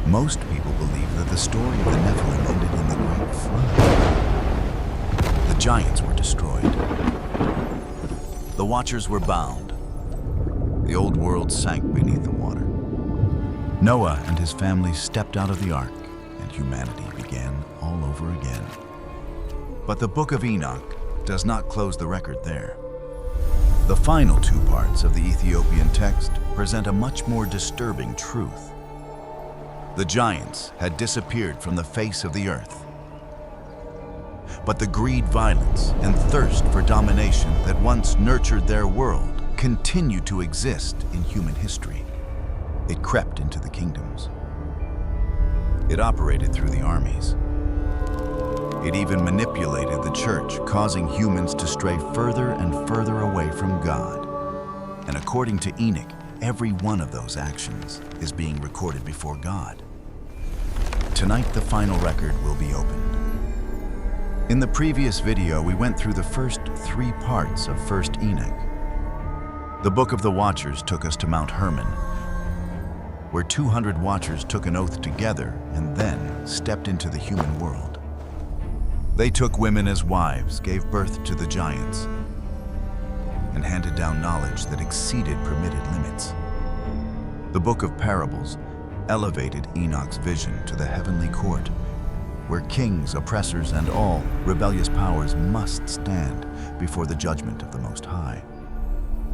Most people believe that the story of the Nephilim ended in the Great Flood. The giants were destroyed. The Watchers were bound. The old world sank beneath the water. Noah and his family stepped out of the ark, and humanity began all over again. But the Book of Enoch does not close the record there. The final two parts of the Ethiopian text present a much more disturbing truth. The giants had disappeared from the face of the earth. But the greed, violence, and thirst for domination that once nurtured their world continued to exist in human history. It crept into the kingdoms. It operated through the armies. It even manipulated the church, causing humans to stray further and further away from God. And according to Enoch, every one of those actions is being recorded before God. Tonight, the final record will be opened. In the previous video, we went through the first 3 parts of 1st Enoch. The Book of the Watchers took us to Mount Hermon, where 200 Watchers took an oath together and then stepped into the human world. They took women as wives, gave birth to the giants, and handed down knowledge that exceeded permitted limits. The Book of Parables elevated Enoch's vision to the heavenly court, where kings, oppressors, and all rebellious powers must stand before the judgment of the Most High.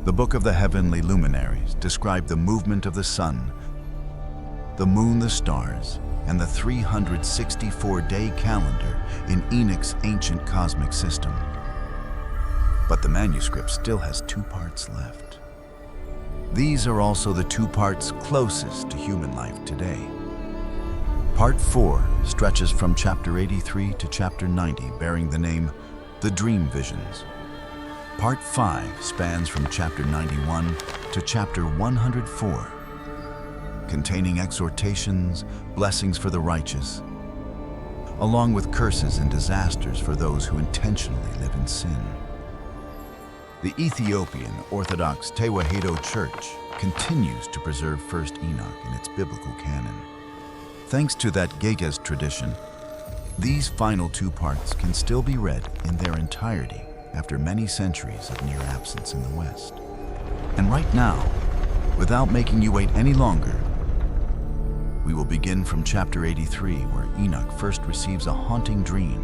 The Book of the Heavenly Luminaries described the movement of the sun, the moon, the stars, and the 364-day calendar in Enoch's ancient cosmic system. But the manuscript still has 2 parts left. These are also the 2 parts closest to human life today. Part 4 stretches from chapter 83 to chapter 90, bearing the name The Dream Visions. Part 5 spans from chapter 91 to chapter 104, containing exhortations, blessings for the righteous, along with curses and disasters for those who intentionally live in sin. The Ethiopian Orthodox Tewahedo Church continues to preserve 1st Enoch in its biblical canon. Thanks to that Gegez tradition, these final 2 parts can still be read in their entirety after many centuries of near absence in the West. And right now, without making you wait any longer, we will begin from chapter 83, where Enoch first receives a haunting dream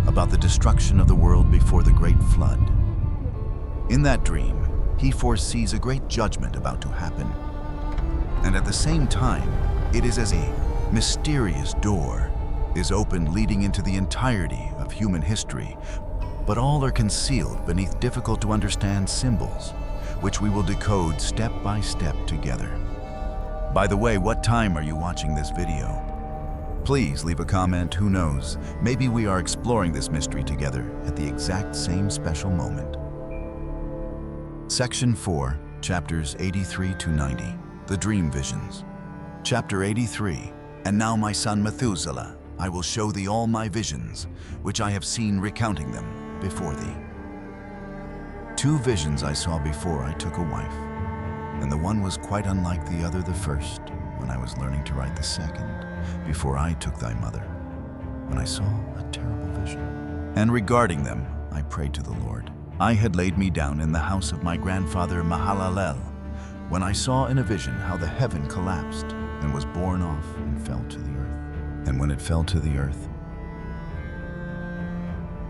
about the destruction of the world before the Great Flood. In that dream, he foresees a great judgment about to happen. And at the same time, it is as a mysterious door is opened leading into the entirety of human history, but all are concealed beneath difficult to understand symbols, which we will decode step by step together. By the way, what time are you watching this video? Please leave a comment. Who knows, maybe we are exploring this mystery together at the exact same special moment. Section 4, chapters 83 to 90, The Dream Visions. Chapter 83, And now, my son Methuselah, I will show thee all my visions, which I have seen, recounting them before thee. 2 visions I saw before I took a wife, and the one was quite unlike the other, the first, when I was learning to write the second, before I took thy mother, when I saw a terrible vision. And regarding them, I prayed to the Lord. I had laid me down in the house of my grandfather Mahalalel, when I saw in a vision how the heaven collapsed and was borne off and fell to the earth. And when it fell to the earth,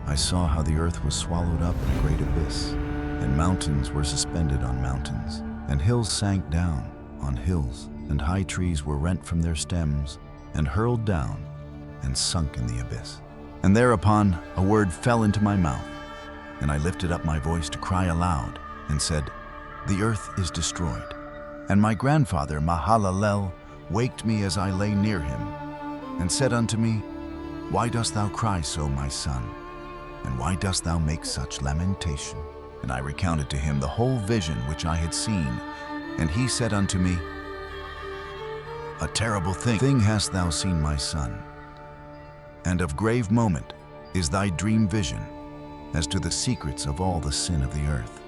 I saw how the earth was swallowed up in a great abyss, and mountains were suspended on mountains, and hills sank down on hills, and high trees were rent from their stems, and hurled down, and sunk in the abyss. And thereupon a word fell into my mouth, and I lifted up my voice to cry aloud, and said, The earth is destroyed. And my grandfather Mahalalel waked me as I lay near him, and said unto me, Why dost thou cry so, my son? And why dost thou make such lamentation? And I recounted to him the whole vision which I had seen. And he said unto me, A terrible thing hast thou seen, my son, and of grave moment is thy dream vision. As to the secrets of all the sin of the earth,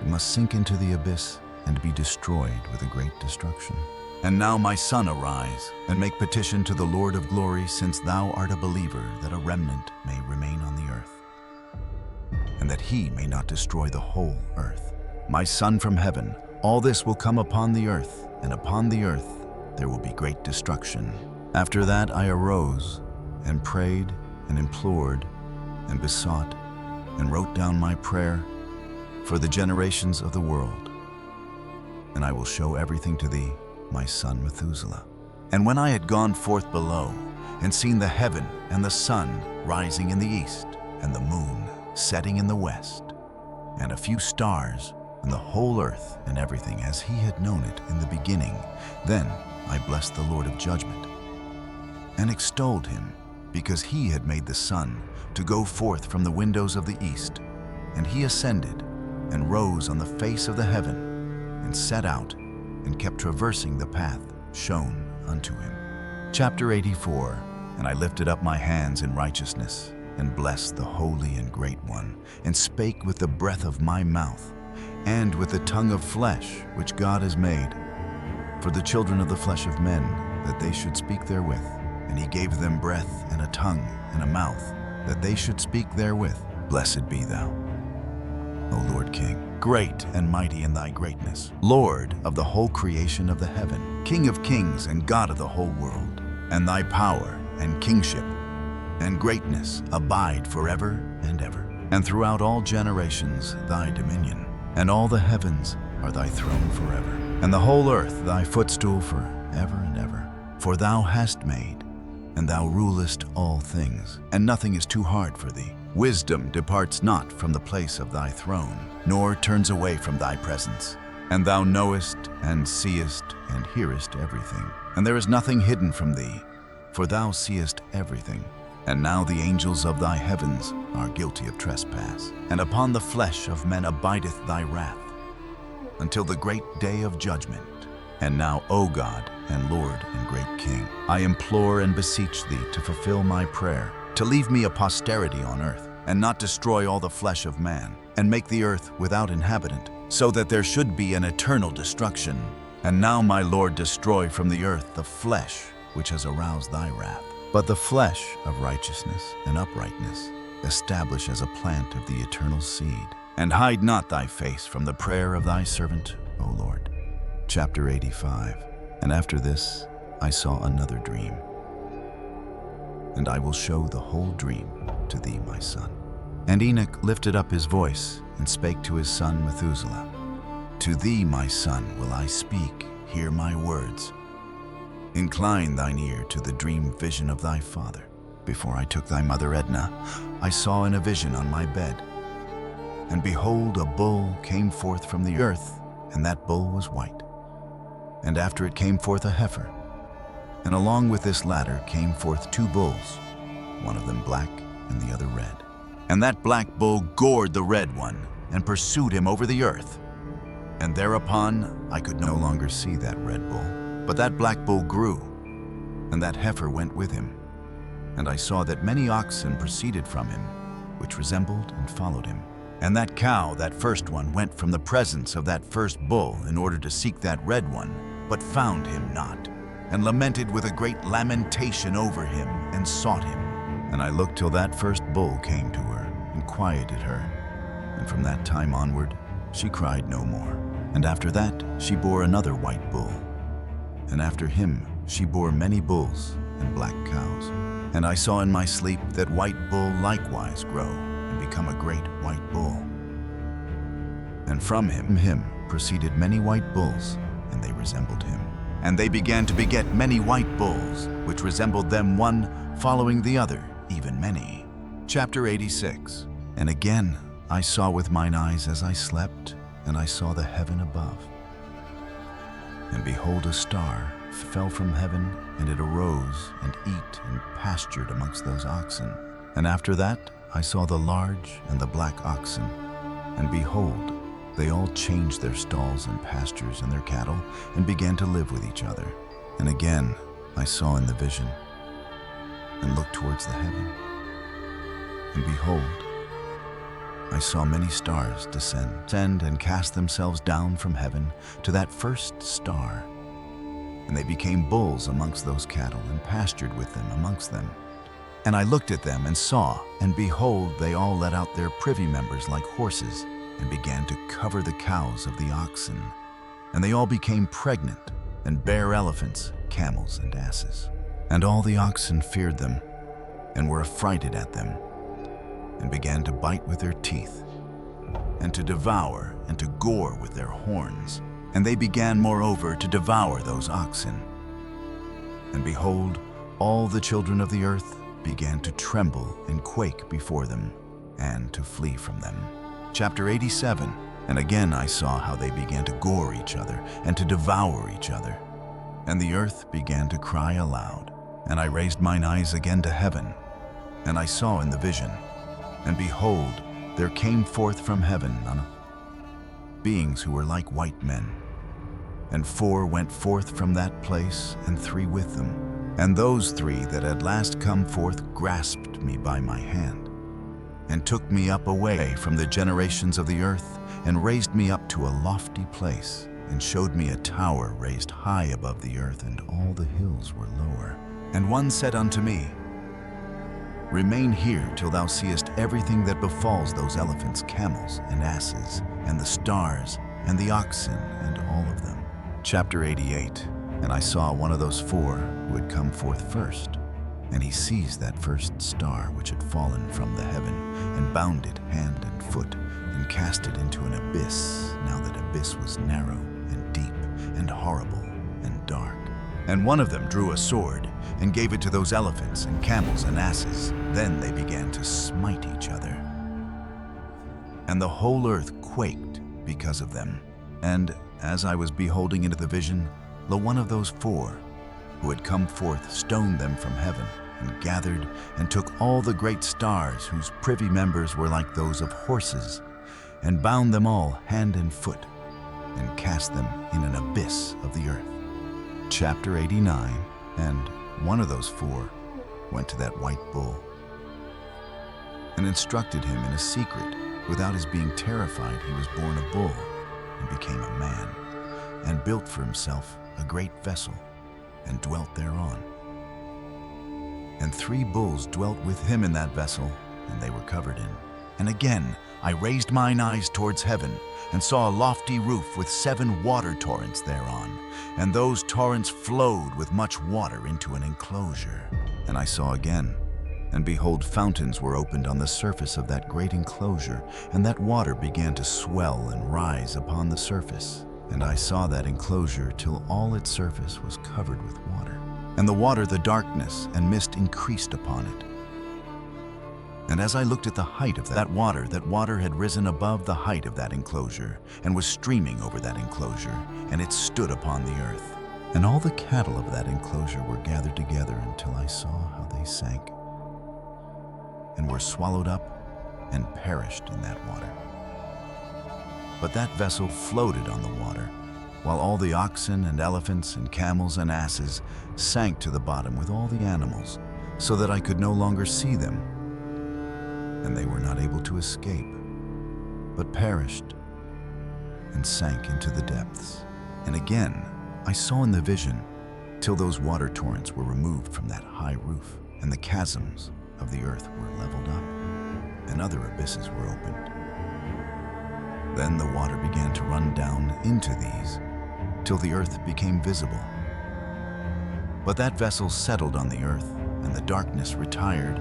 it must sink into the abyss and be destroyed with a great destruction. And now, my son, arise, and make petition to the Lord of glory, since thou art a believer, that a remnant may remain on the earth, and that he may not destroy the whole earth. My son from heaven, all this will come upon the earth, and upon the earth there will be great destruction. After that I arose, and prayed, and implored, and besought, and wrote down my prayer for the generations of the world. And I will show everything to thee, my son Methuselah. And when I had gone forth below, and seen the heaven and the sun rising in the east, and the moon setting in the west, and a few stars, and the whole earth and everything as he had known it in the beginning, then I blessed the Lord of judgment, and extolled him, because he had made the sun to go forth from the windows of the east, and he ascended, and rose on the face of the heaven, and set out, and kept traversing the path shown unto him. Chapter 84. And I lifted up my hands in righteousness, and blessed the Holy and Great One, and spake with the breath of my mouth, and with the tongue of flesh which God has made, for the children of the flesh of men, that they should speak therewith. And he gave them breath, and a tongue, and a mouth, that they should speak therewith. Blessed be thou, O Lord King, great and mighty in thy greatness, Lord of the whole creation of the heaven, King of kings and God of the whole world. And thy power and kingship and greatness abide forever and ever. And throughout all generations thy dominion, and all the heavens are thy throne forever, and the whole earth thy footstool forever and ever. For thou hast made, and thou rulest all things, and nothing is too hard for thee. Wisdom departs not from the place of thy throne, nor turns away from thy presence. And thou knowest, and seest, and hearest everything. And there is nothing hidden from thee, for thou seest everything. And now the angels of thy heavens are guilty of trespass, and upon the flesh of men abideth thy wrath, until the great day of judgment. And now, O God, and Lord, and great King, I implore and beseech thee to fulfill my prayer, to leave me a posterity on earth, and not destroy all the flesh of man, and make the earth without inhabitant, so that there should be an eternal destruction. And now, my Lord, destroy from the earth the flesh which has aroused thy wrath, but the flesh of righteousness and uprightness establish as a plant of the eternal seed. And hide not thy face from the prayer of thy servant, O Lord. Chapter 85. And after this I saw another dream, and I will show the whole dream to thee, my son. And Enoch lifted up his voice, and spake to his son Methuselah, To thee, my son, will I speak, hear my words. Incline thine ear to the dream vision of thy father. Before I took thy mother Edna, I saw in a vision on my bed, and behold, a bull came forth from the earth, and that bull was white. And after it came forth a heifer, and along with this latter came forth two bulls, one of them black and the other red. And that black bull gored the red one, and pursued him over the earth. And thereupon I could no longer see that red bull, but that black bull grew, and that heifer went with him. And I saw that many oxen proceeded from him, which resembled and followed him. And that cow, that first one, went from the presence of that first bull in order to seek that red one, but found him not, and lamented with a great lamentation over him, and sought him. And I looked till that first bull came to her, and quieted her. And from that time onward, she cried no more. And after that, she bore another white bull. And after him, she bore many bulls and black cows. And I saw in my sleep that white bull likewise grow, and become a great white bull. And from him proceeded many white bulls, and they resembled him. And they began to beget many white bulls, which resembled them one following the other, even many. Chapter 86. And again I saw with mine eyes as I slept, and I saw the heaven above. And behold, a star fell from heaven, and it arose, and eat and pastured amongst those oxen. And after that I saw the large and the black oxen, and behold, they all changed their stalls and pastures and their cattle, and began to live with each other. And again I saw in the vision, and looked towards the heaven. And behold, I saw many stars descend and cast themselves down from heaven to that first star. and they became bulls amongst those cattle, and pastured with them amongst them. And I looked at them and saw, and behold, they all let out their privy members like horses, and began to cover the cows of the oxen. And they all became pregnant, and bare elephants, camels, and asses. And all the oxen feared them, and were affrighted at them, and began to bite with their teeth, and to devour, and to gore with their horns. And they began moreover to devour those oxen. And behold, all the children of the earth began to tremble and quake before them, and to flee from them. Chapter 87. And again I saw how they began to gore each other, and to devour each other. And the earth began to cry aloud. And I raised mine eyes again to heaven, and I saw in the vision, and behold, there came forth from heaven beings who were like white men. And 4 went forth from that place, and 3 with them. And those 3 that had last come forth grasped me by my hand, and took me up away from the generations of the earth, and raised me up to a lofty place, and showed me a tower raised high above the earth, and all the hills were lower. And one said unto me, Remain here till thou seest everything that befalls those elephants, camels, and asses, and the stars, and the oxen, and all of them. Chapter 88. And I saw one of those 4 who had come forth first, and he seized that first star which had fallen from the heaven, and bound it hand and foot, and cast it into an abyss. Now that abyss was narrow, and deep, and horrible, and dark. And one of them drew a sword, and gave it to those elephants, and camels, and asses. Then they began to smite each other. And the whole earth quaked because of them. And as I was beholding into the vision, lo, one of those 4 who had come forth stoned them from heaven, and gathered and took all the great stars whose privy members were like those of horses, and bound them all hand and foot, and cast them in an abyss of the earth. Chapter 89. And one of those 4 went to that white bull, and instructed him in a secret. Without his being terrified, he was born a bull, and became a man, and built for himself a great vessel, and dwelt thereon. And 3 bulls dwelt with him in that vessel, and they were covered in. And again I raised mine eyes towards heaven, and saw a lofty roof with 7 water torrents thereon, and those torrents flowed with much water into an enclosure. And I saw again, and behold, fountains were opened on the surface of that great enclosure, and that water began to swell and rise upon the surface. And I saw that enclosure till all its surface was covered with water. And the water, the darkness and mist increased upon it. And as I looked at the height of that water had risen above the height of that enclosure, and was streaming over that enclosure, and it stood upon the earth. And all the cattle of that enclosure were gathered together until I saw how they sank, and were swallowed up, and perished in that water. But that vessel floated on the water, while all the oxen and elephants and camels and asses sank to the bottom with all the animals, so that I could no longer see them. And they were not able to escape, but perished, and sank into the depths. And again I saw in the vision, till those water torrents were removed from that high roof, and the chasms of the earth were leveled up, and other abysses were opened. Then the water began to run down into these, till the earth became visible. But that vessel settled on the earth, and the darkness retired,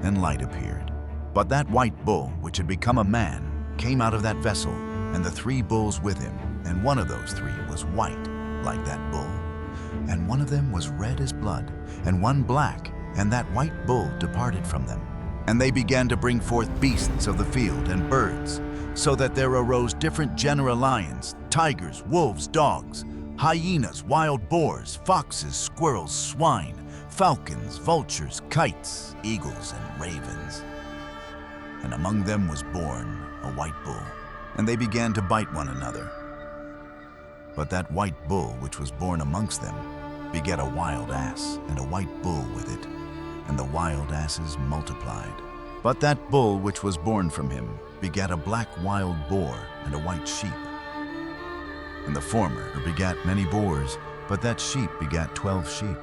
and light appeared. But that white bull, which had become a man, came out of that vessel, and the 3 bulls with him. And one of those 3 was white, like that bull, and one of them was red as blood, and one black, and that white bull departed from them. And they began to bring forth beasts of the field and birds, so that there arose different genera: lions, tigers, wolves, dogs, hyenas, wild boars, foxes, squirrels, swine, falcons, vultures, kites, eagles, and ravens. And among them was born a white bull, and they began to bite one another. But that white bull which was born amongst them begat a wild ass, and a white bull with it, and the wild asses multiplied. But that bull which was born from him begat a black wild boar and a white sheep. And the former begat many boars, But that sheep begat 12 sheep.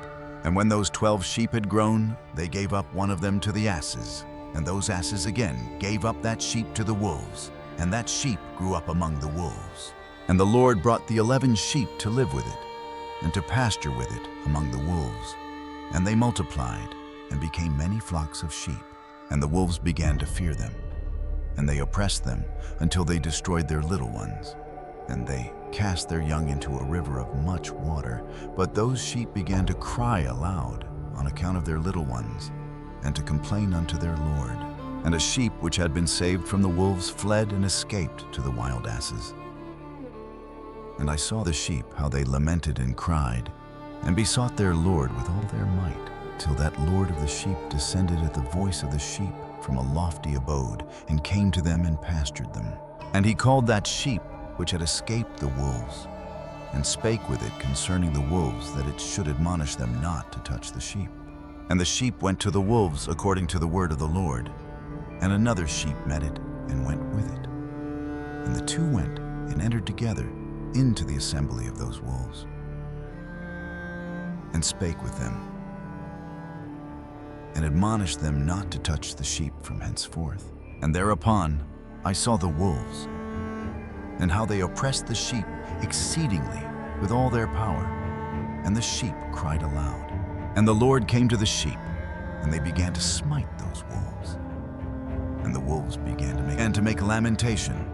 And when those 12 sheep had grown, they gave up one of them to the asses. And those asses again gave up that sheep to the wolves. And that sheep grew up among the wolves. And the Lord brought the 11 sheep to live with it, and to pasture with it among the wolves. And they multiplied, and became many flocks of sheep. And the wolves began to fear them. And they oppressed them until they destroyed their little ones. And they cast their young into a river of much water. But those sheep began to cry aloud on account of their little ones, and to complain unto their Lord. And a sheep which had been saved from the wolves fled and escaped to the wild asses. And I saw the sheep, how they lamented and cried, and besought their Lord with all their might, till that Lord of the sheep descended at the voice of the sheep from a lofty abode, and came to them and pastured them. And he called that sheep which had escaped the wolves, and spake with it concerning the wolves, that it should admonish them not to touch the sheep. And the sheep went to the wolves according to the word of the Lord. And another sheep met it, and went with it. And the two went and entered together into the assembly of those wolves, and spake with them, and admonished them not to touch the sheep from henceforth. And thereupon I saw the wolves, and how they oppressed the sheep exceedingly with all their power. And the sheep cried aloud. And the Lord came to the sheep, and they began to smite those wolves. And the wolves began to make lamentation.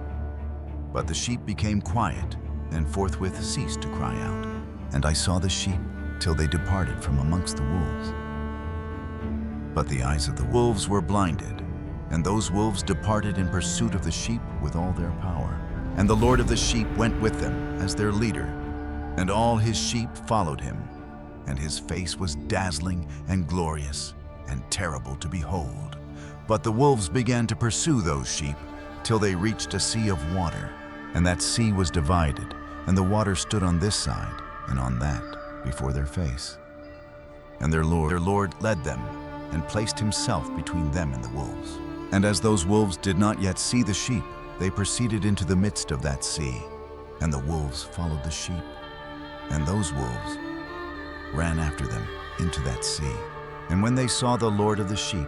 But the sheep became quiet, and forthwith ceased to cry out. And I saw the sheep till they departed from amongst the wolves. But the eyes of the wolves were blinded, and those wolves departed in pursuit of the sheep with all their power. And the Lord of the sheep went with them as their leader, and all his sheep followed him. And his face was dazzling and glorious and terrible to behold. But the wolves began to pursue those sheep till they reached a sea of water. And that sea was divided, and the water stood on this side and on that before their face. And their Lord led them, and placed himself between them and the wolves. And as those wolves did not yet see the sheep, they proceeded into the midst of that sea, and the wolves followed the sheep. And those wolves ran after them into that sea. And when they saw the Lord of the sheep,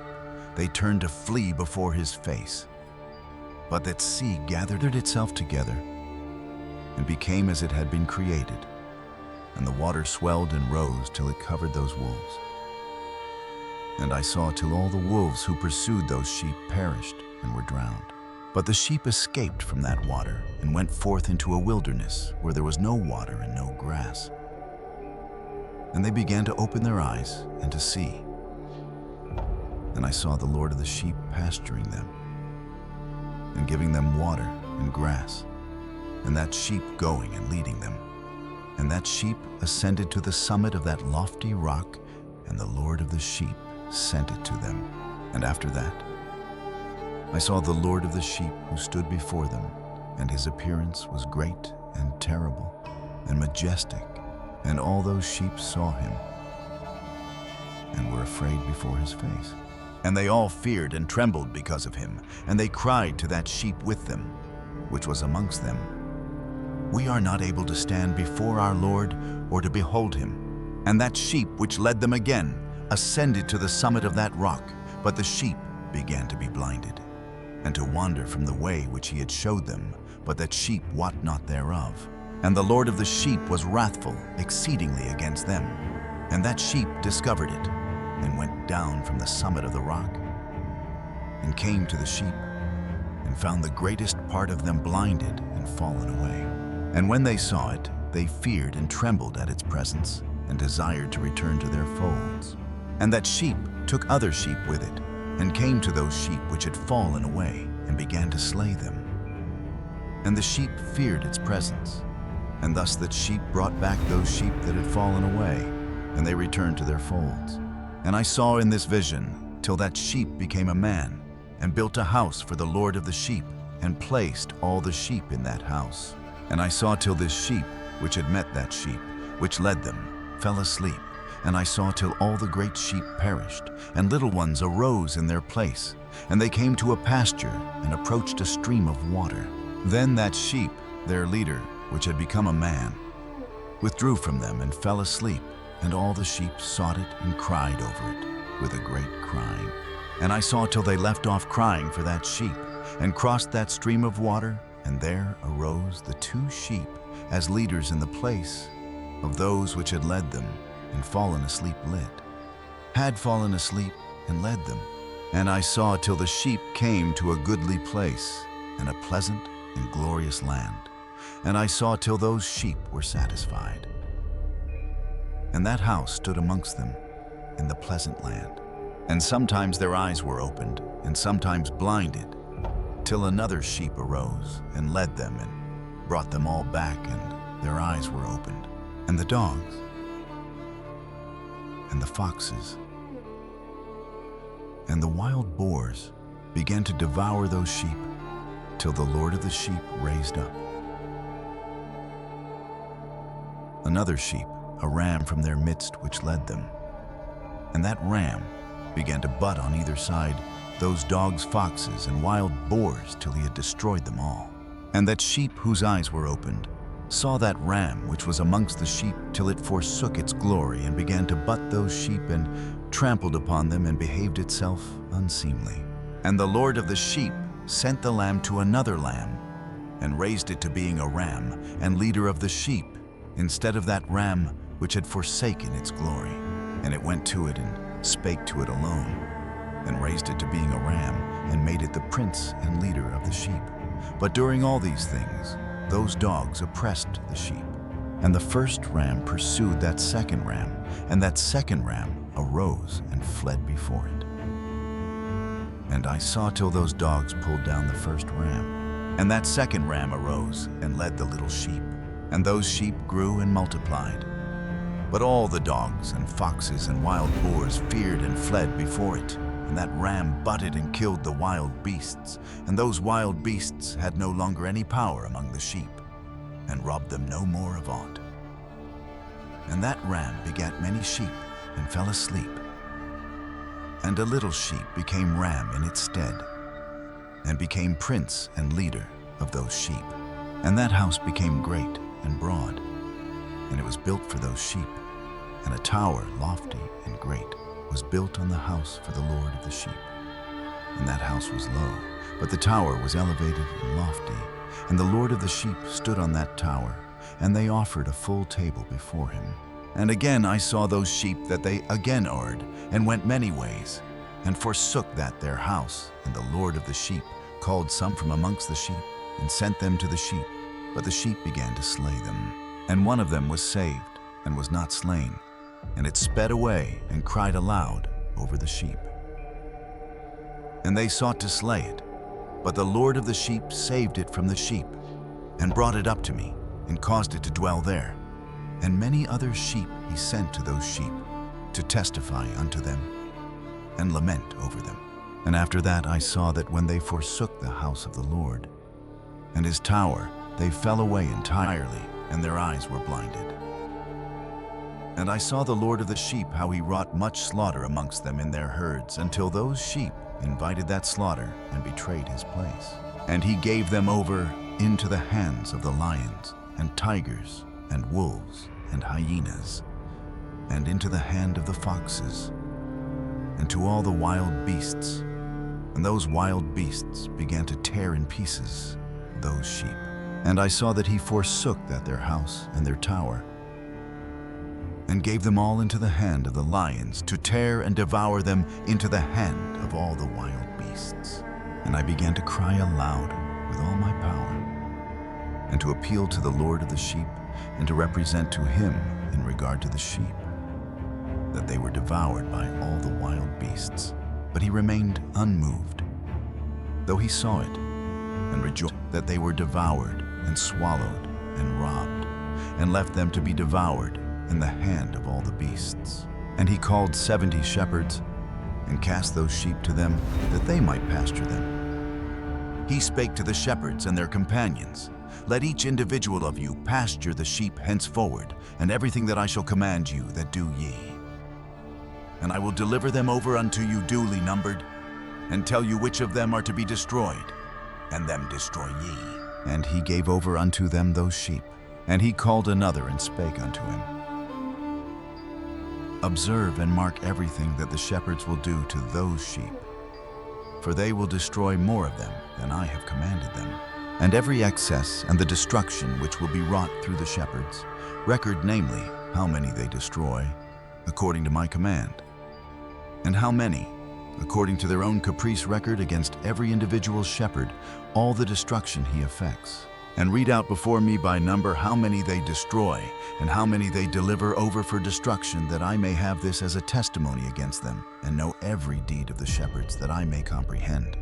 they turned to flee before his face. But that sea gathered itself together, and became as it had been created, and the water swelled and rose till it covered those wolves. And I saw till all the wolves who pursued those sheep perished and were drowned. But the sheep escaped from that water, and went forth into a wilderness, where there was no water and no grass. And they began to open their eyes and to see. And I saw the Lord of the sheep pasturing them, and giving them water and grass, and that sheep going and leading them. And that sheep ascended to the summit of that lofty rock, and the Lord of the sheep sent it to them. And after that, I saw the Lord of the sheep who stood before them, and his appearance was great and terrible and majestic. And all those sheep saw him, and were afraid before his face. And they all feared and trembled because of him. And they cried to that sheep with them, which was amongst them, We are not able to stand before our Lord, or to behold him. And that sheep which led them again ascended to the summit of that rock. But the sheep began to be blinded, and to wander from the way which he had showed them. But that sheep wot not thereof. And the Lord of the sheep was wrathful exceedingly against them. And that sheep discovered it, and went down from the summit of the rock, and came to the sheep, and found the greatest part of them blinded and fallen away. And when they saw it, they feared and trembled at its presence, and desired to return to their folds. And that sheep took other sheep with it, and came to those sheep which had fallen away, and began to slay them. And the sheep feared its presence. And thus that sheep brought back those sheep that had fallen away, and they returned to their folds. And I saw in this vision till that sheep became a man, and built a house for the Lord of the sheep, and placed all the sheep in that house. And I saw till this sheep, which had met that sheep, which led them, fell asleep. And I saw till all the great sheep perished, and little ones arose in their place. And they came to a pasture, and approached a stream of water. Then that sheep, their leader, which had become a man, withdrew from them and fell asleep, and all the sheep sought it and cried over it with a great crying. And I saw till they left off crying for that sheep, and crossed that stream of water, and there arose the 2 sheep as leaders in the place of those which had led them, and fallen asleep had fallen asleep and led them. And I saw till the sheep came to a goodly place, and a pleasant and glorious land. And I saw till those sheep were satisfied. And that house stood amongst them in the pleasant land. And sometimes their eyes were opened, and sometimes blinded, till another sheep arose and led them, and brought them all back, and their eyes were opened. And the dogs, and the foxes, and the wild boars began to devour those sheep, till the Lord of the sheep raised up another sheep, a ram from their midst, which led them. And that ram began to butt on either side those dogs, foxes, and wild boars, till he had destroyed them all. And that sheep whose eyes were opened saw that ram which was amongst the sheep, till it forsook its glory, and began to butt those sheep, and trampled upon them, and behaved itself unseemly. And the Lord of the sheep sent the lamb to another lamb, and raised it to being a ram and leader of the sheep, instead of that ram which had forsaken its glory. And it went to it, and spake to it alone, and raised it to being a ram, and made it the prince and leader of the sheep. But during all these things, those dogs oppressed the sheep. And the first ram pursued that second ram, and that second ram arose and fled before it. And I saw till those dogs pulled down the first ram. And that second ram arose and led the little sheep. And those sheep grew and multiplied. But all the dogs and foxes and wild boars feared and fled before it. And that ram butted and killed the wild beasts. And those wild beasts had no longer any power among the sheep, and robbed them no more of aught. And that ram begat many sheep, and fell asleep. And a little sheep became ram in its stead, and became prince and leader of those sheep. And that house became great and broad, and it was built for those sheep. And a tower lofty and great was built on the house for the Lord of the sheep. And that house was low, but the tower was elevated and lofty. And the Lord of the sheep stood on that tower, and they offered a full table before him. And again I saw those sheep that they again erred, and went many ways, and forsook that their house. And the Lord of the sheep called some from amongst the sheep, and sent them to the sheep. But the sheep began to slay them. And one of them was saved, and was not slain. And it sped away, and cried aloud over the sheep. And they sought to slay it. But the Lord of the sheep saved it from the sheep, and brought it up to me, and caused it to dwell there. And many other sheep he sent to those sheep, to testify unto them, and lament over them. And after that I saw that when they forsook the house of the Lord, and his tower, they fell away entirely, and their eyes were blinded. And I saw the Lord of the sheep, how he wrought much slaughter amongst them in their herds, until those sheep invited that slaughter, and betrayed his place. And he gave them over into the hands of the lions, and tigers, and wolves, and hyenas, and into the hand of the foxes, and to all the wild beasts. And those wild beasts began to tear in pieces those sheep. And I saw that he forsook that their house and their tower, and gave them all into the hand of the lions, to tear and devour them into the hand of all the wild beasts. And I began to cry aloud with all my power, and to appeal to the Lord of the sheep, and to represent to him in regard to the sheep, that they were devoured by all the wild beasts. But he remained unmoved, though he saw it, and rejoiced that they were devoured, and swallowed, and robbed, and left them to be devoured in the hand of all the beasts. And he called 70 shepherds, and cast those sheep to them, that they might pasture them. He spake to the shepherds and their companions, Let each individual of you pasture the sheep henceforward, and everything that I shall command you, that do ye. And I will deliver them over unto you duly numbered, and tell you which of them are to be destroyed, and them destroy ye. And he gave over unto them those sheep, And he called another and spake unto him, Observe and mark everything that the shepherds will do to those sheep, for they will destroy more of them than I have commanded them. And every excess and the destruction which will be wrought through the shepherds, record namely how many they destroy, according to my command, and how many, according to their own caprice, record against every individual shepherd all the destruction he effects. And read out before me by number how many they destroy, and how many they deliver over for destruction, that I may have this as a testimony against them, and know every deed of the shepherds, that I may comprehend,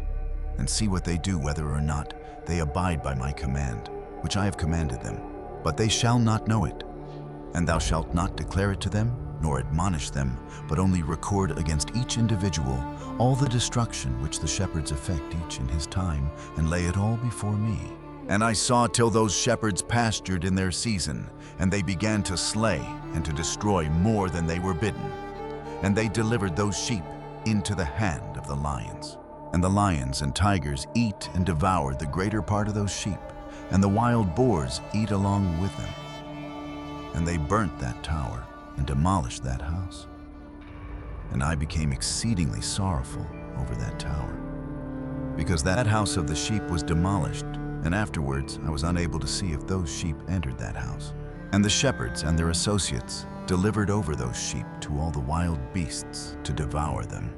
and see what they do, whether or not they abide by my command, which I have commanded them. But they shall not know it, and thou shalt not declare it to them, nor admonish them, but only record against each individual all the destruction which the shepherds effect each in his time, and lay it all before me. And I saw till those shepherds pastured in their season, and they began to slay and to destroy more than they were bidden. And they delivered those sheep into the hand of the lions. And the lions and tigers eat and devoured the greater part of those sheep, and the wild boars eat along with them. And they burnt that tower and demolished that house. And I became exceedingly sorrowful over that tower, because that house of the sheep was demolished, and afterwards I was unable to see if those sheep entered that house. And the shepherds and their associates delivered over those sheep to all the wild beasts to devour them.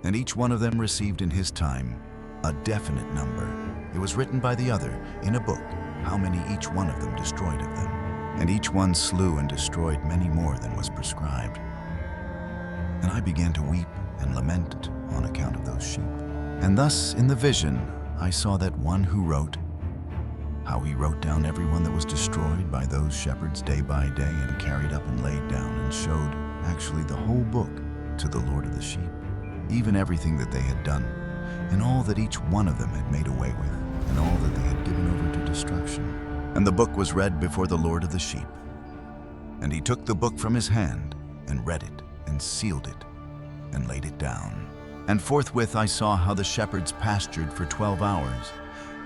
And each one of them received in his time a definite number. It was written by the other in a book how many each one of them destroyed of them. And each one slew and destroyed many more than was prescribed. And I began to weep and lament on account of those sheep. And thus in the vision I saw that one who wrote, how he wrote down every one that was destroyed by those shepherds day by day, and carried up and laid down, and showed actually the whole book to the Lord of the sheep, even everything that they had done, and all that each one of them had made away with, and all that they had given over to destruction. And the book was read before the Lord of the sheep. And he took the book from his hand, and read it, and sealed it, and laid it down. And forthwith I saw how the shepherds pastured for 12 hours.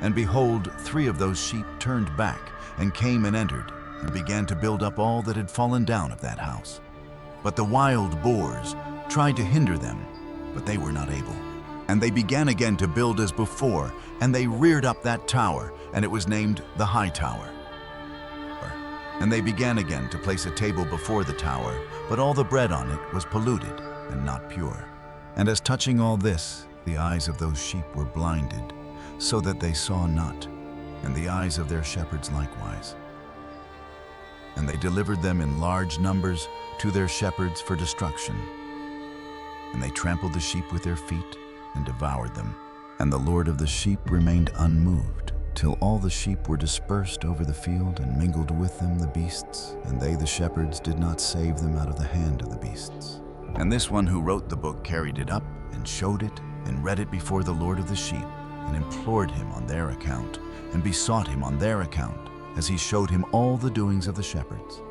And behold, 3 of those sheep turned back, and came and entered, and began to build up all that had fallen down of that house. But the wild boars tried to hinder them, but they were not able. And they began again to build as before, and they reared up that tower, and it was named the High Tower. And they began again to place a table before the tower, but all the bread on it was polluted and not pure. And as touching all this, the eyes of those sheep were blinded, so that they saw not, and the eyes of their shepherds likewise. And they delivered them in large numbers to their shepherds for destruction. And they trampled the sheep with their feet, and devoured them. And the Lord of the sheep remained unmoved, till all the sheep were dispersed over the field, and mingled with them the beasts, and they, the shepherds, did not save them out of the hand of the beasts. And this one who wrote the book carried it up, and showed it, and read it before the Lord of the sheep, and implored him on their account, and besought him on their account, as he showed him all the doings of the shepherds,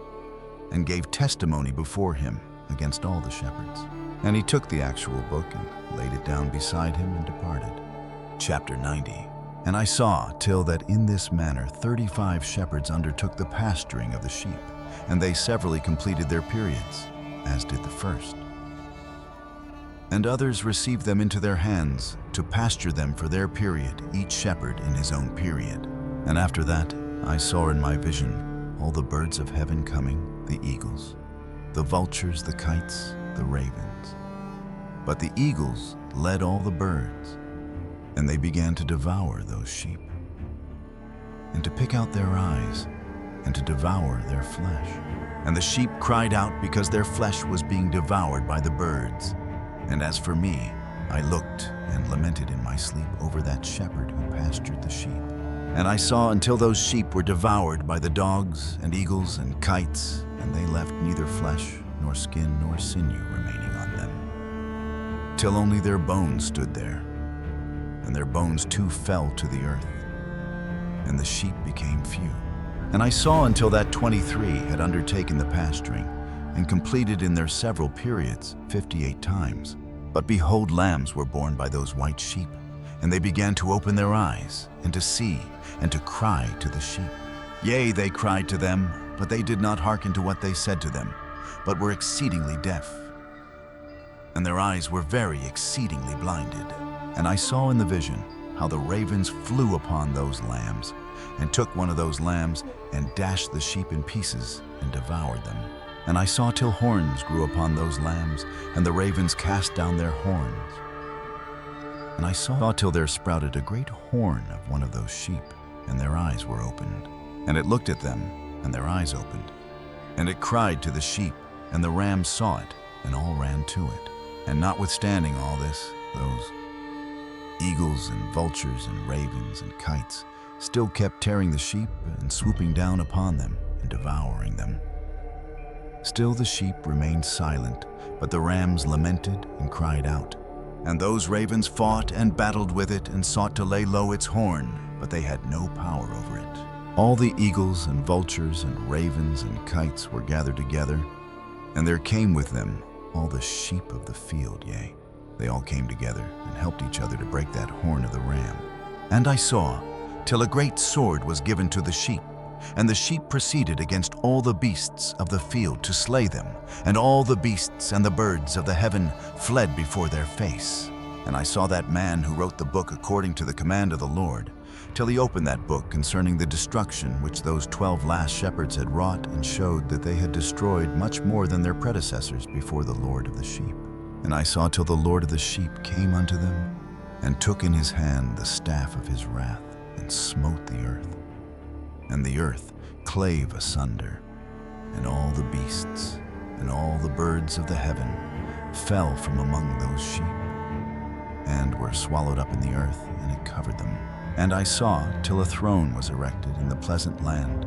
and gave testimony before him against all the shepherds. And he took the actual book, and laid it down beside him, and departed. Chapter 90. And I saw till that in this manner 35 shepherds undertook the pasturing of the sheep, and they severally completed their periods, as did the first. And others received them into their hands, to pasture them for their period, each shepherd in his own period. And after that I saw in my vision all the birds of heaven coming, the eagles, the vultures, the kites, the ravens. But the eagles led all the birds, and they began to devour those sheep, and to pick out their eyes, and to devour their flesh. And the sheep cried out because their flesh was being devoured by the birds. And as for me, I looked and lamented in my sleep over that shepherd who pastured the sheep. And I saw until those sheep were devoured by the dogs and eagles and kites, and they left neither flesh nor skin nor sinew remaining on them, till only their bones stood there, and their bones too fell to the earth, and the sheep became few. And I saw until that 23 had undertaken the pasturing, and completed in their several periods 58 times. But behold, lambs were born by those white sheep, and they began to open their eyes, and to see, and to cry to the sheep. Yea, they cried to them, but they did not hearken to what they said to them, but were exceedingly deaf. And their eyes were very exceedingly blinded. And I saw in the vision how the ravens flew upon those lambs, and took one of those lambs, and dashed the sheep in pieces, and devoured them. And I saw till horns grew upon those lambs, and the ravens cast down their horns. And I saw till there sprouted a great horn of one of those sheep, and their eyes were opened. And it looked at them, and their eyes opened. And it cried to the sheep, and the rams saw it, and all ran to it. And notwithstanding all this, those eagles and vultures and ravens and kites still kept tearing the sheep and swooping down upon them and devouring them. Still the sheep remained silent, but the rams lamented and cried out. And those ravens fought and battled with it and sought to lay low its horn, but they had no power over it. All the eagles and vultures and ravens and kites were gathered together, and there came with them all the sheep of the field, yea, they all came together and helped each other to break that horn of the ram. And I saw, till a great sword was given to the sheep, and the sheep proceeded against all the beasts of the field to slay them, and all the beasts and the birds of the heaven fled before their face. And I saw that man who wrote the book according to the command of the Lord, till he opened that book concerning the destruction which those 12 last shepherds had wrought, and showed that they had destroyed much more than their predecessors before the Lord of the sheep. And I saw till the Lord of the sheep came unto them, and took in his hand the staff of his wrath, and smote the earth. And the earth clave asunder, and all the beasts and all the birds of the heaven fell from among those sheep, and were swallowed up in the earth, and it covered them. And I saw till a throne was erected in the pleasant land,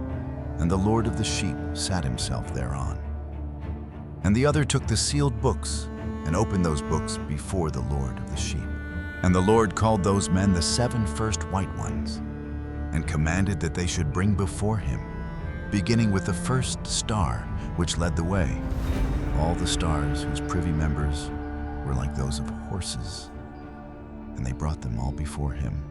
and the Lord of the sheep sat himself thereon. And the other took the sealed books, and opened those books before the Lord of the sheep. And the Lord called those men the 7 first white ones, and commanded that they should bring before him, beginning with the first star which led the way, all the stars whose privy members were like those of horses. And they brought them all before him.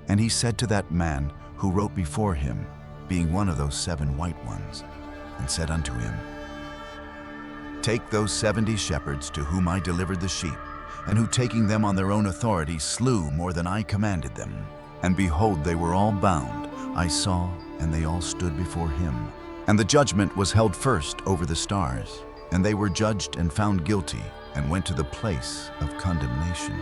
And he said to that man who wrote before him, being one of those 7 white ones, and said unto him, Take those 70 shepherds to whom I delivered the sheep, and who taking them on their own authority slew more than I commanded them. And behold, they were all bound, I saw, and they all stood before him. And the judgment was held first over the stars, and they were judged and found guilty, and went to the place of condemnation.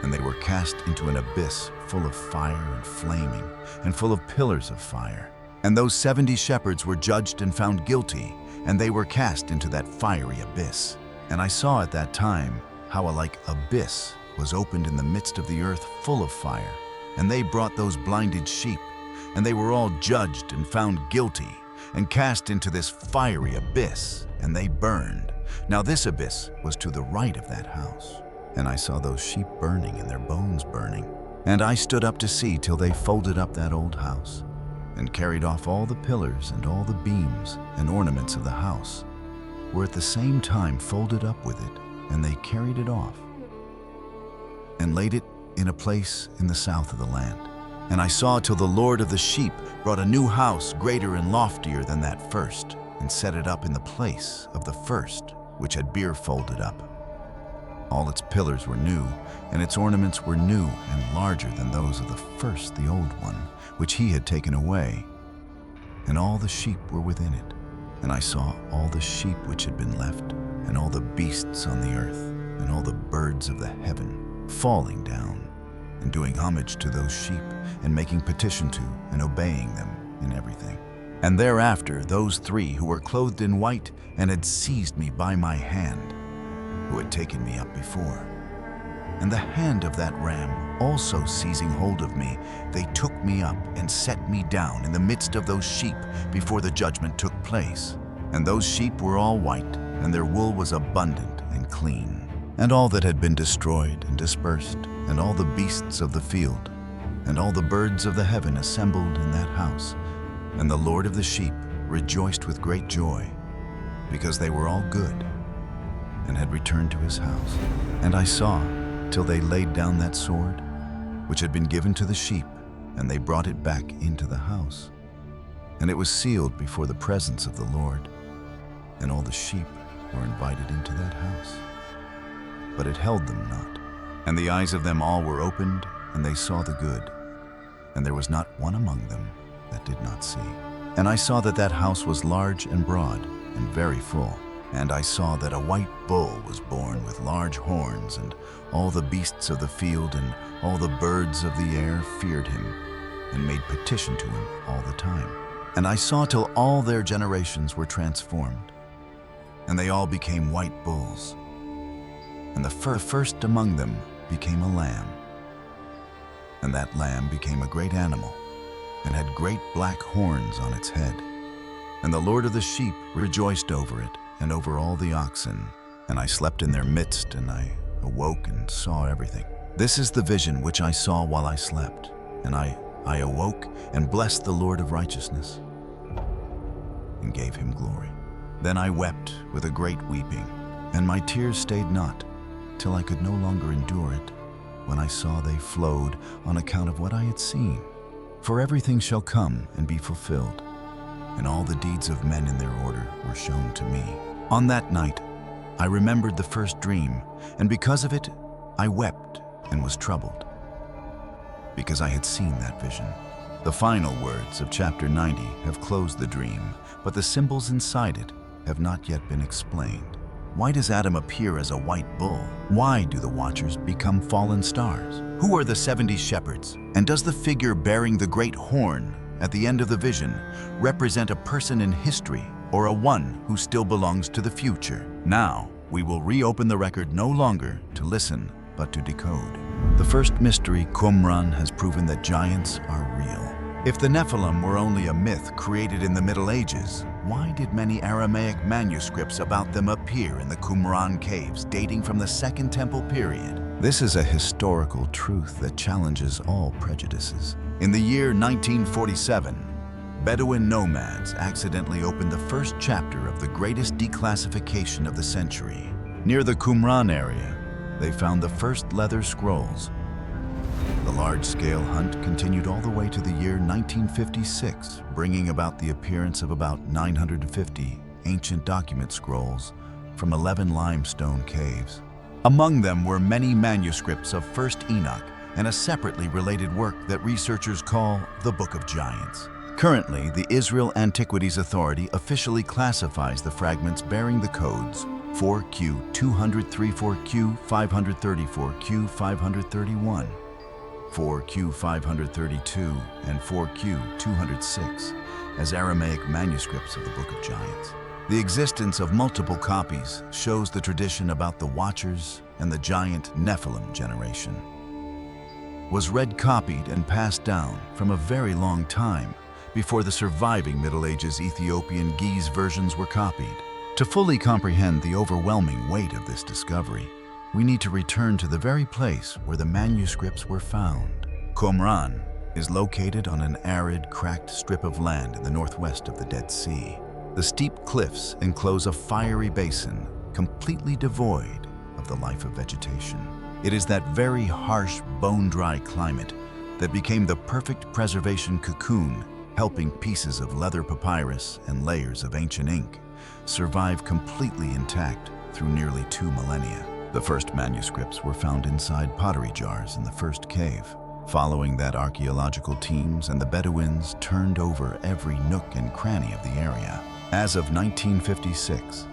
And they were cast into an abyss full of fire and flaming, and full of pillars of fire. And those 70 shepherds were judged and found guilty, and they were cast into that fiery abyss. And I saw at that time how a like abyss was opened in the midst of the earth full of fire. And they brought those blinded sheep, and they were all judged and found guilty, and cast into this fiery abyss, and they burned. Now this abyss was to the right of that house. And I saw those sheep burning and their bones burning. And I stood up to see till they folded up that old house, and carried off all the pillars and all the beams and ornaments of the house, were at the same time folded up with it, and they carried it off, and laid it in a place in the south of the land. And I saw till the Lord of the sheep brought a new house greater and loftier than that first, and set it up in the place of the first, which had been folded up. All its pillars were new, and its ornaments were new and larger than those of the first, the old one, which he had taken away. And all the sheep were within it. And I saw all the sheep which had been left, and all the beasts on the earth, and all the birds of the heaven, falling down, and doing homage to those sheep, and making petition to, and obeying them in everything. And thereafter those 3 who were clothed in white, and had seized me by my hand, who had taken me up before. And the hand of that ram also seizing hold of me, they took me up and set me down in the midst of those sheep before the judgment took place. And those sheep were all white, and their wool was abundant and clean. And all that had been destroyed and dispersed, and all the beasts of the field, and all the birds of the heaven assembled in that house. And the Lord of the sheep rejoiced with great joy, because they were all good, and had returned to his house. And I saw till they laid down that sword, which had been given to the sheep, and they brought it back into the house. and it was sealed before the presence of the Lord, and all the sheep were invited into that house. But it held them not. And the eyes of them all were opened, and they saw the good, and there was not one among them that did not see. And I saw that that house was large and broad, and very full. And I saw that a white bull was born with large horns, and all the beasts of the field and all the birds of the air feared him, and made petition to him all the time. And I saw till all their generations were transformed, and they all became white bulls. And the first among them became a lamb, and that lamb became a great animal, and had great black horns on its head. And the Lord of the sheep rejoiced over it, and over all the oxen. And I slept in their midst, and I awoke and saw everything. This is the vision which I saw while I slept. And I awoke and blessed the Lord of righteousness, and gave him glory. Then I wept with a great weeping, and my tears stayed not, till I could no longer endure it, when I saw they flowed on account of what I had seen. For everything shall come and be fulfilled, and all the deeds of men in their order were shown to me. On that night I remembered the first dream, and because of it I wept and was troubled, because I had seen that vision. The final words of chapter 90 have closed the dream, but the symbols inside it have not yet been explained. Why does Adam appear as a white bull? Why do the Watchers become fallen stars? Who are the 70 shepherds? And does the figure bearing the great horn at the end of the vision represent a person in history or a one who still belongs to the future? Now, we will reopen the record no longer to listen, but to decode. The first mystery, Qumran, has proven that giants are real. If the Nephilim were only a myth created in the Middle Ages, why did many Aramaic manuscripts about them appear in the Qumran caves dating from the Second Temple period? This is a historical truth that challenges all prejudices. In the year 1947, Bedouin nomads accidentally opened the first chapter of the greatest declassification of the century. Near the Qumran area, they found the first leather scrolls. The large-scale hunt continued all the way to the year 1956, bringing about the appearance of about 950 ancient document scrolls from 11 limestone caves. Among them were many manuscripts of First Enoch and a separately related work that researchers call the Book of Giants. Currently, the Israel Antiquities Authority officially classifies the fragments bearing the codes 4Q234Q 534Q 531, 4Q 532, and 4Q 206 as Aramaic manuscripts of the Book of Giants. The existence of multiple copies shows the tradition about the Watchers and the giant Nephilim generation was read, copied, and passed down from a very long time before the surviving Middle Ages Ethiopian Ge'ez versions were copied. To fully comprehend the overwhelming weight of this discovery, we need to return to the very place where the manuscripts were found. Qumran is located on an arid, cracked strip of land in the northwest of the Dead Sea. The steep cliffs enclose a fiery basin completely devoid of the life of vegetation. It is that very harsh, bone-dry climate that became the perfect preservation cocoon, helping pieces of leather papyrus and layers of ancient ink survive completely intact through nearly 2 millennia. The first manuscripts were found inside pottery jars in the first cave. Following that, archaeological teams and the Bedouins turned over every nook and cranny of the area. As of 1956,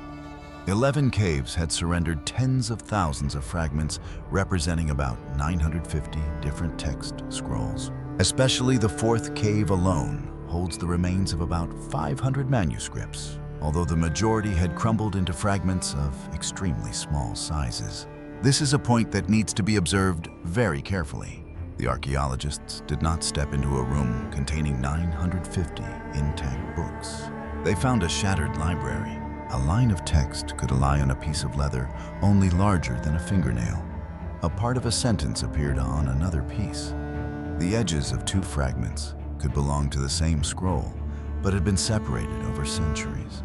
11 caves had surrendered tens of thousands of fragments representing about 950 different text scrolls. Especially the fourth cave alone holds the remains of about 500 manuscripts, although the majority had crumbled into fragments of extremely small sizes. This is a point that needs to be observed very carefully. The archaeologists did not step into a room containing 950 intact books. They found a shattered library. A line of text could lie on a piece of leather only larger than a fingernail. A part of a sentence appeared on another piece. The edges of 2 fragments could belong to the same scroll, but had been separated over centuries.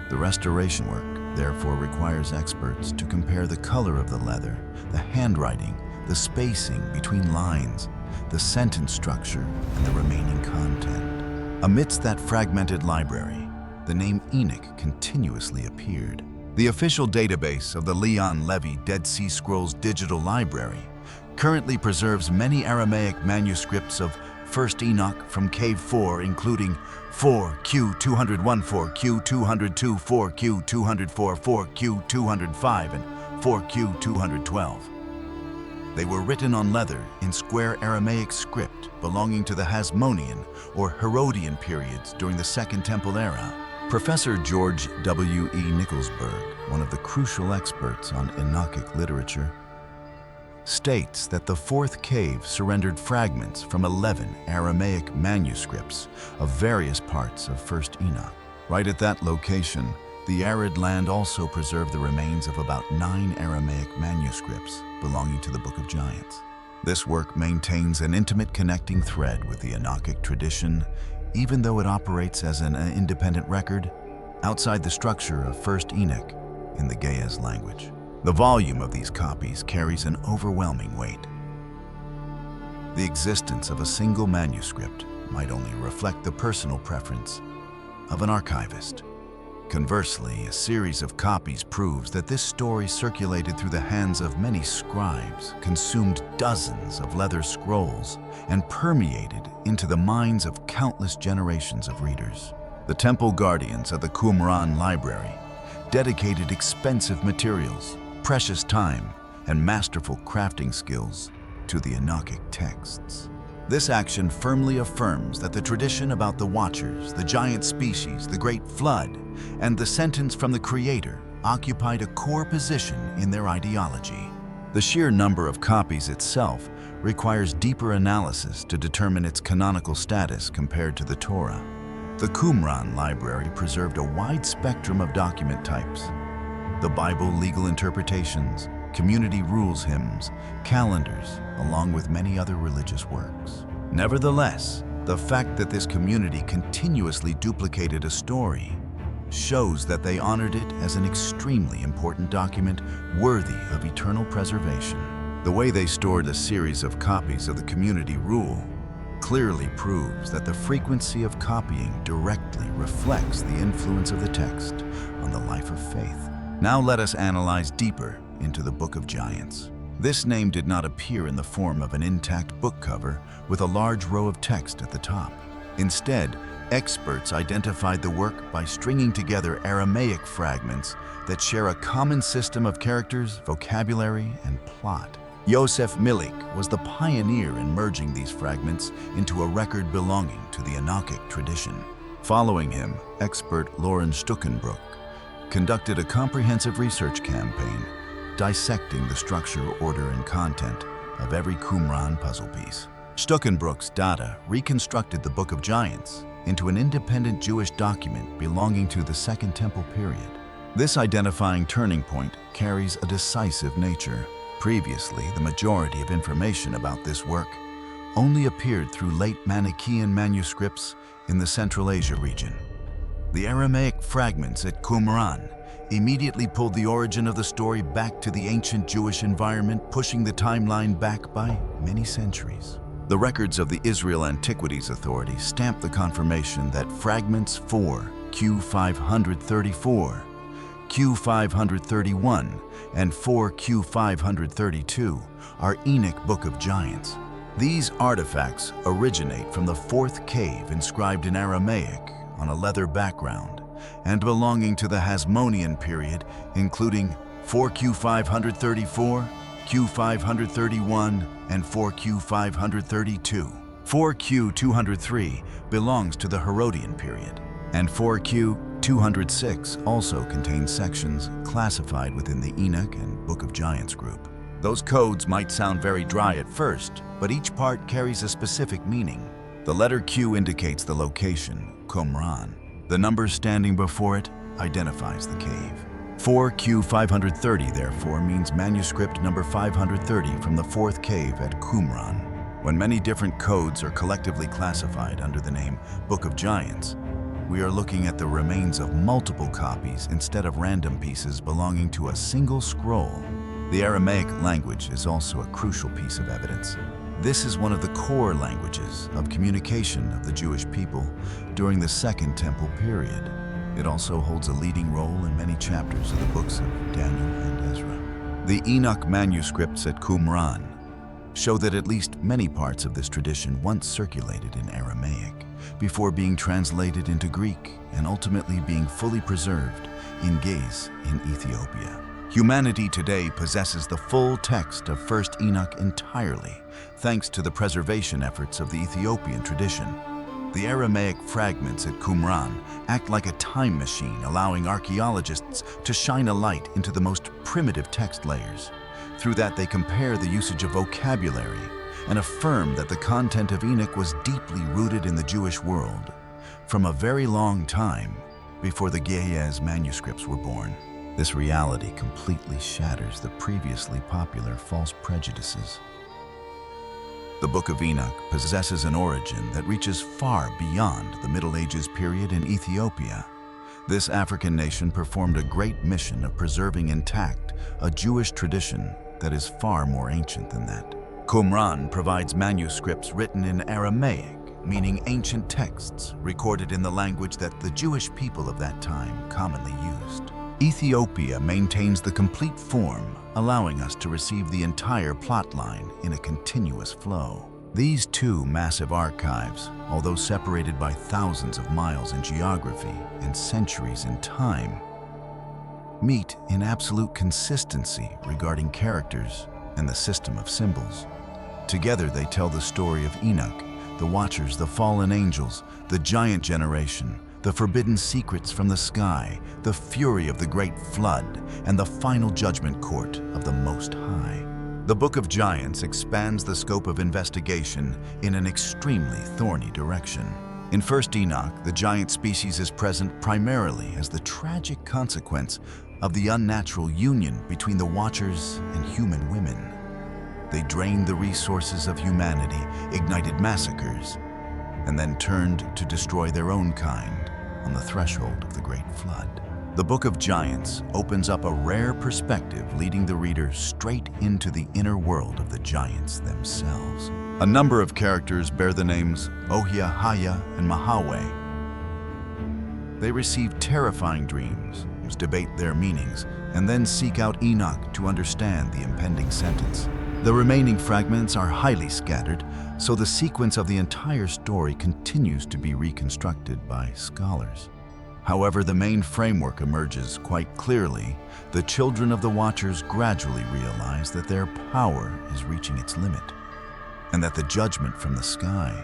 The restoration work therefore requires experts to compare the color of the leather, the handwriting, the spacing between lines, the sentence structure, and the remaining content. Amidst that fragmented library, the name Enoch continuously appeared. The official database of the Leon Levy Dead Sea Scrolls Digital Library currently preserves many Aramaic manuscripts of 1st Enoch from Cave 4, including 4Q201, 4Q202, 4Q204, 4Q205, and 4Q212. They were written on leather in square Aramaic script belonging to the Hasmonean or Herodian periods during the Second Temple era. Professor George W. E. Nicholsburg, one of the crucial experts on Enochic literature, states that the fourth cave surrendered fragments from 11 Aramaic manuscripts of various parts of 1st Enoch. Right at that location, the arid land also preserved the remains of about 9 Aramaic manuscripts belonging to the Book of Giants. This work maintains an intimate connecting thread with the Enochic tradition, even though it operates as an independent record outside the structure of 1st Enoch in the Ge'ez language. The volume of these copies carries an overwhelming weight. The existence of a single manuscript might only reflect the personal preference of an archivist. Conversely, a series of copies proves that this story circulated through the hands of many scribes, consumed dozens of leather scrolls, and permeated into the minds of countless generations of readers. The temple guardians of the Qumran library dedicated expensive materials, precious time, and masterful crafting skills to the Enochic texts. This action firmly affirms that the tradition about the Watchers, the giant species, the Great Flood, and the sentence from the Creator occupied a core position in their ideology. The sheer number of copies itself requires deeper analysis to determine its canonical status compared to the Torah. The Qumran library preserved a wide spectrum of document types: the Bible legal interpretations, community rules hymns, calendars, along with many other religious works. Nevertheless, the fact that this community continuously duplicated a story shows that they honored it as an extremely important document worthy of eternal preservation. The way they stored a series of copies of the community rule clearly proves that the frequency of copying directly reflects the influence of the text on the life of faith. Now let us analyze deeper into the Book of Giants. This name did not appear in the form of an intact book cover with a large row of text at the top. Instead, experts identified the work by stringing together Aramaic fragments that share a common system of characters, vocabulary, and plot. Yosef Milik was the pioneer in merging these fragments into a record belonging to the Enochic tradition. Following him, expert Lauren Stuckenbrook conducted a comprehensive research campaign dissecting the structure, order, and content of every Qumran puzzle piece. Stuckenbrook's data reconstructed the Book of Giants into an independent Jewish document belonging to the Second Temple period. This identifying turning point carries a decisive nature. Previously, the majority of information about this work only appeared through late Manichaean manuscripts in the Central Asia region. The Aramaic fragments at Qumran immediately pulled the origin of the story back to the ancient Jewish environment, pushing the timeline back by many centuries. The records of the Israel Antiquities Authority stamp the confirmation that fragments 4, Q534, Q531, and 4 Q532 are Enoch Book of Giants. These artifacts originate from the fourth cave inscribed in Aramaic on a leather background and belonging to the Hasmonean period, including 4 Q534, Q531, and 4 Q532. 4 Q203 belongs to the Herodian period, and 4 Q206 also contains sections classified within the Enoch and Book of Giants group. Those codes might sound very dry at first, but each part carries a specific meaning. The letter Q indicates the location, Qumran. The number standing before it identifies the cave. 4 Q530, therefore, means manuscript number 530 from the fourth cave at Qumran. When many different codes are collectively classified under the name Book of Giants, we are looking at the remains of multiple copies instead of random pieces belonging to a single scroll. The Aramaic language is also a crucial piece of evidence. This is one of the core languages of communication of the Jewish people during the Second Temple period. It also holds a leading role in many chapters of the books of Daniel and Ezra. The Enoch manuscripts at Qumran show that at least many parts of this tradition once circulated in Aramaic before being translated into Greek and ultimately being fully preserved in Ge'ez in Ethiopia. Humanity today possesses the full text of 1st Enoch entirely, thanks to the preservation efforts of the Ethiopian tradition. The Aramaic fragments at Qumran act like a time machine, allowing archaeologists to shine a light into the most primitive text layers. Through that, they compare the usage of vocabulary and affirm that the content of Enoch was deeply rooted in the Jewish world from a very long time before the Ge'ez manuscripts were born. This reality completely shatters the previously popular false prejudices. The Book of Enoch possesses an origin that reaches far beyond the Middle Ages period in Ethiopia. This African nation performed a great mission of preserving intact a Jewish tradition that is far more ancient than that. Qumran provides manuscripts written in Aramaic, meaning ancient texts recorded in the language that the Jewish people of that time commonly used. Ethiopia maintains the complete form, allowing us to receive the entire plot line in a continuous flow. These two massive archives, although separated by thousands of miles in geography and centuries in time, meet in absolute consistency regarding characters and the system of symbols. Together they tell the story of Enoch, the Watchers, the fallen angels, the giant generation, the forbidden secrets from the sky, the fury of the great flood, and the final judgment court of the Most High. The Book of Giants expands the scope of investigation in an extremely thorny direction. In 1st Enoch, the giant species is present primarily as the tragic consequence of the unnatural union between the Watchers and human women. They drained the resources of humanity, ignited massacres, and then turned to destroy their own kind on the threshold of the Great Flood. The Book of Giants opens up a rare perspective, leading the reader straight into the inner world of the giants themselves. A number of characters bear the names Ohia, Haya, and Mahaweh. They receive terrifying dreams, debate their meanings, and then seek out Enoch to understand the impending sentence. The remaining fragments are highly scattered, so the sequence of the entire story continues to be reconstructed by scholars. However, the main framework emerges quite clearly. The children of the Watchers gradually realize that their power is reaching its limit, and that the judgment from the sky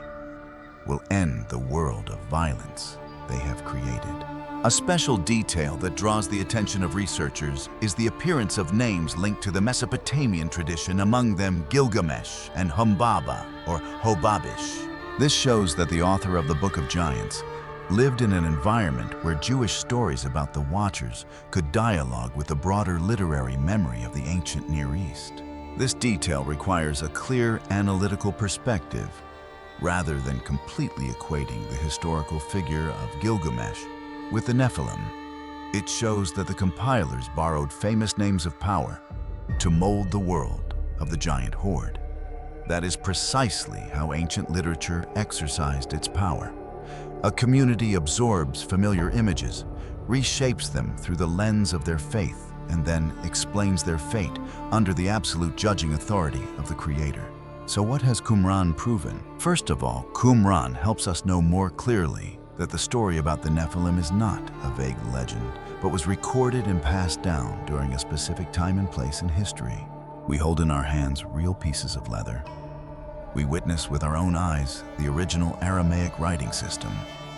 will end the world of violence they have created. A special detail that draws the attention of researchers is the appearance of names linked to the Mesopotamian tradition, among them Gilgamesh and Humbaba or Hobabish. This shows that the author of the Book of Giants lived in an environment where Jewish stories about the Watchers could dialogue with the broader literary memory of the ancient Near East. This detail requires a clear analytical perspective, rather than completely equating the historical figure of Gilgamesh with the Nephilim. It shows that the compilers borrowed famous names of power to mold the world of the giant horde. That is precisely how ancient literature exercised its power. A community absorbs familiar images, reshapes them through the lens of their faith, and then explains their fate under the absolute judging authority of the Creator. So what has Qumran proven? First of all, Qumran helps us know more clearly that the story about the Nephilim is not a vague legend, but was recorded and passed down during a specific time and place in history. We hold in our hands real pieces of leather. We witness with our own eyes the original Aramaic writing system.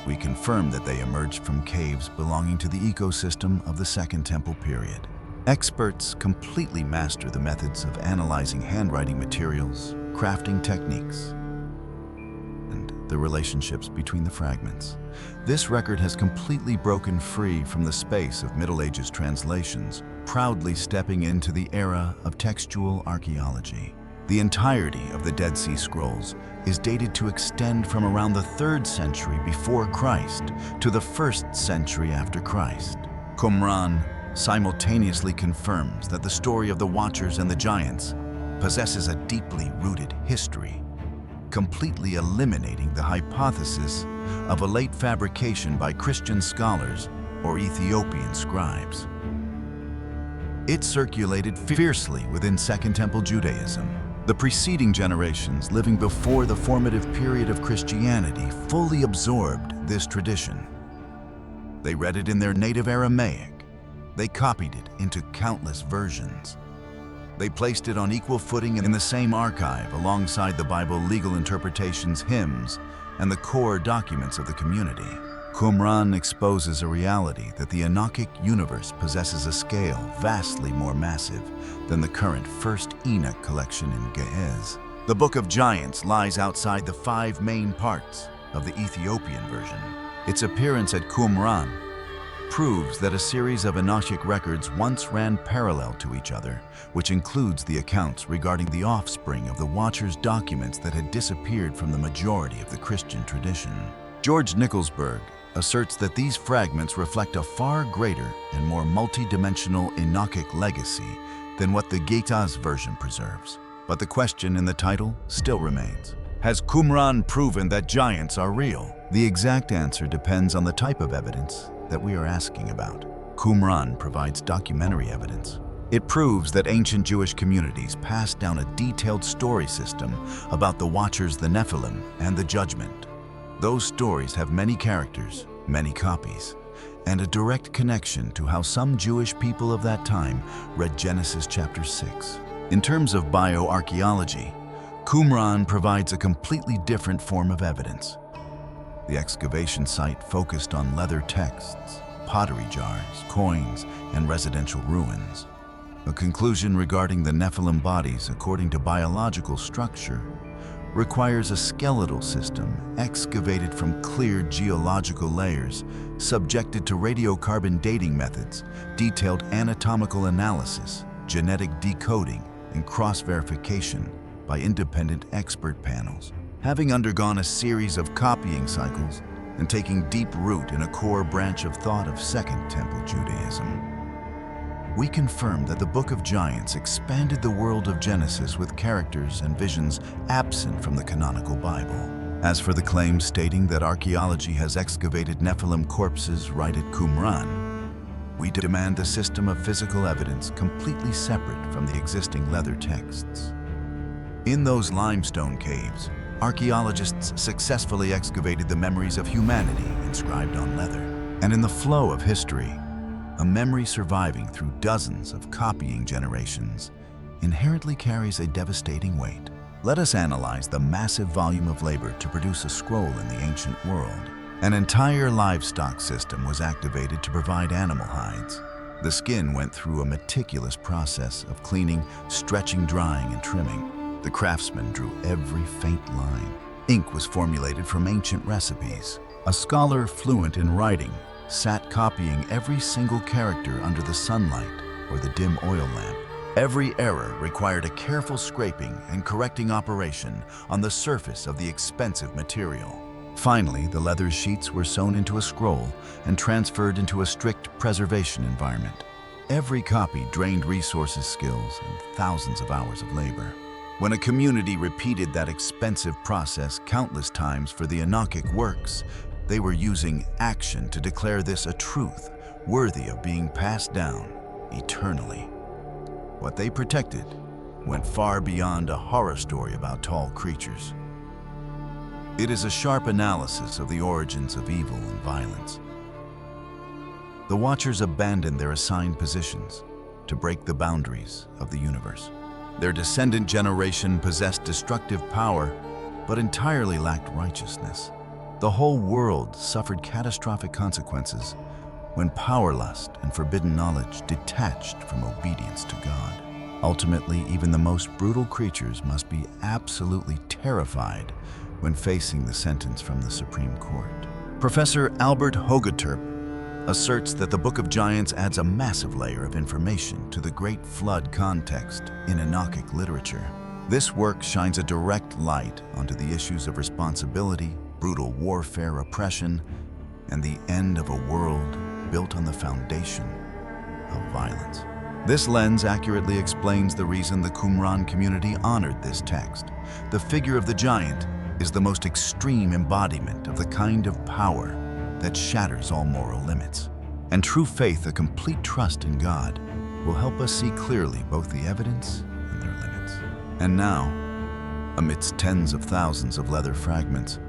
We confirm that they emerged from caves belonging to the ecosystem of the Second Temple period. Experts completely master the methods of analyzing handwriting materials, crafting techniques, and the relationships between the fragments. This record has completely broken free from the space of Middle Ages translations, proudly stepping into the era of textual archaeology. The entirety of the Dead Sea Scrolls is dated to extend from around the 3rd century before Christ to the 1st century after Christ. Qumran simultaneously confirms that the story of the Watchers and the Giants possesses a deeply rooted history completely eliminating the hypothesis of a late fabrication by Christian scholars or Ethiopian scribes. It circulated fiercely within Second Temple Judaism. The preceding generations living before the formative period of Christianity fully absorbed this tradition. They read it in their native Aramaic. They copied it into countless versions. They placed it on equal footing in the same archive alongside the Bible legal interpretations, hymns, and the core documents of the community. Qumran exposes a reality that the Enochic universe possesses a scale vastly more massive than the current First Enoch collection in Ge'ez. The Book of Giants lies outside the 5 main parts of the Ethiopian version. Its appearance at Qumran proves that a series of Enochic records once ran parallel to each other, which includes the accounts regarding the offspring of the Watchers' documents that had disappeared from the majority of the Christian tradition. George Nicholsburg asserts that these fragments reflect a far greater and more multi-dimensional Enochic legacy than what the Ge'ez version preserves. But the question in the title still remains: has Qumran proven that giants are real? The exact answer depends on the type of evidence that we are asking about. Qumran provides documentary evidence. It proves that ancient Jewish communities passed down a detailed story system about the Watchers, the Nephilim, and the Judgment. Those stories have many characters, many copies, and a direct connection to how some Jewish people of that time read Genesis chapter 6. In terms of bioarchaeology, Qumran provides a completely different form of evidence. The excavation site focused on leather texts, pottery jars, coins, and residential ruins. A conclusion regarding the Nephilim bodies, according to biological structure, requires a skeletal system excavated from clear geological layers, subjected to radiocarbon dating methods, detailed anatomical analysis, genetic decoding, and cross-verification by independent expert panels. Having undergone a series of copying cycles and taking deep root in a core branch of thought of Second Temple Judaism, we confirm that the Book of Giants expanded the world of Genesis with characters and visions absent from the canonical Bible. As for the claims stating that archaeology has excavated Nephilim corpses right at Qumran, we demand a system of physical evidence completely separate from the existing leather texts. In those limestone caves, archaeologists successfully excavated the memories of humanity inscribed on leather. And in the flow of history, a memory surviving through dozens of copying generations inherently carries a devastating weight. Let us analyze the massive volume of labor to produce a scroll in the ancient world. An entire livestock system was activated to provide animal hides. The skin went through a meticulous process of cleaning, stretching, drying, and trimming. The craftsman drew every faint line. Ink was formulated from ancient recipes. A scholar fluent in writing sat copying every single character under the sunlight or the dim oil lamp. Every error required a careful scraping and correcting operation on the surface of the expensive material. Finally, the leather sheets were sewn into a scroll and transferred into a strict preservation environment. Every copy drained resources, skills, and thousands of hours of labor. When a community repeated that expensive process countless times for the Enochic works, they were using action to declare this a truth worthy of being passed down eternally. What they protected went far beyond a horror story about tall creatures. It is a sharp analysis of the origins of evil and violence. The Watchers abandoned their assigned positions to break the boundaries of the universe. Their descendant generation possessed destructive power, but entirely lacked righteousness. The whole world suffered catastrophic consequences when power lust and forbidden knowledge detached from obedience to God. Ultimately, even the most brutal creatures must be absolutely terrified when facing the sentence from the Supreme Court. Professor Albert Hogeterp asserts that the Book of Giants adds a massive layer of information to the Great Flood context in Enochic literature. This work shines a direct light onto the issues of responsibility, brutal warfare, oppression, and the end of a world built on the foundation of violence. This lens accurately explains the reason the Qumran community honored this text. The figure of the giant is the most extreme embodiment of the kind of power that shatters all moral limits. And true faith, a complete trust in God, will help us see clearly both the evidence and their limits. And now, amidst tens of thousands of leather fragments,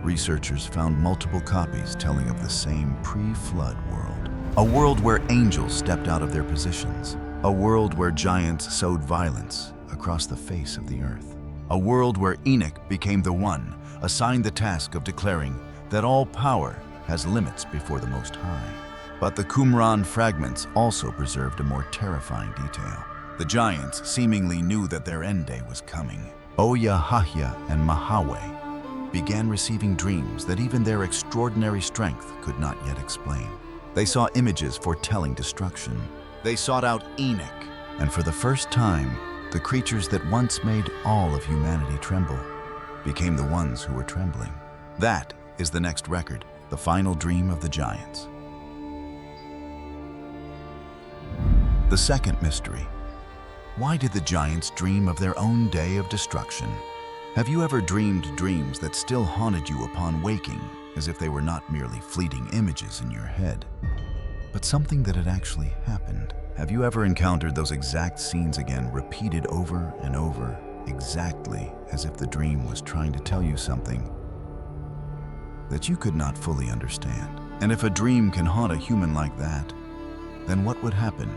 researchers found multiple copies telling of the same pre-flood world. A world where angels stepped out of their positions. A world where giants sowed violence across the face of the earth. A world where Enoch became the one assigned the task of declaring that all power has limits before the Most High. But the Qumran fragments also preserved a more terrifying detail. The giants seemingly knew that their end day was coming. Oyahahya and Mahaweh began receiving dreams that even their extraordinary strength could not yet explain. They saw images foretelling destruction. They sought out Enoch, and for the first time, the creatures that once made all of humanity tremble became the ones who were trembling. That is the next record, the final dream of the giants. The second mystery. Why did the giants dream of their own day of destruction? Have you ever dreamed dreams that still haunted you upon waking, as if they were not merely fleeting images in your head, but something that had actually happened? Have you ever encountered those exact scenes again, repeated over and over, exactly as if the dream was trying to tell you something that you could not fully understand? And if a dream can haunt a human like that, then what would happen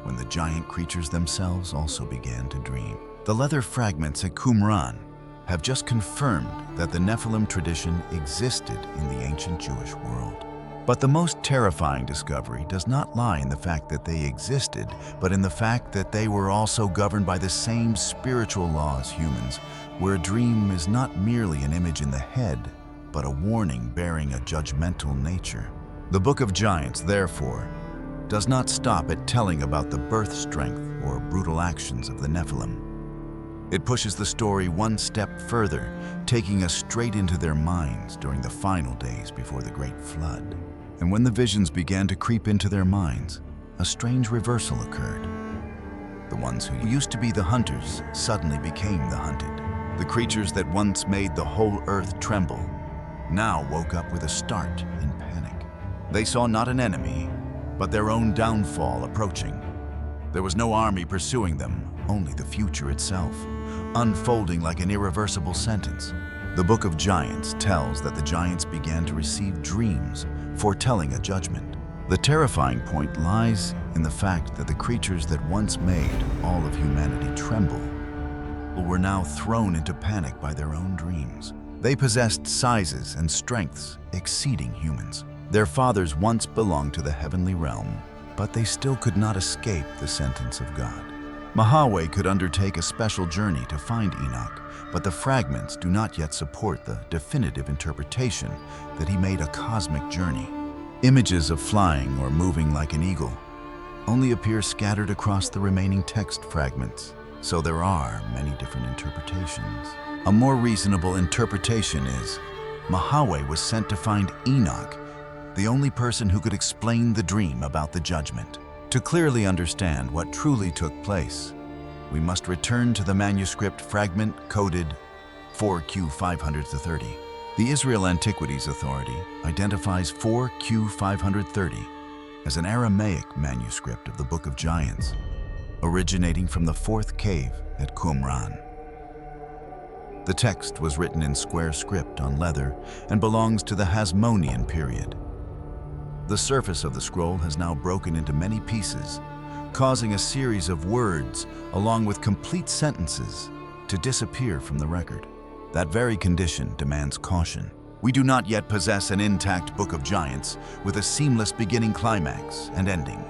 when the giant creatures themselves also began to dream? The leather fragments at Qumran have just confirmed that the Nephilim tradition existed in the ancient Jewish world. But the most terrifying discovery does not lie in the fact that they existed, but in the fact that they were also governed by the same spiritual law as humans, where a dream is not merely an image in the head, but a warning bearing a judgmental nature. The Book of Giants, therefore, does not stop at telling about the birth strength or brutal actions of the Nephilim. It pushes the story one step further, taking us straight into their minds during the final days before the Great Flood. And when the visions began to creep into their minds, a strange reversal occurred. The ones who used to be the hunters suddenly became the hunted. The creatures that once made the whole earth tremble now woke up with a start in panic. They saw not an enemy, but their own downfall approaching. There was no army pursuing them, only the future itself, unfolding like an irreversible sentence. The Book of Giants tells that the giants began to receive dreams foretelling a judgment. The terrifying point lies in the fact that the creatures that once made all of humanity tremble were now thrown into panic by their own dreams. They possessed sizes and strengths exceeding humans. Their fathers once belonged to the heavenly realm, but they still could not escape the sentence of God. Mahaweh could undertake a special journey to find Enoch, but the fragments do not yet support the definitive interpretation that he made a cosmic journey. Images of flying or moving like an eagle only appear scattered across the remaining text fragments, so there are many different interpretations. A more reasonable interpretation is Mahaweh was sent to find Enoch, the only person who could explain the dream about the judgment. To clearly understand what truly took place, we must return to the manuscript fragment coded 4Q530. The Israel Antiquities Authority identifies 4Q530 as an Aramaic manuscript of the Book of Giants, originating from the fourth cave at Qumran. The text was written in square script on leather and belongs to the Hasmonean period. The surface of the scroll has now broken into many pieces, causing a series of words, along with complete sentences, to disappear from the record. That very condition demands caution. We do not yet possess an intact Book of Giants with a seamless beginning, climax, and ending.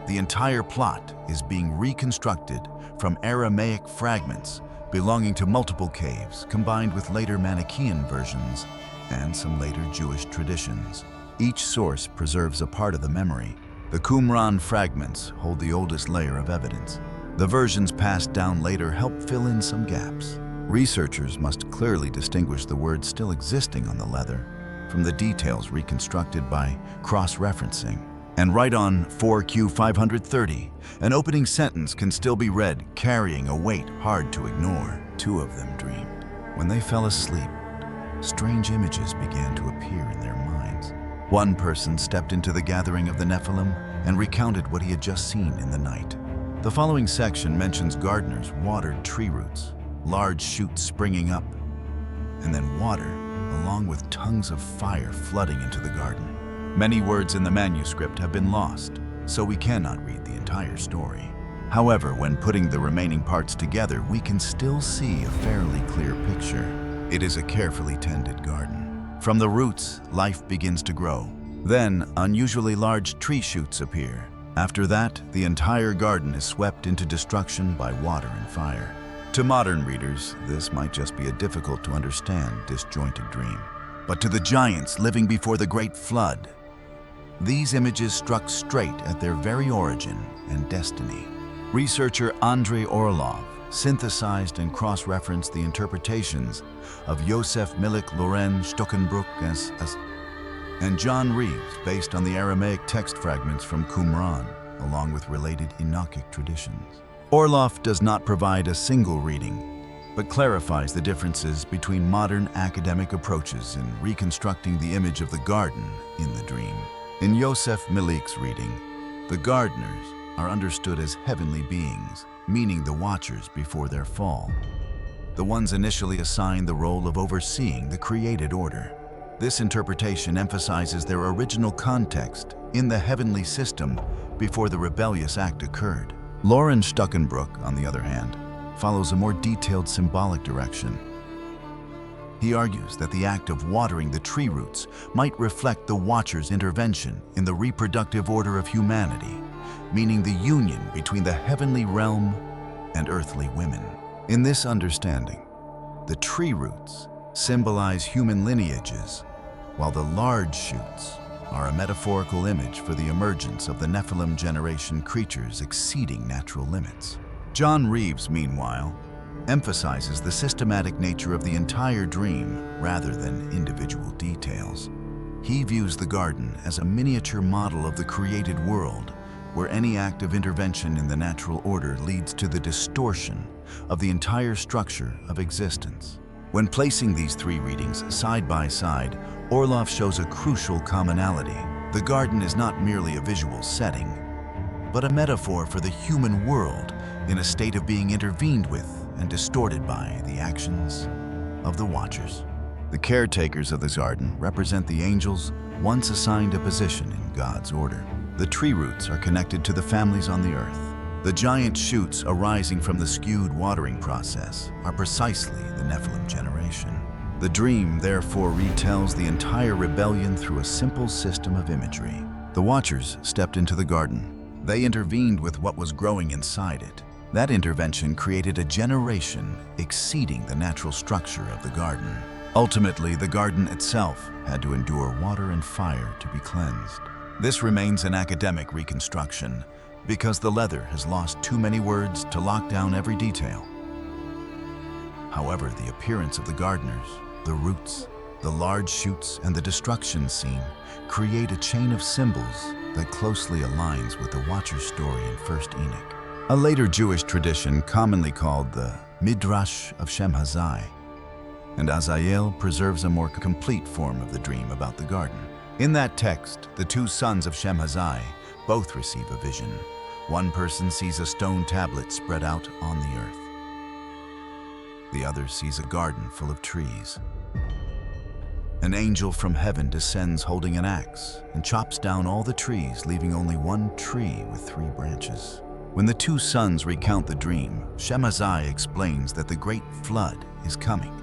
The entire plot is being reconstructed from Aramaic fragments belonging to multiple caves, combined with later Manichaean versions and some later Jewish traditions. Each source preserves a part of the memory. The Qumran fragments hold the oldest layer of evidence. The versions passed down later help fill in some gaps. Researchers must clearly distinguish the words still existing on the leather from the details reconstructed by cross-referencing. And right on 4Q530, an opening sentence can still be read, carrying a weight hard to ignore. Two of them dreamed. When they fell asleep, strange images began to appear in their minds. One person stepped into the gathering of the Nephilim and recounted what he had just seen in the night. The following section mentions gardeners watered tree roots, large shoots springing up, and then water, along with tongues of fire flooding into the garden. Many words in the manuscript have been lost, so we cannot read the entire story. However, when putting the remaining parts together, we can still see a fairly clear picture. It is a carefully tended garden. From the roots, life begins to grow. Then, unusually large tree shoots appear. After that, the entire garden is swept into destruction by water and fire. To modern readers, this might just be a difficult to understand, disjointed dream. But to the giants living before the Great Flood, these images struck straight at their very origin and destiny. Researcher Andrei Orlov synthesized and cross-referenced the interpretations of Joseph Milik Loren Stockenbrook and John Reeves based on the Aramaic text fragments from Qumran, along with related Enochic traditions. Orlov does not provide a single reading, but clarifies the differences between modern academic approaches in reconstructing the image of the garden in the dream. In Joseph Milik's reading, the gardeners are understood as heavenly beings, meaning the watchers before their fall. The ones initially assigned the role of overseeing the created order. This interpretation emphasizes their original context in the heavenly system before the rebellious act occurred. Loren Stockenbrook, on the other hand, follows a more detailed symbolic direction. He argues that the act of watering the tree roots might reflect the Watcher's intervention in the reproductive order of humanity, meaning the union between the heavenly realm and earthly women. In this understanding, the tree roots symbolize human lineages, while the large shoots are a metaphorical image for the emergence of the Nephilim generation creatures exceeding natural limits. John Reeves, meanwhile, emphasizes the systematic nature of the entire dream rather than individual details. He views the garden as a miniature model of the created world, where any act of intervention in the natural order leads to the distortion of the entire structure of existence. When placing these three readings side by side, Orlov shows a crucial commonality. The garden is not merely a visual setting, but a metaphor for the human world in a state of being intervened with and distorted by the actions of the Watchers. The caretakers of the garden represent the angels once assigned a position in God's order. The tree roots are connected to the families on the earth. The giant shoots arising from the skewed watering process are precisely the Nephilim generation. The dream therefore retells the entire rebellion through a simple system of imagery. The Watchers stepped into the garden. They intervened with what was growing inside it. That intervention created a generation exceeding the natural structure of the garden. Ultimately, the garden itself had to endure water and fire to be cleansed. This remains an academic reconstruction because the leather has lost too many words to lock down every detail. However, the appearance of the gardeners, the roots, the large shoots, and the destruction scene create a chain of symbols that closely aligns with the Watcher's story in 1st Enoch. A later Jewish tradition commonly called the Midrash of Shemhazai, and Azazel preserves a more complete form of the dream about the garden. In that text, the two sons of Shemhazai both receive a vision. One person sees a stone tablet spread out on the earth. The other sees a garden full of trees. An angel from heaven descends holding an axe and chops down all the trees, leaving only one tree with 3 branches. When the two sons recount the dream, Shemhazai explains that the great flood is coming.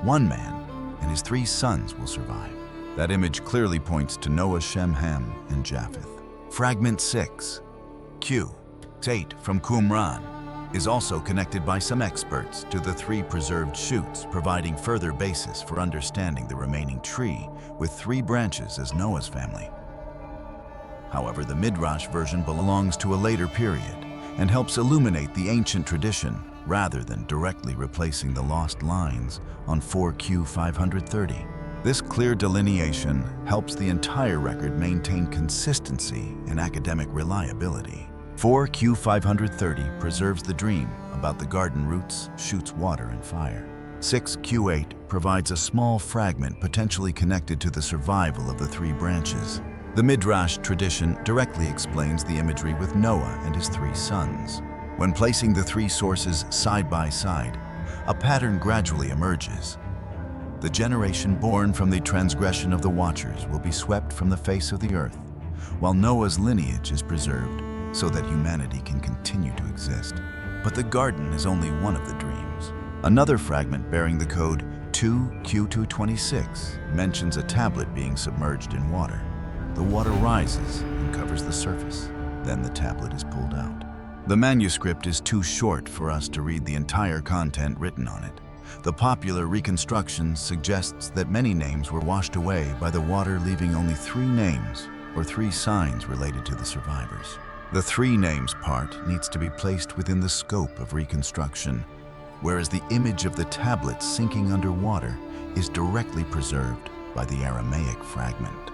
One man and his 3 sons will survive. That image clearly points to Noah, Shem, Ham, and Japheth. Fragment 6, Q8 from Qumran, is also connected by some experts to the 3 preserved shoots, providing further basis for understanding the remaining tree with 3 branches as Noah's family. However, the Midrash version belongs to a later period and helps illuminate the ancient tradition rather than directly replacing the lost lines on 4Q530. This clear delineation helps the entire record maintain consistency and academic reliability. 4Q530 preserves the dream about the garden roots, shoots, water, and fire. LXXXIII-XC provides a small fragment potentially connected to the survival of the three branches. The Midrash tradition directly explains the imagery with Noah and his three sons. When placing the three sources side by side, a pattern gradually emerges. The generation born from the transgression of the Watchers will be swept from the face of the earth, while Noah's lineage is preserved so that humanity can continue to exist. But the garden is only one of the dreams. Another fragment bearing the code 2Q226 mentions a tablet being submerged in water. The water rises and covers the surface. Then the tablet is pulled out. The manuscript is too short for us to read the entire content written on it. The popular reconstruction suggests that many names were washed away by the water, leaving only 3 names or 3 signs related to the survivors. The 3 names part needs to be placed within the scope of reconstruction, whereas the image of the tablet sinking underwater is directly preserved by the Aramaic fragment.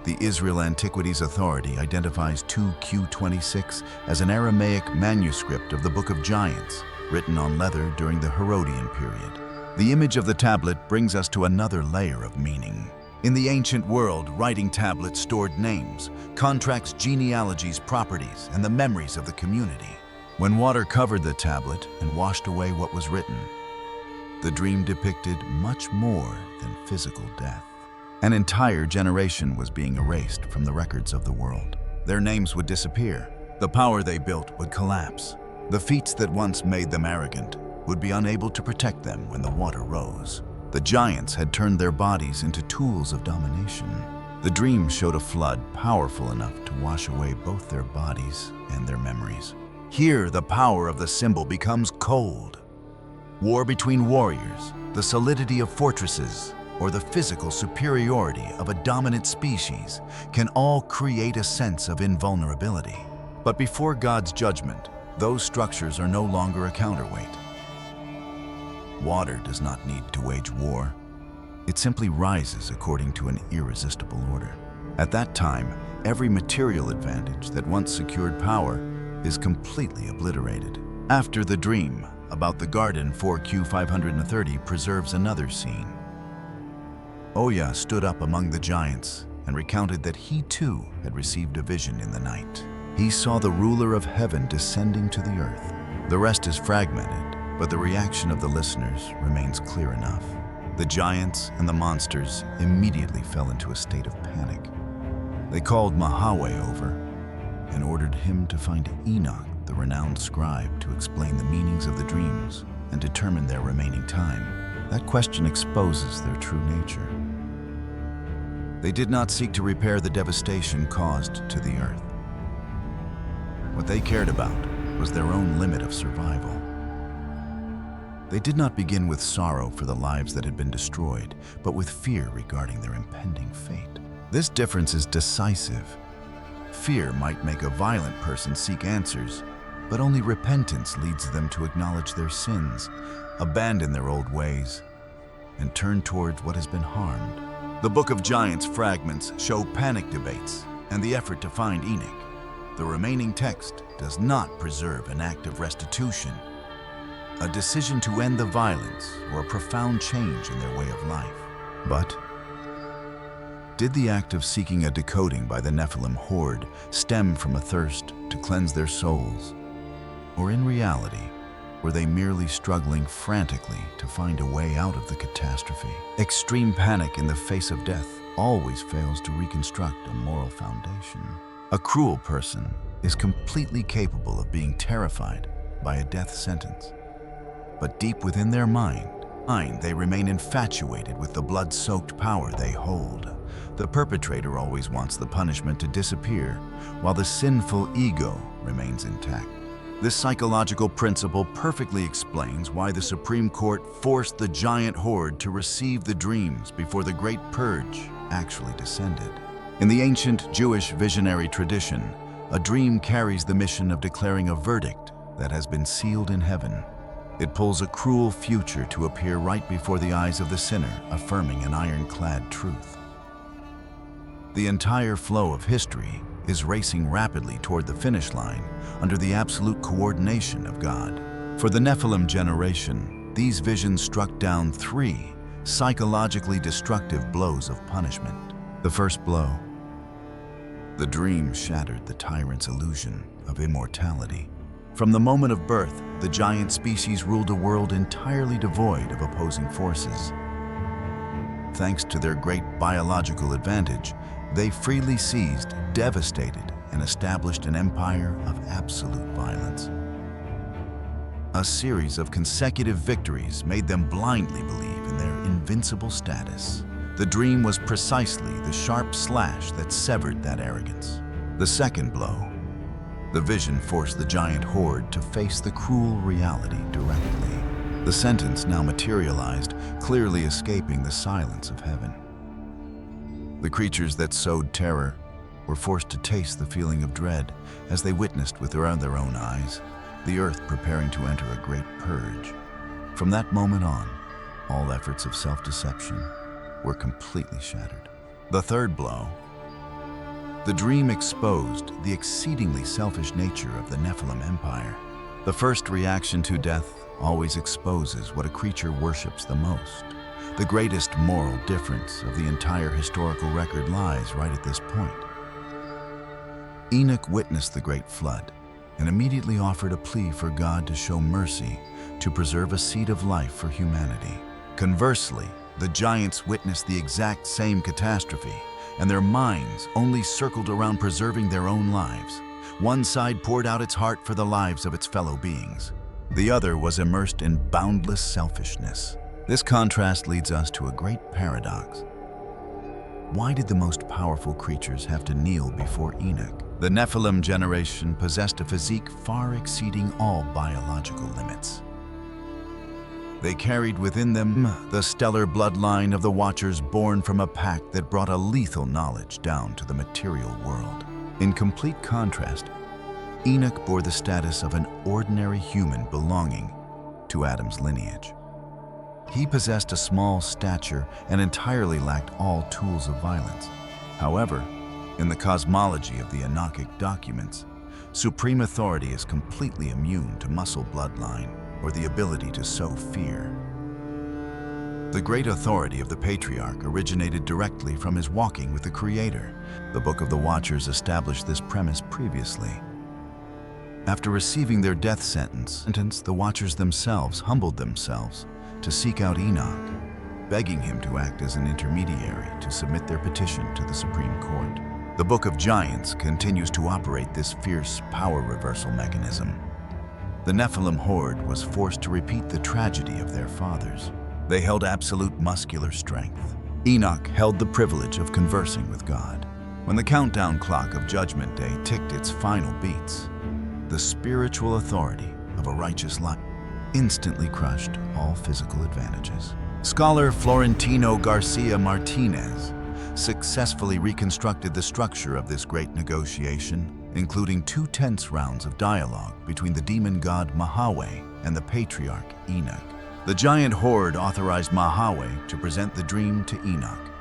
The Israel Antiquities Authority identifies 2Q26 as an Aramaic manuscript of the Book of Giants, written on leather during the Herodian period. The image of the tablet brings us to another layer of meaning. In the ancient world, writing tablets stored names, contracts, genealogies, properties, and the memories of the community. When water covered the tablet and washed away what was written, the dream depicted much more than physical death. An entire generation was being erased from the records of the world. Their names would disappear. The power they built would collapse. The feats that once made them arrogant would be unable to protect them when the water rose. The giants had turned their bodies into tools of domination. The dream showed a flood powerful enough to wash away both their bodies and their memories. Here, the power of the symbol becomes cold. War between warriors, the solidity of fortresses, or the physical superiority of a dominant species can all create a sense of invulnerability. But before God's judgment, those structures are no longer a counterweight. Water does not need to wage war. It simply rises according to an irresistible order. At that time, every material advantage that once secured power is completely obliterated. After the dream about the garden, 4Q530 preserves another scene. Oya stood up among the giants and recounted that he too had received a vision in the night. He saw the ruler of heaven descending to the earth. The rest is fragmented, but the reaction of the listeners remains clear enough. The giants and the monsters immediately fell into a state of panic. They called Mahaweh over and ordered him to find Enoch, the renowned scribe, to explain the meanings of the dreams and determine their remaining time. That question exposes their true nature. They did not seek to repair the devastation caused to the earth. What they cared about was their own limit of survival. They did not begin with sorrow for the lives that had been destroyed, but with fear regarding their impending fate. This difference is decisive. Fear might make a violent person seek answers, but only repentance leads them to acknowledge their sins, abandon their old ways, and turn towards what has been harmed. The Book of Giants fragments show panic debates and the effort to find Enoch. The remaining text does not preserve an act of restitution, a decision to end the violence, or a profound change in their way of life. But did the act of seeking a decoding by the Nephilim horde stem from a thirst to cleanse their souls? Or in reality, were they merely struggling frantically to find a way out of the catastrophe? Extreme panic in the face of death always fails to reconstruct a moral foundation. A cruel person is completely capable of being terrified by a death sentence. But deep within their mind, they remain infatuated with the blood-soaked power they hold. The perpetrator always wants the punishment to disappear, while the sinful ego remains intact. This psychological principle perfectly explains why the Supreme Court forced the giant horde to receive the dreams before the Great Purge actually descended. In the ancient Jewish visionary tradition, a dream carries the mission of declaring a verdict that has been sealed in heaven. It pulls a cruel future to appear right before the eyes of the sinner, affirming an ironclad truth. The entire flow of history is racing rapidly toward the finish line under the absolute coordination of God. For the Nephilim generation, these visions struck down three psychologically destructive blows of punishment. The first blow. The dream shattered the tyrant's illusion of immortality. From the moment of birth, the giant species ruled a world entirely devoid of opposing forces. Thanks to their great biological advantage, they freely seized, devastated, and established an empire of absolute violence. A series of consecutive victories made them blindly believe in their invincible status. The dream was precisely the sharp slash that severed that arrogance. The second blow. The vision forced the giant horde to face the cruel reality directly. The sentence now materialized, clearly escaping the silence of heaven. The creatures that sowed terror were forced to taste the feeling of dread as they witnessed with their own eyes the earth preparing to enter a great purge. From that moment on, all efforts of self-deception were completely shattered. The third blow. The dream exposed the exceedingly selfish nature of the Nephilim Empire. The first reaction to death always exposes what a creature worships the most. The greatest moral difference of the entire historical record lies right at this point. Enoch witnessed the great flood and immediately offered a plea for God to show mercy to preserve a seed of life for humanity. Conversely, the giants witnessed the exact same catastrophe, and their minds only circled around preserving their own lives. One side poured out its heart for the lives of its fellow beings. The other was immersed in boundless selfishness. This contrast leads us to a great paradox. Why did the most powerful creatures have to kneel before Enoch? The Nephilim generation possessed a physique far exceeding all biological limits. They carried within them the stellar bloodline of the Watchers born from a pack that brought a lethal knowledge down to the material world. In complete contrast, Enoch bore the status of an ordinary human belonging to Adam's lineage. He possessed a small stature and entirely lacked all tools of violence. However, in the cosmology of the Enochic documents, supreme authority is completely immune to muscle bloodline or the ability to sow fear. The great authority of the patriarch originated directly from his walking with the Creator. The Book of the Watchers established this premise previously. After receiving their death sentence, the Watchers themselves humbled themselves to seek out Enoch, begging him to act as an intermediary to submit their petition to the Supreme Court. The Book of Giants continues to operate this fierce power reversal mechanism. The Nephilim horde was forced to repeat the tragedy of their fathers. They held absolute muscular strength. Enoch held the privilege of conversing with God. When the countdown clock of Judgment Day ticked its final beats, the spiritual authority of a righteous life instantly crushed all physical advantages. Scholar Florentino Garcia Martinez successfully reconstructed the structure of this great negotiation, including 2 tense rounds of dialogue between the demon god Mahaweh and the patriarch Enoch. The giant horde authorized Mahaweh to present the dream to Enoch,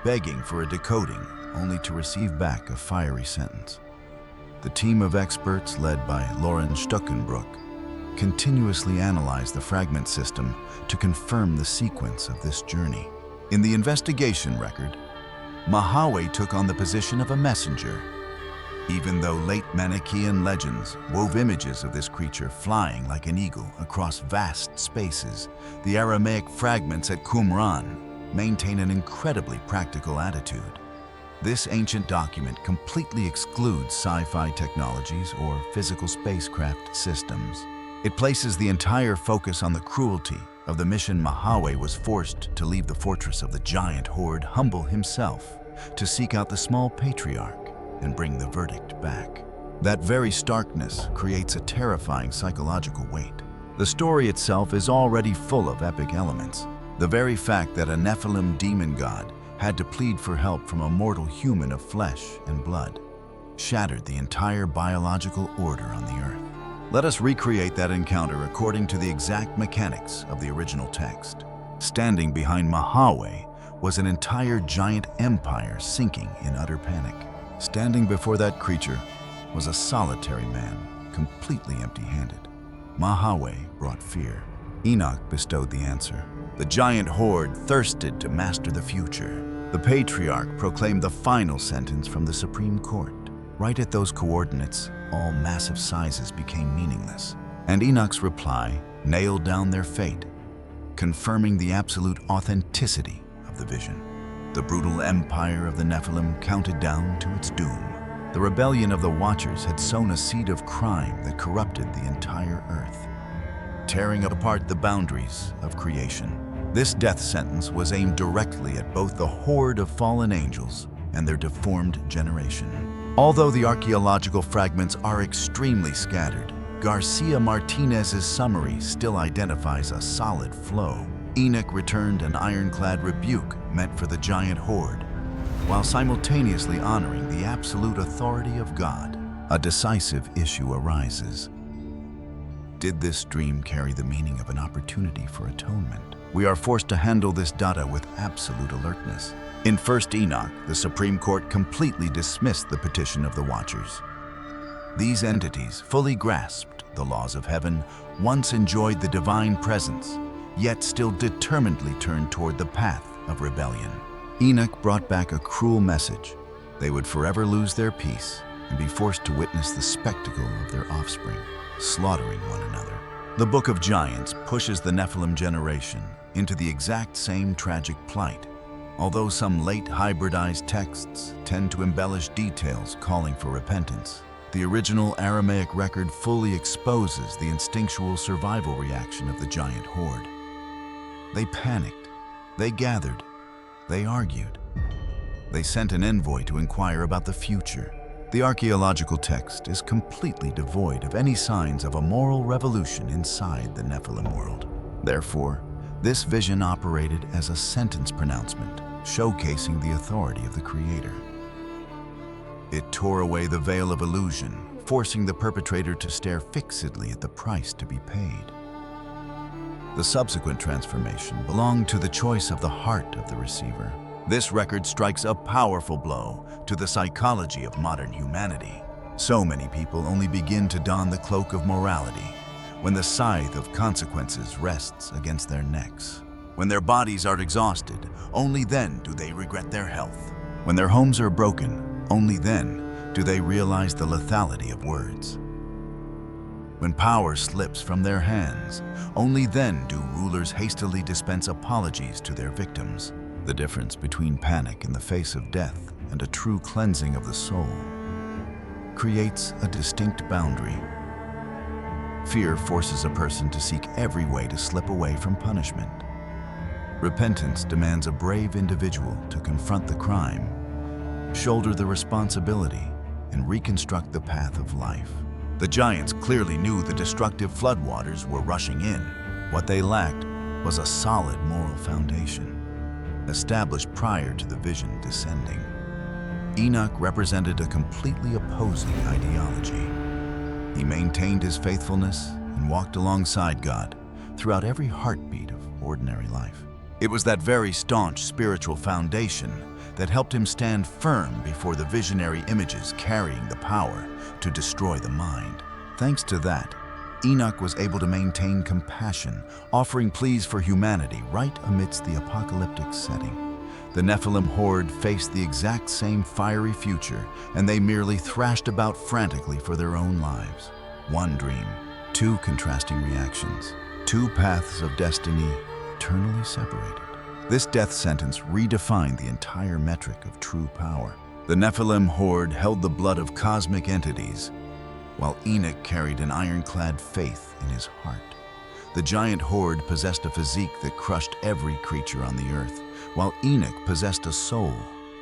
begging for a decoding only to receive back a fiery sentence. The team of experts led by Lauren Stuckenbrook continuously analyzed the fragment system to confirm the sequence of this journey. In the investigation record, Mahaweh took on the position of a messenger, even though late Manichaean legends wove images of this creature flying like an eagle across vast spaces. The Aramaic fragments at Qumran maintain an incredibly practical attitude. This ancient document completely excludes sci-fi technologies or physical spacecraft systems. It places the entire focus on the cruelty of the mission Mahaweh was forced to leave the fortress of the giant horde humble himself to seek out the small patriarch and bring the verdict back. That very starkness creates a terrifying psychological weight. The story itself is already full of epic elements. The very fact that a Nephilim demon god had to plead for help from a mortal human of flesh and blood shattered the entire biological order on the earth. Let us recreate that encounter according to the exact mechanics of the original text. Standing behind Mahaweh was an entire giant empire sinking in utter panic. Standing before that creature was a solitary man, completely empty-handed. Mahaweh brought fear. Enoch bestowed the answer. The giant horde thirsted to master the future. The patriarch proclaimed the final sentence from the Supreme Court. Right at those coordinates, all massive sizes became meaningless. And Enoch's reply nailed down their fate, confirming the absolute authenticity of the vision. The brutal empire of the Nephilim counted down to its doom. The rebellion of the Watchers had sown a seed of crime that corrupted the entire earth, tearing apart the boundaries of creation. This death sentence was aimed directly at both the horde of fallen angels and their deformed generation. Although the archaeological fragments are extremely scattered, Garcia Martinez's summary still identifies a solid flow. Enoch returned an ironclad rebuke meant for the giant horde, while simultaneously honoring the absolute authority of God. A decisive issue arises. Did this dream carry the meaning of an opportunity for atonement? We are forced to handle this data with absolute alertness. In 1st Enoch, the Supreme Court completely dismissed the petition of the Watchers. These entities fully grasped the laws of heaven, once enjoyed the divine presence, yet still determinedly turned toward the path of rebellion. Enoch brought back a cruel message. They would forever lose their peace and be forced to witness the spectacle of their offspring, slaughtering one another. The Book of Giants pushes the Nephilim generation into the exact same tragic plight, although some late hybridized texts tend to embellish details calling for repentance. The original Aramaic record fully exposes the instinctual survival reaction of the giant horde. They panicked, they gathered, they argued. They sent an envoy to inquire about the future. The archaeological text is completely devoid of any signs of a moral revolution inside the Nephilim world. Therefore, this vision operated as a sentence pronouncement, showcasing the authority of the Creator. It tore away the veil of illusion, forcing the perpetrator to stare fixedly at the price to be paid. The subsequent transformation belonged to the choice of the heart of the receiver. This record strikes a powerful blow to the psychology of modern humanity. So many people only begin to don the cloak of morality when the scythe of consequences rests against their necks. When their bodies are exhausted, only then do they regret their health. When their homes are broken, only then do they realize the lethality of words. When power slips from their hands, only then do rulers hastily dispense apologies to their victims. The difference between panic in the face of death and a true cleansing of the soul creates a distinct boundary. Fear forces a person to seek every way to slip away from punishment. Repentance demands a brave individual to confront the crime, shoulder the responsibility, and reconstruct the path of life. The giants clearly knew the destructive floodwaters were rushing in. What they lacked was a solid moral foundation, established prior to the vision descending. Enoch represented a completely opposing ideology. He maintained his faithfulness and walked alongside God throughout every heartbeat of ordinary life. It was that very staunch spiritual foundation that helped him stand firm before the visionary images carrying the power to destroy the mind. Thanks to that, Enoch was able to maintain compassion, offering pleas for humanity right amidst the apocalyptic setting. The Nephilim horde faced the exact same fiery future, and they merely thrashed about frantically for their own lives. One dream, two contrasting reactions, two paths of destiny eternally separated. This death sentence redefined the entire metric of true power. The Nephilim horde held the blood of cosmic entities, while Enoch carried an ironclad faith in his heart. The giant horde possessed a physique that crushed every creature on the earth, while Enoch possessed a soul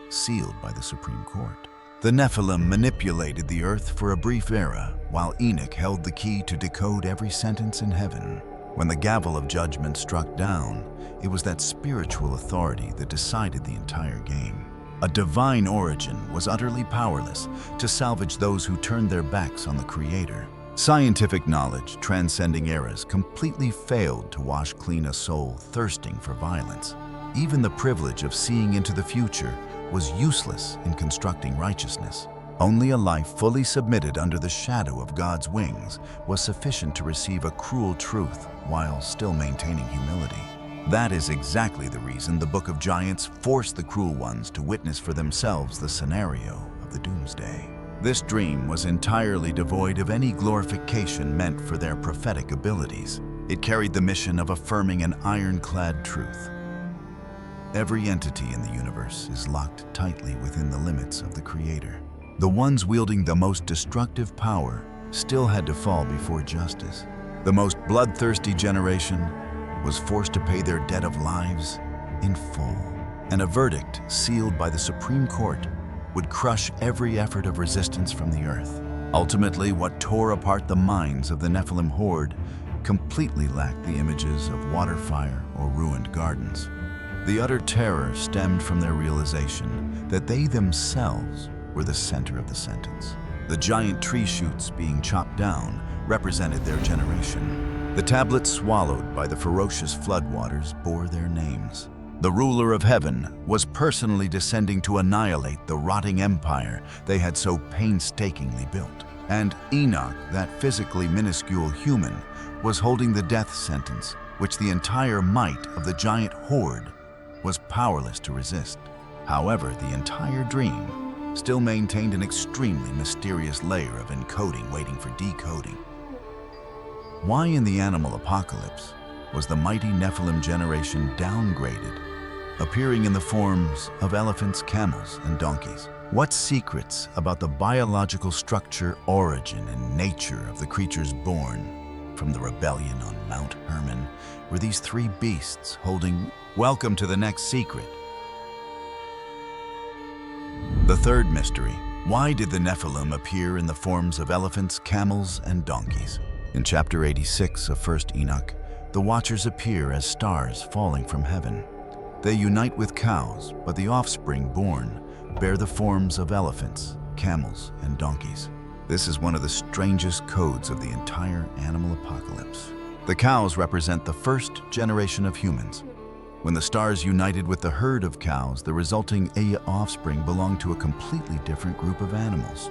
sealed by the Supreme Court. The Nephilim manipulated the earth for a brief era, while Enoch held the key to decode every sentence in heaven. When the gavel of judgment struck down, it was that spiritual authority that decided the entire game. A divine origin was utterly powerless to salvage those who turned their backs on the Creator. Scientific knowledge, transcending eras, completely failed to wash clean a soul thirsting for violence. Even the privilege of seeing into the future was useless in constructing righteousness. Only a life fully submitted under the shadow of God's wings was sufficient to receive a cruel truth while still maintaining humility. That is exactly the reason the Book of Giants forced the cruel ones to witness for themselves the scenario of the doomsday. This dream was entirely devoid of any glorification meant for their prophetic abilities. It carried the mission of affirming an ironclad truth. Every entity in the universe is locked tightly within the limits of the Creator. The ones wielding the most destructive power still had to fall before justice. The most bloodthirsty generation was forced to pay their debt of lives in full. And a verdict sealed by the Supreme Court would crush every effort of resistance from the earth. Ultimately, what tore apart the minds of the Nephilim horde completely lacked the images of water fire or ruined gardens. The utter terror stemmed from their realization that they themselves were the center of the sentence. The giant tree shoots being chopped down represented their generation. The tablets swallowed by the ferocious floodwaters bore their names. The ruler of heaven was personally descending to annihilate the rotting empire they had so painstakingly built. And Enoch, that physically minuscule human, was holding the death sentence, which the entire might of the giant horde was powerless to resist. However, the entire dream still maintained an extremely mysterious layer of encoding waiting for decoding. Why in the animal apocalypse was the mighty Nephilim generation downgraded, appearing in the forms of elephants, camels, and donkeys? What secrets about the biological structure, origin, and nature of the creatures born from the rebellion on Mount Hermon were these three beasts holding? Welcome to the next secret. The third mystery. Why did the Nephilim appear in the forms of elephants, camels, and donkeys? In chapter 86 of 1st Enoch, the Watchers appear as stars falling from heaven. They unite with cows, but the offspring born bear the forms of elephants, camels, and donkeys. This is one of the strangest codes of the entire animal apocalypse. The cows represent the first generation of humans. When the stars united with the herd of cows, the resulting offspring belonged to a completely different group of animals.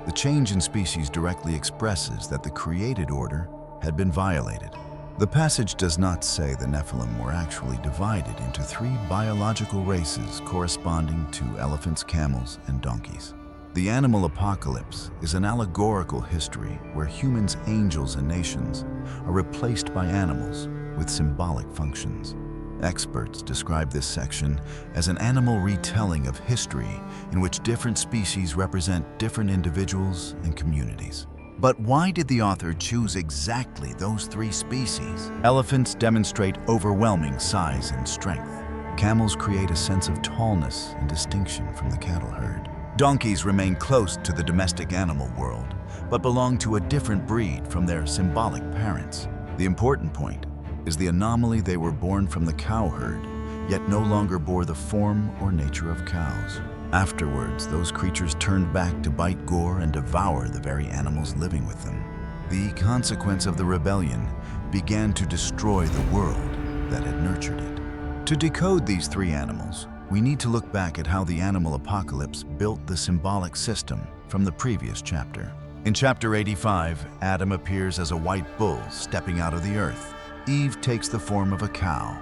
The change in species directly expresses that the created order had been violated. The passage does not say the Nephilim were actually divided into three biological races corresponding to elephants, camels, and donkeys. The animal apocalypse is an allegorical history where humans, angels, and nations are replaced by animals with symbolic functions. Experts describe this section as an animal retelling of history in which different species represent different individuals and communities. But why did the author choose exactly those three species? Elephants demonstrate overwhelming size and strength. Camels create a sense of tallness and distinction from the cattle herd. Donkeys remain close to the domestic animal world, but belong to a different breed from their symbolic parents. The important point is the anomaly: they were born from the cow herd, yet no longer bore the form or nature of cows. Afterwards, those creatures turned back to bite, gore, and devour the very animals living with them. The consequence of the rebellion began to destroy the world that had nurtured it. To decode these three animals, we need to look back at how the animal apocalypse built the symbolic system from the previous chapter. In chapter 85, Adam appears as a white bull stepping out of the earth. Eve takes the form of a cow.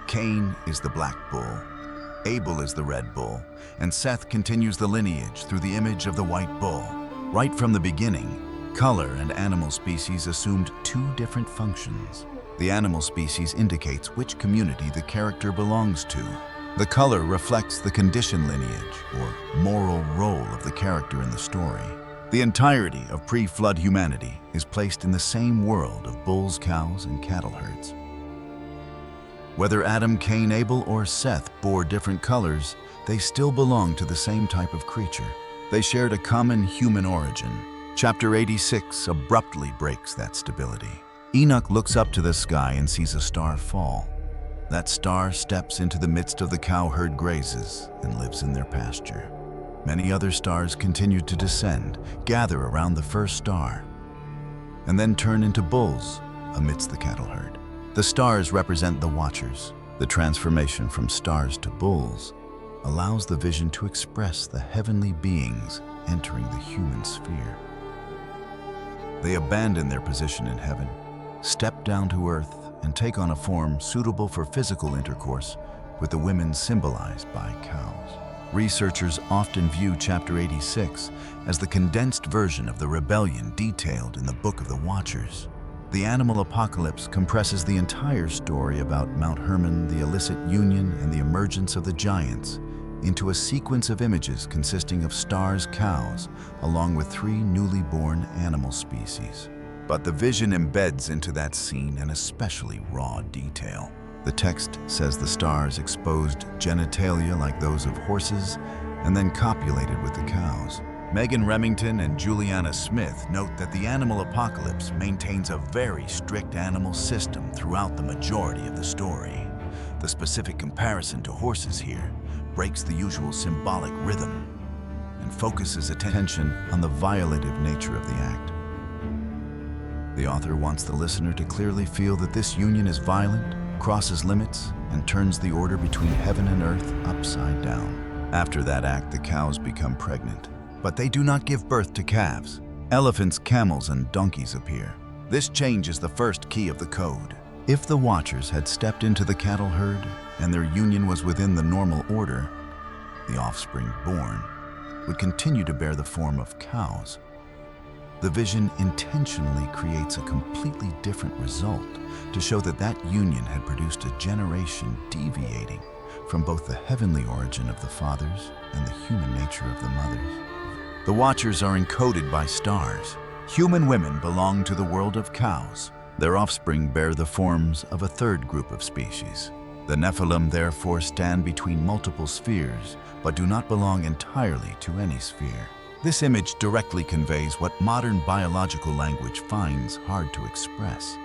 Cain is the black bull. Abel is the red bull, and Seth continues the lineage through the image of the white bull. Right from the beginning, color and animal species assumed two different functions. The animal species indicates which community the character belongs to. The color reflects the condition lineage or moral role of the character in the story. The entirety of pre-flood humanity is placed in the same world of bulls, cows, and cattle herds. Whether Adam, Cain, Abel, or Seth bore different colors, they still belong to the same type of creature. They shared a common human origin. Chapter 86 abruptly breaks that stability. Enoch looks up to the sky and sees a star fall. That star steps into the midst of the cow herd, grazes, and lives in their pasture. Many other stars continued to descend, gather around the first star, and then turn into bulls amidst the cattle herd. The stars represent the Watchers. The transformation from stars to bulls allows the vision to express the heavenly beings entering the human sphere. They abandon their position in heaven, step down to earth, and take on a form suitable for physical intercourse with the women symbolized by cows. Researchers often view chapter 86 as the condensed version of the rebellion detailed in the Book of the Watchers. The animal apocalypse compresses the entire story about Mount Hermon, the illicit union, and the emergence of the giants into a sequence of images consisting of stars, cows, along with 3 newly born animal species. But the vision embeds into that scene an especially raw detail. The text says the stars exposed genitalia like those of horses and then copulated with the cows. Megan Remington and Juliana Smith note that the animal apocalypse maintains a very strict animal system throughout the majority of the story. The specific comparison to horses here breaks the usual symbolic rhythm and focuses attention on the violative nature of the act. The author wants the listener to clearly feel that this union is violent, crosses limits, and turns the order between heaven and earth upside down. After that act, the cows become pregnant, but they do not give birth to calves. Elephants, camels, and donkeys appear. This change is the first key of the code. If the Watchers had stepped into the cattle herd and their union was within the normal order, the offspring born would continue to bear the form of cows. The vision intentionally creates a completely different result to show that that union had produced a generation deviating from both the heavenly origin of the fathers and the human nature of the mothers. The Watchers are encoded by stars. Human women belong to the world of cows. Their offspring bear the forms of a third group of species. The Nephilim therefore stand between multiple spheres, but do not belong entirely to any sphere. This image directly conveys what modern biological language finds hard to express.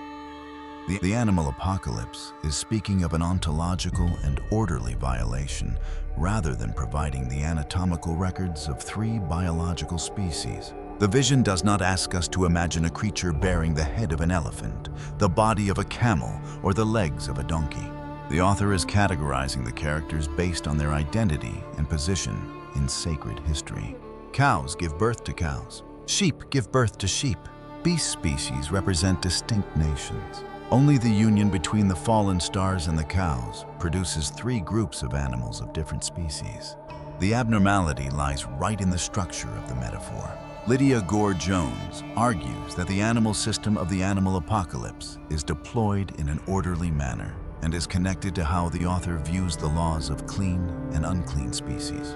The animal apocalypse is speaking of an ontological and orderly violation, rather than providing the anatomical records of 3 biological species. The vision does not ask us to imagine a creature bearing the head of an elephant, the body of a camel, or the legs of a donkey. The author is categorizing the characters based on their identity and position in sacred history. Cows give birth to cows. Sheep give birth to sheep. Beast species represent distinct nations. Only the union between the fallen stars and the cows produces 3 groups of animals of different species. The abnormality lies right in the structure of the metaphor. Lydia Gore-Jones argues that the animal system of the animal apocalypse is deployed in an orderly manner and is connected to how the author views the laws of clean and unclean species.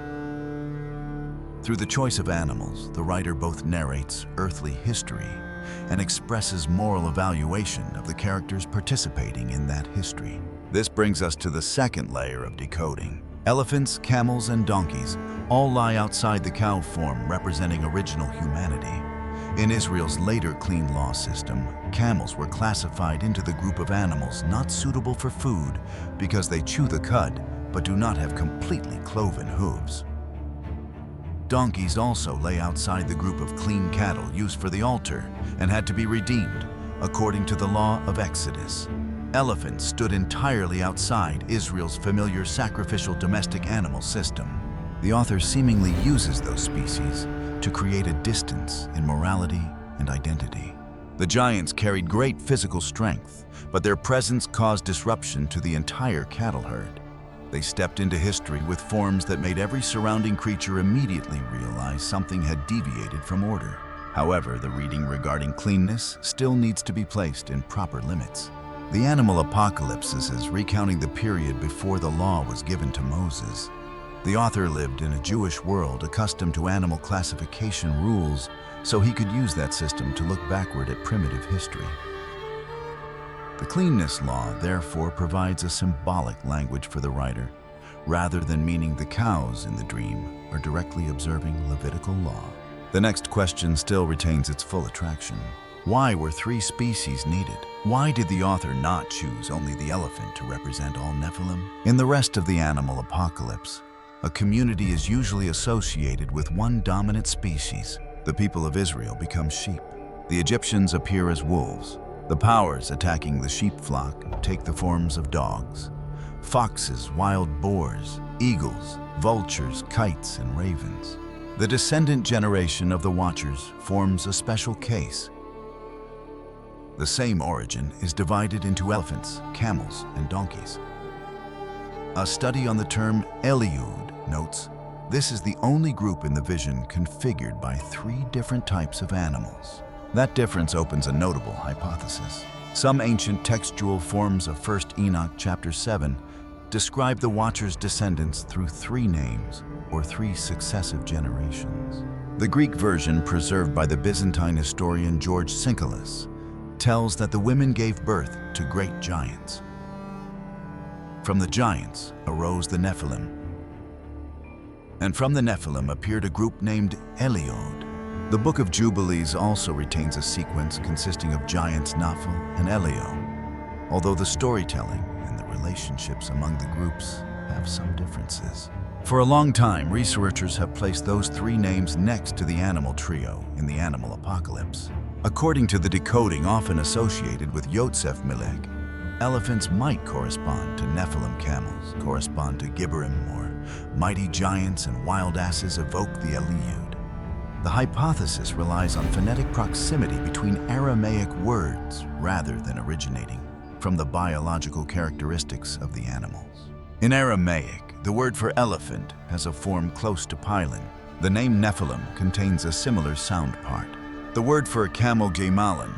Through the choice of animals, the writer both narrates earthly history and expresses moral evaluation of the characters participating in that history. This brings us to the second layer of decoding. Elephants, camels, and donkeys all lie outside the cow form, representing original humanity. In Israel's later clean law system, camels were classified into the group of animals not suitable for food because they chew the cud but do not have completely cloven hooves. Donkeys also lay outside the group of clean cattle used for the altar and had to be redeemed, according to the law of Exodus. Elephants stood entirely outside Israel's familiar sacrificial domestic animal system. The author seemingly uses those species to create a distance in morality and identity. The giants carried great physical strength, but their presence caused disruption to the entire cattle herd. They stepped into history with forms that made every surrounding creature immediately realize something had deviated from order. However, the reading regarding cleanness still needs to be placed in proper limits. The animal apocalypse is recounting the period before the law was given to Moses. The author lived in a Jewish world accustomed to animal classification rules, so he could use that system to look backward at primitive history. The cleanness law, therefore, provides a symbolic language for the writer, rather than meaning the cows in the dream are directly observing Levitical law. The next question still retains its full attraction. Why were 3 species needed? Why did the author not choose only the elephant to represent all Nephilim? In the rest of the animal apocalypse, a community is usually associated with one dominant species. The people of Israel become sheep. The Egyptians appear as wolves. The powers attacking the sheep flock take the forms of dogs. Foxes, wild boars, eagles, vultures, kites, and ravens. The descendant generation of the Watchers forms a special case. The same origin is divided into elephants, camels, and donkeys. A study on the term Eliud notes, this is the only group in the vision configured by 3 different types of animals. That difference opens a notable hypothesis. Some ancient textual forms of 1 Enoch chapter 7 describe the Watchers' descendants through 3 names or 3 successive generations. The Greek version, preserved by the Byzantine historian George Synkelus, tells that the women gave birth to great giants. From the giants arose the Nephilim, and from the Nephilim appeared a group named Eliod. The Book of Jubilees also retains a sequence consisting of giants Nephil and Elio, although the storytelling and the relationships among the groups have some differences. For a long time, researchers have placed those 3 names next to the animal trio in the animal apocalypse. According to the decoding often associated with Yosef Melech, elephants might correspond to Nephilim, camels correspond to Gibberim, or mighty giants and wild asses evoke the Eliud. The hypothesis relies on phonetic proximity between Aramaic words rather than originating from the biological characteristics of the animals. In Aramaic, the word for elephant has a form close to pilin. The name Nephilim contains a similar sound part. The word for camel Gemalin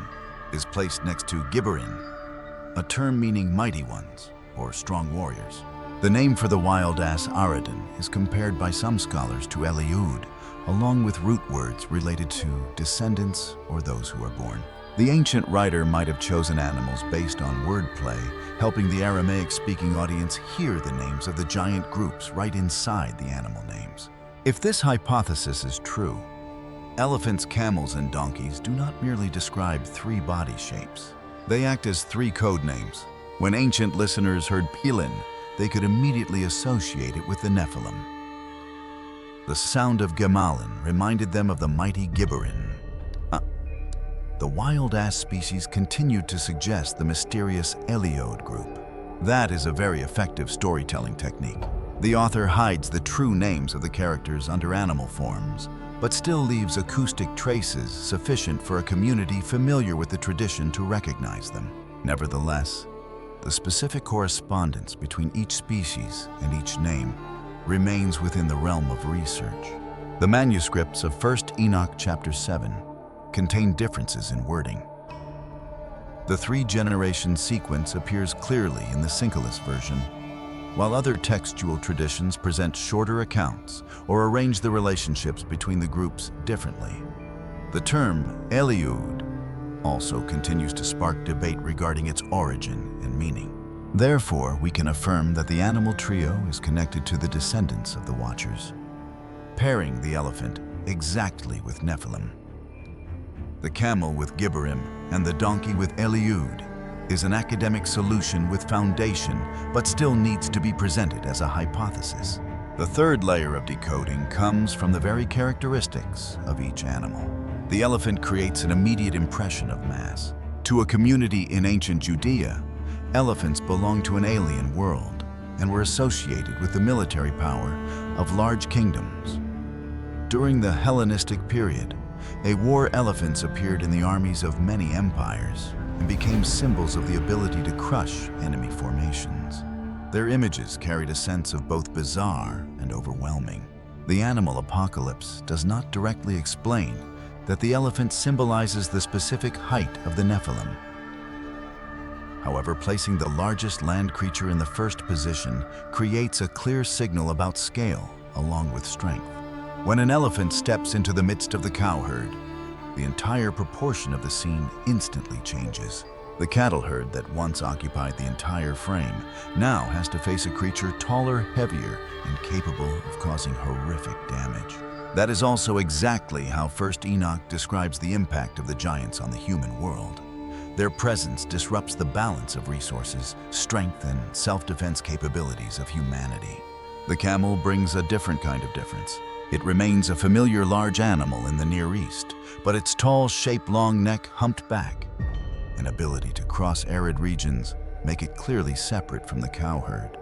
is placed next to Gibberin, a term meaning mighty ones or strong warriors. The name for the wild ass Aradin is compared by some scholars to Eliud, along with root words related to descendants or those who are born. The ancient writer might have chosen animals based on wordplay, helping the Aramaic-speaking audience hear the names of the giant groups right inside the animal names. If this hypothesis is true, elephants, camels, and donkeys do not merely describe 3 body shapes. They act as 3 code names. When ancient listeners heard Pilin, they could immediately associate it with the Nephilim. The sound of Gemalin reminded them of the mighty Gibberin. The wild-ass species continued to suggest the mysterious Eliod group. That is a very effective storytelling technique. The author hides the true names of the characters under animal forms, but still leaves acoustic traces sufficient for a community familiar with the tradition to recognize them. Nevertheless, the specific correspondence between each species and each name remains within the realm of research. The manuscripts of 1 Enoch chapter 7 contain differences in wording. The 3-generation sequence appears clearly in the Synkelus version, while other textual traditions present shorter accounts or arrange the relationships between the groups differently. The term Eliud also continues to spark debate regarding its origin and meaning. Therefore, we can affirm that the animal trio is connected to the descendants of the Watchers, pairing the elephant exactly with Nephilim. The camel with Gibberim and the donkey with Eliud is an academic solution with foundation, but still needs to be presented as a hypothesis. The 3rd layer of decoding comes from the very characteristics of each animal. The elephant creates an immediate impression of mass. To a community in ancient Judea, elephants belonged to an alien world and were associated with the military power of large kingdoms. During the Hellenistic period, war elephants appeared in the armies of many empires and became symbols of the ability to crush enemy formations. Their images carried a sense of both bizarre and overwhelming. The animal apocalypse does not directly explain that the elephant symbolizes the specific height of the Nephilim. However, placing the largest land creature in the first position creates a clear signal about scale along with strength. When an elephant steps into the midst of the cowherd, the entire proportion of the scene instantly changes. The cattle herd that once occupied the entire frame now has to face a creature taller, heavier, and capable of causing horrific damage. That is also exactly how 1 Enoch describes the impact of the giants on the human world. Their presence disrupts the balance of resources, strength, and self-defense capabilities of humanity. The camel brings a different kind of difference. It remains a familiar large animal in the Near East, but its tall shape, long neck, humped back, and ability to cross arid regions make it clearly separate from the cowherd.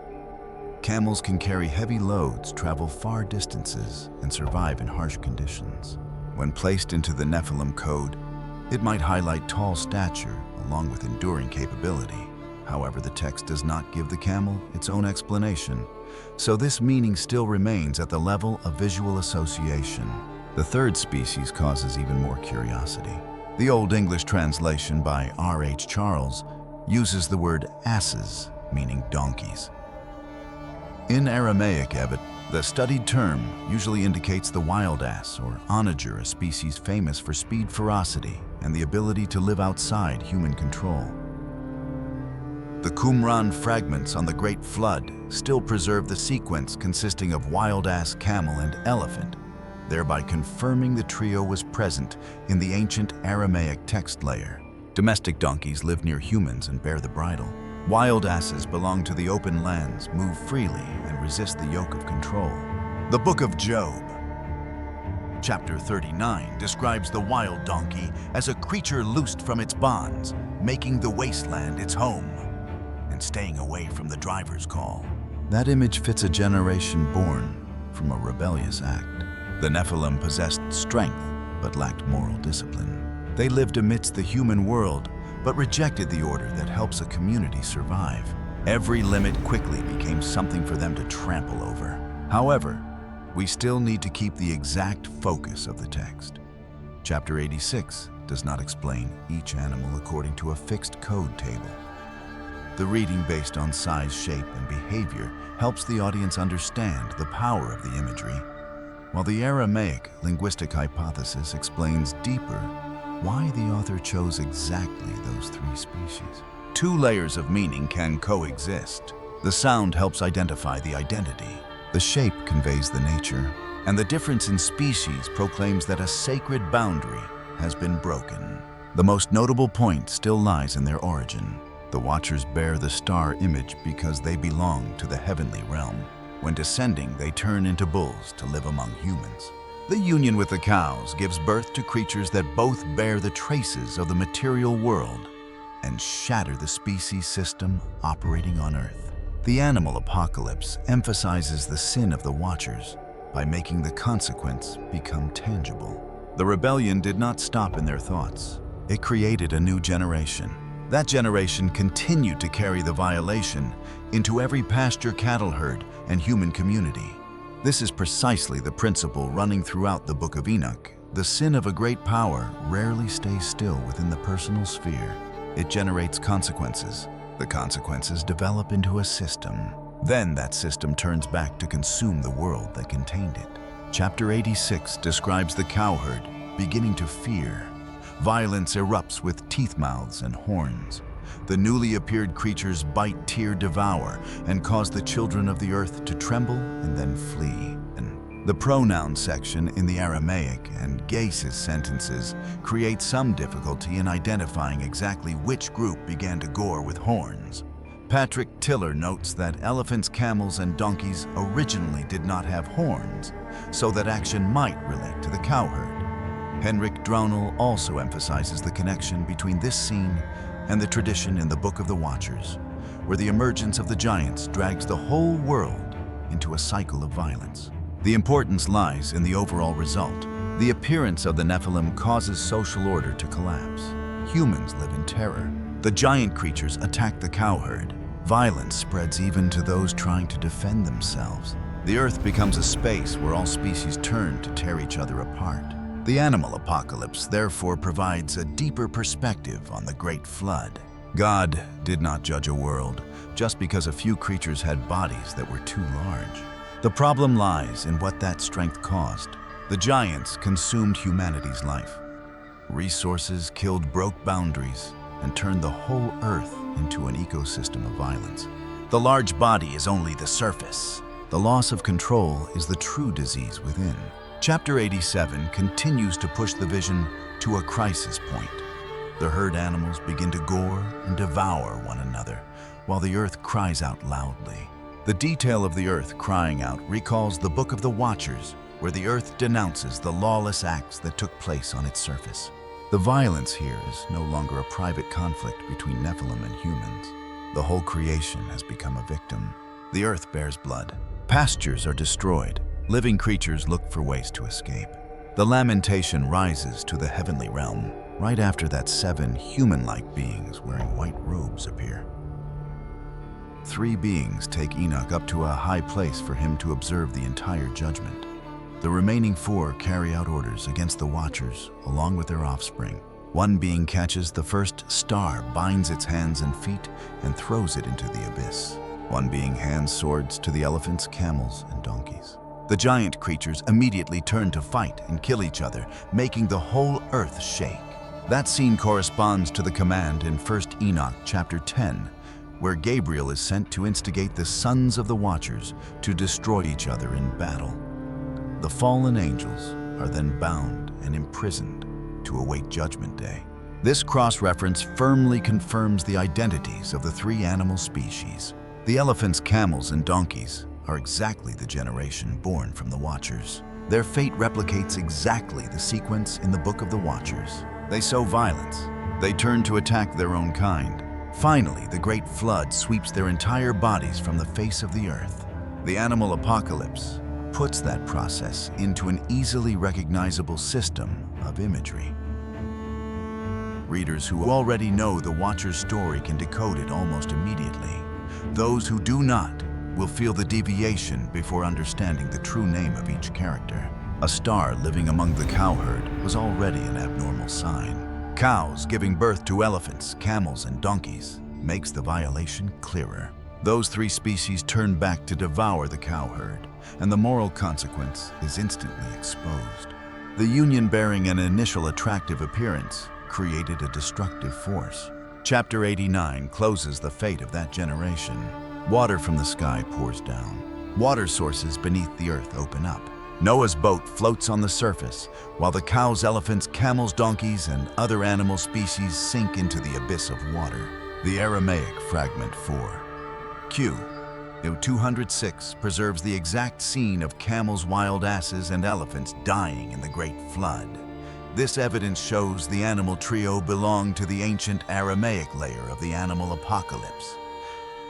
Camels can carry heavy loads, travel far distances, and survive in harsh conditions. When placed into the Nephilim code, it might highlight tall stature along with enduring capability. However, the text does not give the camel its own explanation, so this meaning still remains at the level of visual association. The third species causes even more curiosity. The Old English translation by R.H. Charles uses the word asses, meaning donkeys. In Aramaic, the studied term usually indicates the wild ass or onager, a species famous for speed, ferocity, and the ability to live outside human control. The Qumran fragments on the Great Flood still preserve the sequence consisting of wild ass, camel, and elephant, thereby confirming the trio was present in the ancient Aramaic text layer. Domestic donkeys live near humans and bear the bridle. Wild asses belong to the open lands, move freely, and resist the yoke of control. The Book of Job, chapter 39, describes the wild donkey as a creature loosed from its bonds, making the wasteland its home, and staying away from the driver's call. That image fits a generation born from a rebellious act. The Nephilim possessed strength, but lacked moral discipline. They lived amidst the human world, but rejected the order that helps a community survive. Every limit quickly became something for them to trample over. However, we still need to keep the exact focus of the text. Chapter 86 does not explain each animal according to a fixed code table. The reading based on size, shape, and behavior helps the audience understand the power of the imagery, while the Aramaic linguistic hypothesis explains deeper why the author chose exactly those three species. Two layers of meaning can coexist. The sound helps identify the identity, the shape conveys the nature, and the difference in species proclaims that a sacred boundary has been broken. The most notable point still lies in their origin. The Watchers bear the star image because they belong to the heavenly realm. When descending, they turn into bulls to live among humans. The union with the cows gives birth to creatures that both bear the traces of the material world and shatter the species system operating on Earth. The animal apocalypse emphasizes the sin of the Watchers by making the consequence become tangible. The rebellion did not stop in their thoughts. It created a new generation. That generation continued to carry the violation into every pasture cattle herd and human community. This is precisely the principle running throughout the Book of Enoch. The sin of a great power rarely stays still within the personal sphere. It generates consequences. The consequences develop into a system. Then that system turns back to consume the world that contained it. Chapter 86 describes the cowherd beginning to fear. Violence erupts with teeth mouths and horns. The newly appeared creatures bite, tear, devour, and cause the children of the earth to tremble and then flee. And the pronoun section in the Aramaic and Gesis sentences create some difficulty in identifying exactly which group began to gore with horns. Patrick Tiller notes that elephants, camels, and donkeys originally did not have horns, so that action might relate to the cowherd. Henrik Dronel also emphasizes the connection between this scene and the tradition in the Book of the Watchers, where the emergence of the giants drags the whole world into a cycle of violence. The importance lies in the overall result. The appearance of the Nephilim causes social order to collapse. Humans live in terror. The giant creatures attack the cowherd. Violence spreads even to those trying to defend themselves. The earth becomes a space where all species turn to tear each other apart. The animal apocalypse therefore provides a deeper perspective on the Great Flood. God did not judge a world just because a few creatures had bodies that were too large. The problem lies in what that strength caused. The giants consumed humanity's life. Resources killed, broke boundaries, and turned the whole earth into an ecosystem of violence. The large body is only the surface. The loss of control is the true disease within. Chapter 87 continues to push the vision to a crisis point. The herd animals begin to gore and devour one another, while the earth cries out loudly. The detail of the earth crying out recalls the Book of the Watchers, where the earth denounces the lawless acts that took place on its surface. The violence here is no longer a private conflict between Nephilim and humans. The whole creation has become a victim. The earth bears blood. Pastures are destroyed. Living creatures look for ways to escape. The lamentation rises to the heavenly realm. Right after that, 7 human-like beings wearing white robes appear. 3 beings take Enoch up to a high place for him to observe the entire judgment. The remaining 4 carry out orders against the Watchers along with their offspring. 1 being catches the first star, binds its hands and feet, and throws it into the abyss. 1 being hands swords to the elephants, camels, and donkeys. The giant creatures immediately turn to fight and kill each other, making the whole earth shake. That scene corresponds to the command in 1 Enoch chapter 10, where Gabriel is sent to instigate the sons of the Watchers to destroy each other in battle. The fallen angels are then bound and imprisoned to await Judgment Day. This cross-reference firmly confirms the identities of the 3 animal species. The elephants, camels, and donkeys are exactly the generation born from the Watchers. Their fate replicates exactly the sequence in the Book of the Watchers. They sow violence. They turn to attack their own kind. Finally, the great flood sweeps their entire bodies from the face of the earth. The animal apocalypse puts that process into an easily recognizable system of imagery. Readers who already know the Watcher's story can decode it almost immediately. Those who do not will feel the deviation before understanding the true name of each character. A star living among the cowherd was already an abnormal sign. Cows giving birth to elephants, camels, and donkeys makes the violation clearer. Those 3 species turn back to devour the cowherd, and the moral consequence is instantly exposed. The union, bearing an initial attractive appearance, created a destructive force. Chapter 89 closes the fate of that generation. Water from the sky pours down. Water sources beneath the earth open up. Noah's boat floats on the surface, while the cows, elephants, camels, donkeys, and other animal species sink into the abyss of water. The Aramaic fragment 4. Q. 206 preserves the exact scene of camels, wild asses, and elephants dying in the Great Flood. This evidence shows the animal trio belonged to the ancient Aramaic layer of the animal apocalypse,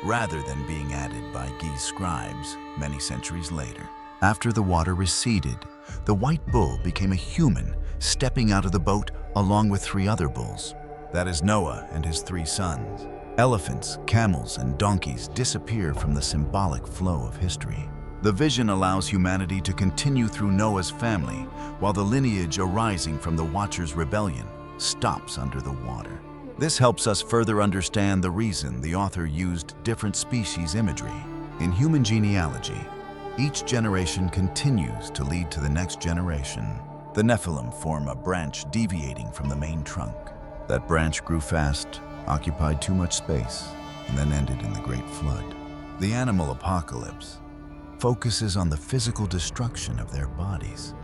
rather than being added by Guy's scribes many centuries later. After the water receded, the white bull became a human, stepping out of the boat along with 3 other bulls. That is Noah and his 3 sons. Elephants, camels, and donkeys disappear from the symbolic flow of history. The vision allows humanity to continue through Noah's family, while the lineage arising from the Watchers' rebellion stops under the water. This helps us further understand the reason the author used different species imagery. In human genealogy, each generation continues to lead to the next generation. The Nephilim form a branch deviating from the main trunk. That branch grew fast, occupied too much space, and then ended in the Great Flood. The animal apocalypse focuses on the physical destruction of their bodies.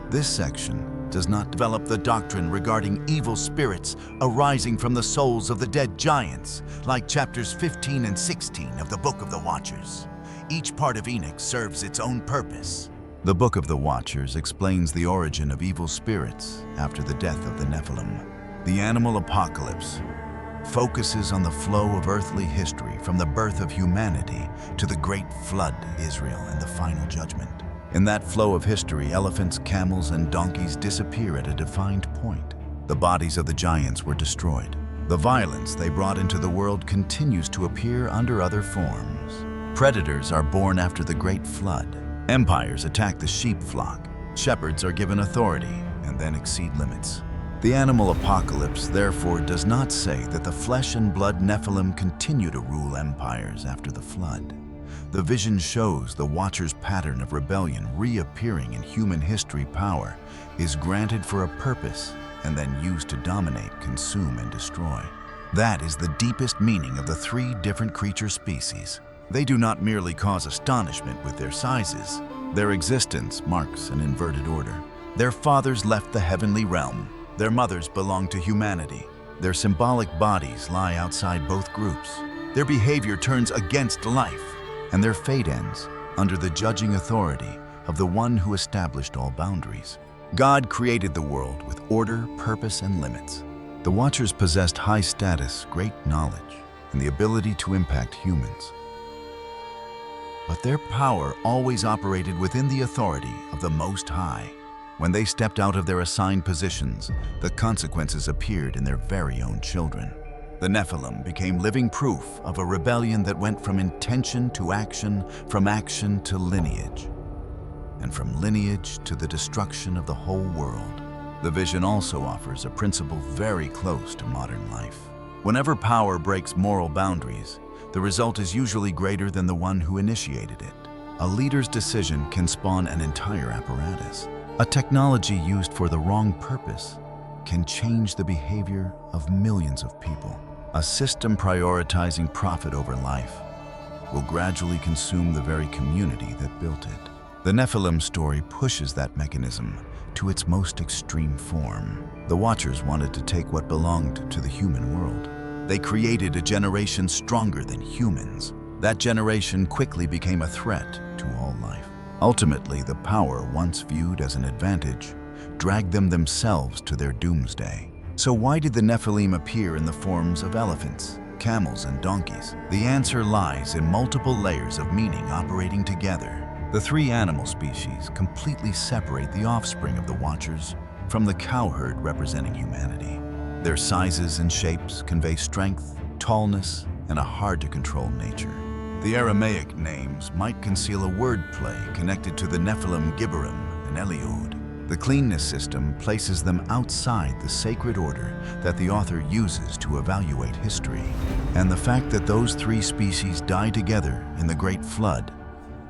This section does not develop the doctrine regarding evil spirits arising from the souls of the dead giants, like chapters 15 and 16 of the Book of the Watchers. Each part of Enoch serves its own purpose. The Book of the Watchers explains the origin of evil spirits after the death of the Nephilim. The animal apocalypse focuses on the flow of earthly history from the birth of humanity to the Great Flood, Israel, and the final judgment. In that flow of history, elephants, camels, and donkeys disappear at a defined point. The bodies of the giants were destroyed. The violence they brought into the world continues to appear under other forms. Predators are born after the Great Flood. Empires attack the sheep flock. Shepherds are given authority and then exceed limits. The animal apocalypse, therefore, does not say that the flesh and blood Nephilim continue to rule empires after the flood. The vision shows the Watcher's pattern of rebellion reappearing in human history. Power is granted for a purpose and then used to dominate, consume, and destroy. That is the deepest meaning of the 3 different creature species. They do not merely cause astonishment with their sizes. Their existence marks an inverted order. Their fathers left the heavenly realm. Their mothers belong to humanity. Their symbolic bodies lie outside both groups. Their behavior turns against life, and their fate ends under the judging authority of the one who established all boundaries. God created the world with order, purpose, and limits. The Watchers possessed high status, great knowledge, and the ability to impact humans. but their power always operated within the authority of the Most High. When they stepped out of their assigned positions, the consequences appeared in their very own children. The Nephilim became living proof of a rebellion that went from intention to action, from action to lineage, and from lineage to the destruction of the whole world. The vision also offers a principle very close to modern life. Whenever power breaks moral boundaries, the result is usually greater than the one who initiated it. A leader's decision can spawn an entire apparatus. A technology used for the wrong purpose can change the behavior of millions of people. A system prioritizing profit over life will gradually consume the very community that built it. The Nephilim story pushes that mechanism to its most extreme form. The Watchers wanted to take what belonged to the human world. They created a generation stronger than humans. That generation quickly became a threat to all life. Ultimately, the power once viewed as an advantage dragged them themselves to their doomsday. So why did the Nephilim appear in the forms of elephants, camels, and donkeys? The answer lies in multiple layers of meaning operating together. The three animal species completely separate the offspring of the Watchers from the cowherd representing humanity. Their sizes and shapes convey strength, tallness, and a hard-to-control nature. The Aramaic names might conceal a wordplay connected to the Nephilim Gibborim and Eliud. The cleanness system places them outside the sacred order that the author uses to evaluate history. And the fact that those three species die together in the Great Flood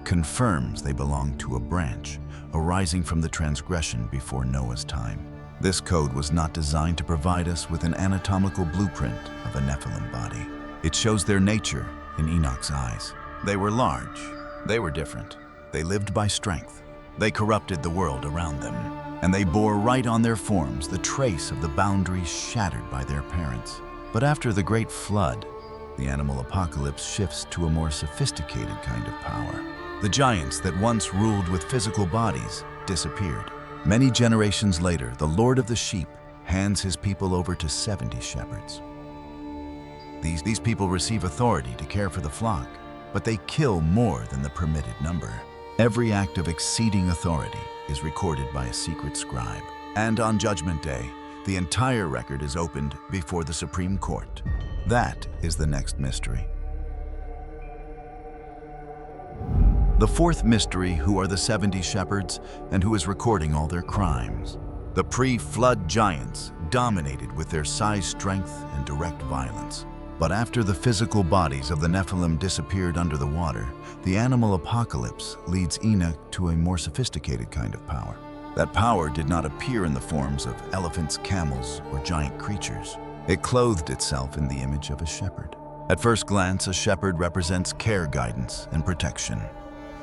confirms they belong to a branch arising from the transgression before Noah's time. This code was not designed to provide us with an anatomical blueprint of a Nephilim body. It shows their nature in Enoch's eyes. They were large. They were different. They lived by strength. They corrupted the world around them, and they bore right on their forms the trace of the boundaries shattered by their parents. But after the Great Flood, the animal apocalypse shifts to a more sophisticated kind of power. The giants that once ruled with physical bodies disappeared. Many generations later, the Lord of the Sheep hands his people over to 70 shepherds. These people receive authority to care for the flock, but they kill more than the permitted number. Every act of exceeding authority is recorded by a secret scribe. And on Judgment Day, the entire record is opened before the Supreme Court. That is the next mystery. The fourth mystery: who are the 70 shepherds and who is recording all their crimes? The pre-flood giants dominated with their size, strength, and direct violence. But after the physical bodies of the Nephilim disappeared under the water, the animal apocalypse leads Enoch to a more sophisticated kind of power. That power did not appear in the forms of elephants, camels, or giant creatures. It clothed itself in the image of a shepherd. At first glance, a shepherd represents care, guidance, and protection.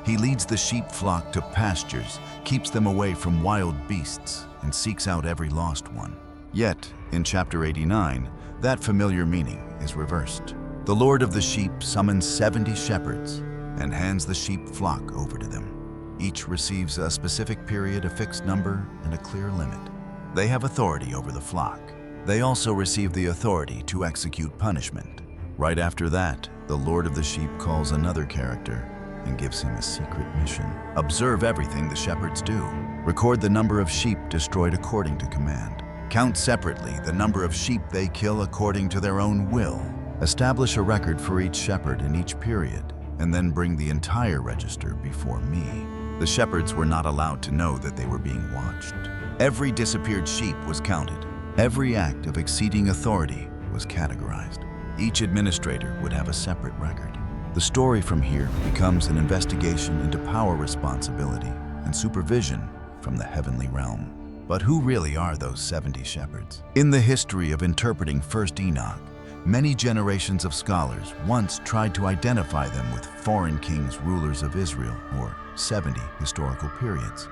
He leads the sheep flock to pastures, keeps them away from wild beasts, and seeks out every lost one. Yet, in chapter 89, that familiar meaning is reversed. The Lord of the Sheep summons 70 shepherds and hands the sheep flock over to them. Each receives a specific period, a fixed number, and a clear limit. They have authority over the flock. They also receive the authority to execute punishment. Right after that, the Lord of the Sheep calls another character and gives him a secret mission. Observe everything the shepherds do. Record the number of sheep destroyed according to command. Count separately the number of sheep they kill according to their own will. Establish a record for each shepherd in each period, and then bring the entire register before me. The shepherds were not allowed to know that they were being watched. Every disappeared sheep was counted. Every act of exceeding authority was categorized. Each administrator would have a separate record. The story from here becomes an investigation into power, responsibility, and supervision from the heavenly realm. But who really are those 70 shepherds? In the history of interpreting 1st Enoch, many generations of scholars once tried to identify them with foreign kings, rulers of Israel, or 70 historical periods.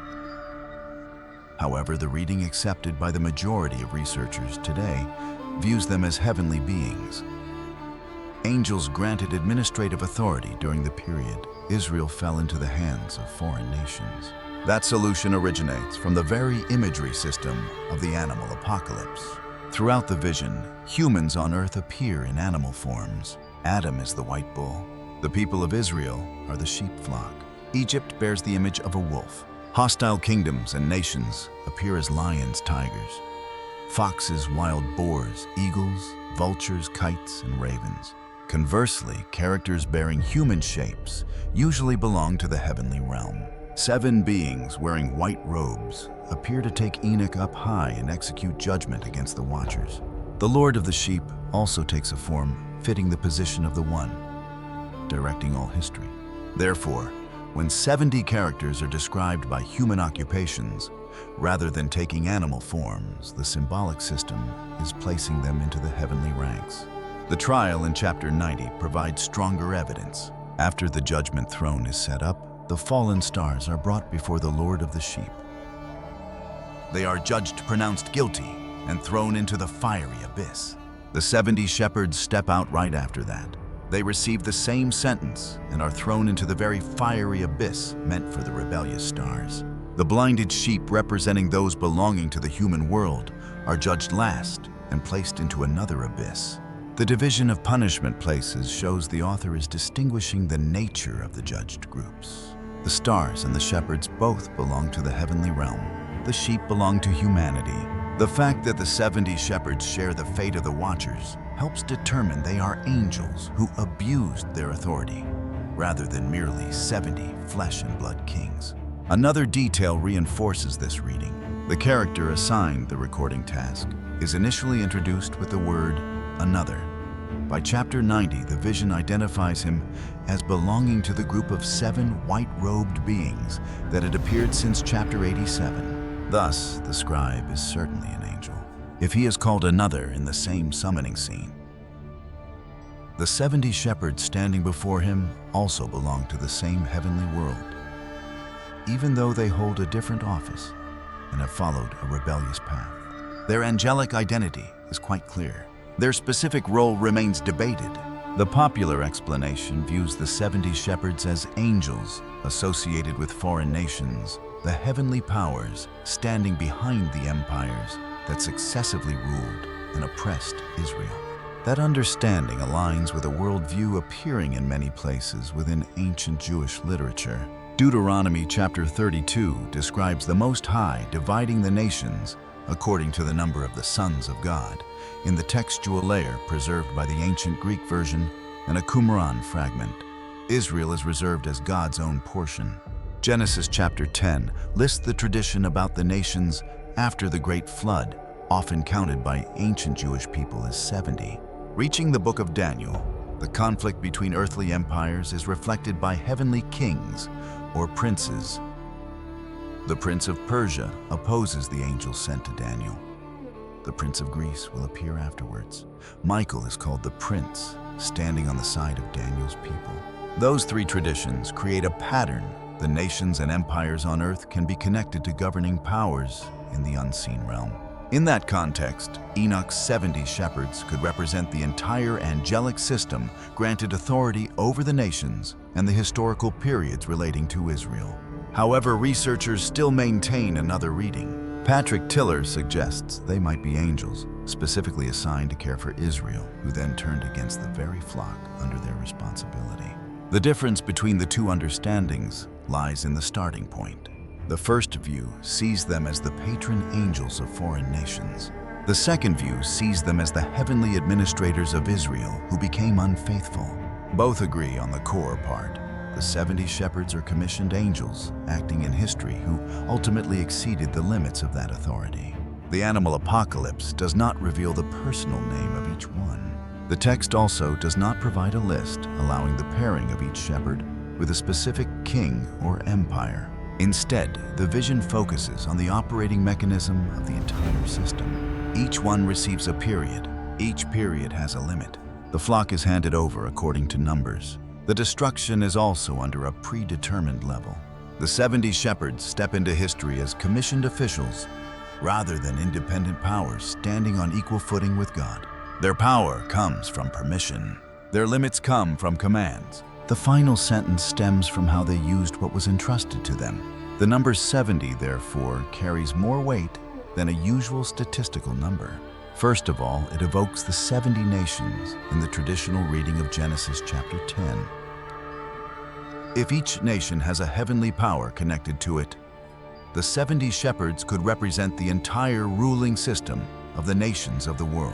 However, the reading accepted by the majority of researchers today views them as heavenly beings. Angels granted administrative authority during the period Israel fell into the hands of foreign nations. That solution originates from the very imagery system of the animal apocalypse. Throughout the vision, humans on earth appear in animal forms. Adam is the white bull, The people of Israel are the sheep flock. Egypt bears the image of a wolf. Hostile kingdoms and nations appear as lions, tigers. Foxes, wild boars, eagles, vultures, kites, and ravens. Conversely, characters bearing human shapes usually belong to the heavenly realm. 7 beings wearing white robes appear to take Enoch up high and execute judgment against the watchers. The Lord of the sheep also takes a form fitting the position of the One, directing all history. Therefore, when 70 characters are described by human occupations, rather than taking animal forms, the symbolic system is placing them into the heavenly ranks. The trial in chapter 90 provides stronger evidence. After the judgment throne is set up, the fallen stars are brought before the Lord of the sheep. They are judged, pronounced guilty, and thrown into the fiery abyss. The 70 shepherds step out right after that. They receive the same sentence and are thrown into the very fiery abyss meant for the rebellious stars. The blinded sheep, representing those belonging to the human world, are judged last and placed into another abyss. The division of punishment places shows the author is distinguishing the nature of the judged groups. The stars and the shepherds both belong to the heavenly realm. The sheep belong to humanity. The fact that the 70 shepherds share the fate of the watchers helps determine they are angels who abused their authority, rather than merely 70 flesh and blood kings. Another detail reinforces this reading. The character assigned the recording task is initially introduced with the word another. By chapter 90, the vision identifies him as belonging to the group of 7 white-robed beings that had appeared since chapter 87. Thus, the scribe is certainly an angel, if he is called another in the same summoning scene. The 70 shepherds standing before him also belong to the same heavenly world, even though they hold a different office and have followed a rebellious path. Their angelic identity is quite clear. Their specific role remains debated. The popular explanation views the 70 shepherds as angels associated with foreign nations, the heavenly powers standing behind the empires that successively ruled and oppressed Israel. That understanding aligns with a worldview appearing in many places within ancient Jewish literature. Deuteronomy chapter 32 describes the Most High dividing the nations according to the number of the sons of God, in the textual layer preserved by the ancient Greek version and a Qumran fragment. Israel is reserved as God's own portion. Genesis chapter 10 lists the tradition about the nations after the Great Flood, often counted by ancient Jewish people as 70. Reaching the book of Daniel, the conflict between earthly empires is reflected by heavenly kings or princes. The prince of Persia opposes the angel sent to Daniel. The prince of Greece will appear afterwards. Michael is called the prince, standing on the side of Daniel's people. Those 3 traditions create a pattern. The nations and empires on earth can be connected to governing powers in the unseen realm. In that context, Enoch's 70 shepherds could represent the entire angelic system granted authority over the nations and the historical periods relating to Israel. However, researchers still maintain another reading. Patrick Tiller suggests they might be angels, specifically assigned to care for Israel, who then turned against the very flock under their responsibility. The difference between the 2 understandings lies in the starting point. The first view sees them as the patron angels of foreign nations. The second view sees them as the heavenly administrators of Israel who became unfaithful. Both agree on the core part. The 70 shepherds are commissioned angels, acting in history, who ultimately exceeded the limits of that authority. The animal apocalypse does not reveal the personal name of each one. The text also does not provide a list allowing the pairing of each shepherd with a specific king or empire. Instead, the vision focuses on the operating mechanism of the entire system. Each one receives a period. Each period has a limit. The flock is handed over according to numbers. The destruction is also under a predetermined level. The 70 shepherds step into history as commissioned officials rather than independent powers standing on equal footing with God. Their power comes from permission. Their limits come from commands. The final sentence stems from how they used what was entrusted to them. The number 70, therefore, carries more weight than a usual statistical number. First of all, it evokes the 70 nations in the traditional reading of Genesis chapter 10. If each nation has a heavenly power connected to it, the 70 shepherds could represent the entire ruling system of the nations of the world.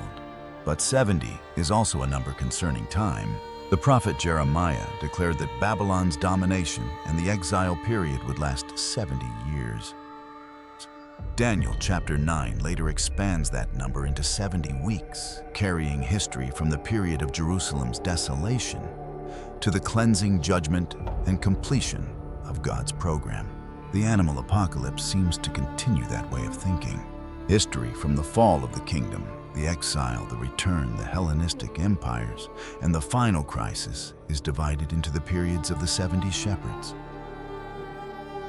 But 70 is also a number concerning time. The prophet Jeremiah declared that Babylon's domination and the exile period would last 70 years. Daniel chapter 9 later expands that number into 70 weeks, carrying history from the period of Jerusalem's desolation to the cleansing judgment and completion of God's program. The animal apocalypse seems to continue that way of thinking. History from the fall of the kingdom, the exile, the return, the Hellenistic empires, and the final crisis is divided into the periods of the 70 shepherds.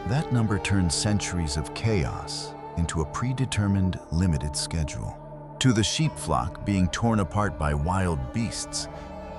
That number turns centuries of chaos into a predetermined, limited schedule. To the sheep flock being torn apart by wild beasts,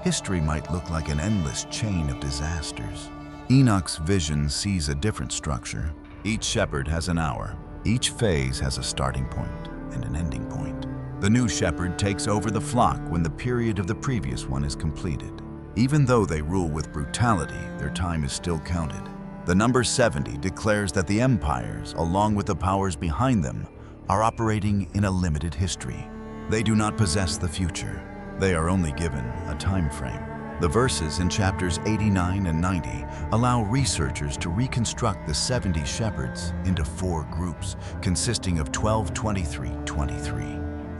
history might look like an endless chain of disasters. Enoch's vision sees a different structure. Each shepherd has an hour. Each phase has a starting point and an ending point. The new shepherd takes over the flock when the period of the previous one is completed. Even though they rule with brutality, their time is still counted. The number 70 declares that the empires, along with the powers behind them, are operating in a limited history. They do not possess the future. They are only given a time frame. The verses in chapters 89 and 90 allow researchers to reconstruct the 70 shepherds into 4 groups, consisting of 12, 23, 23,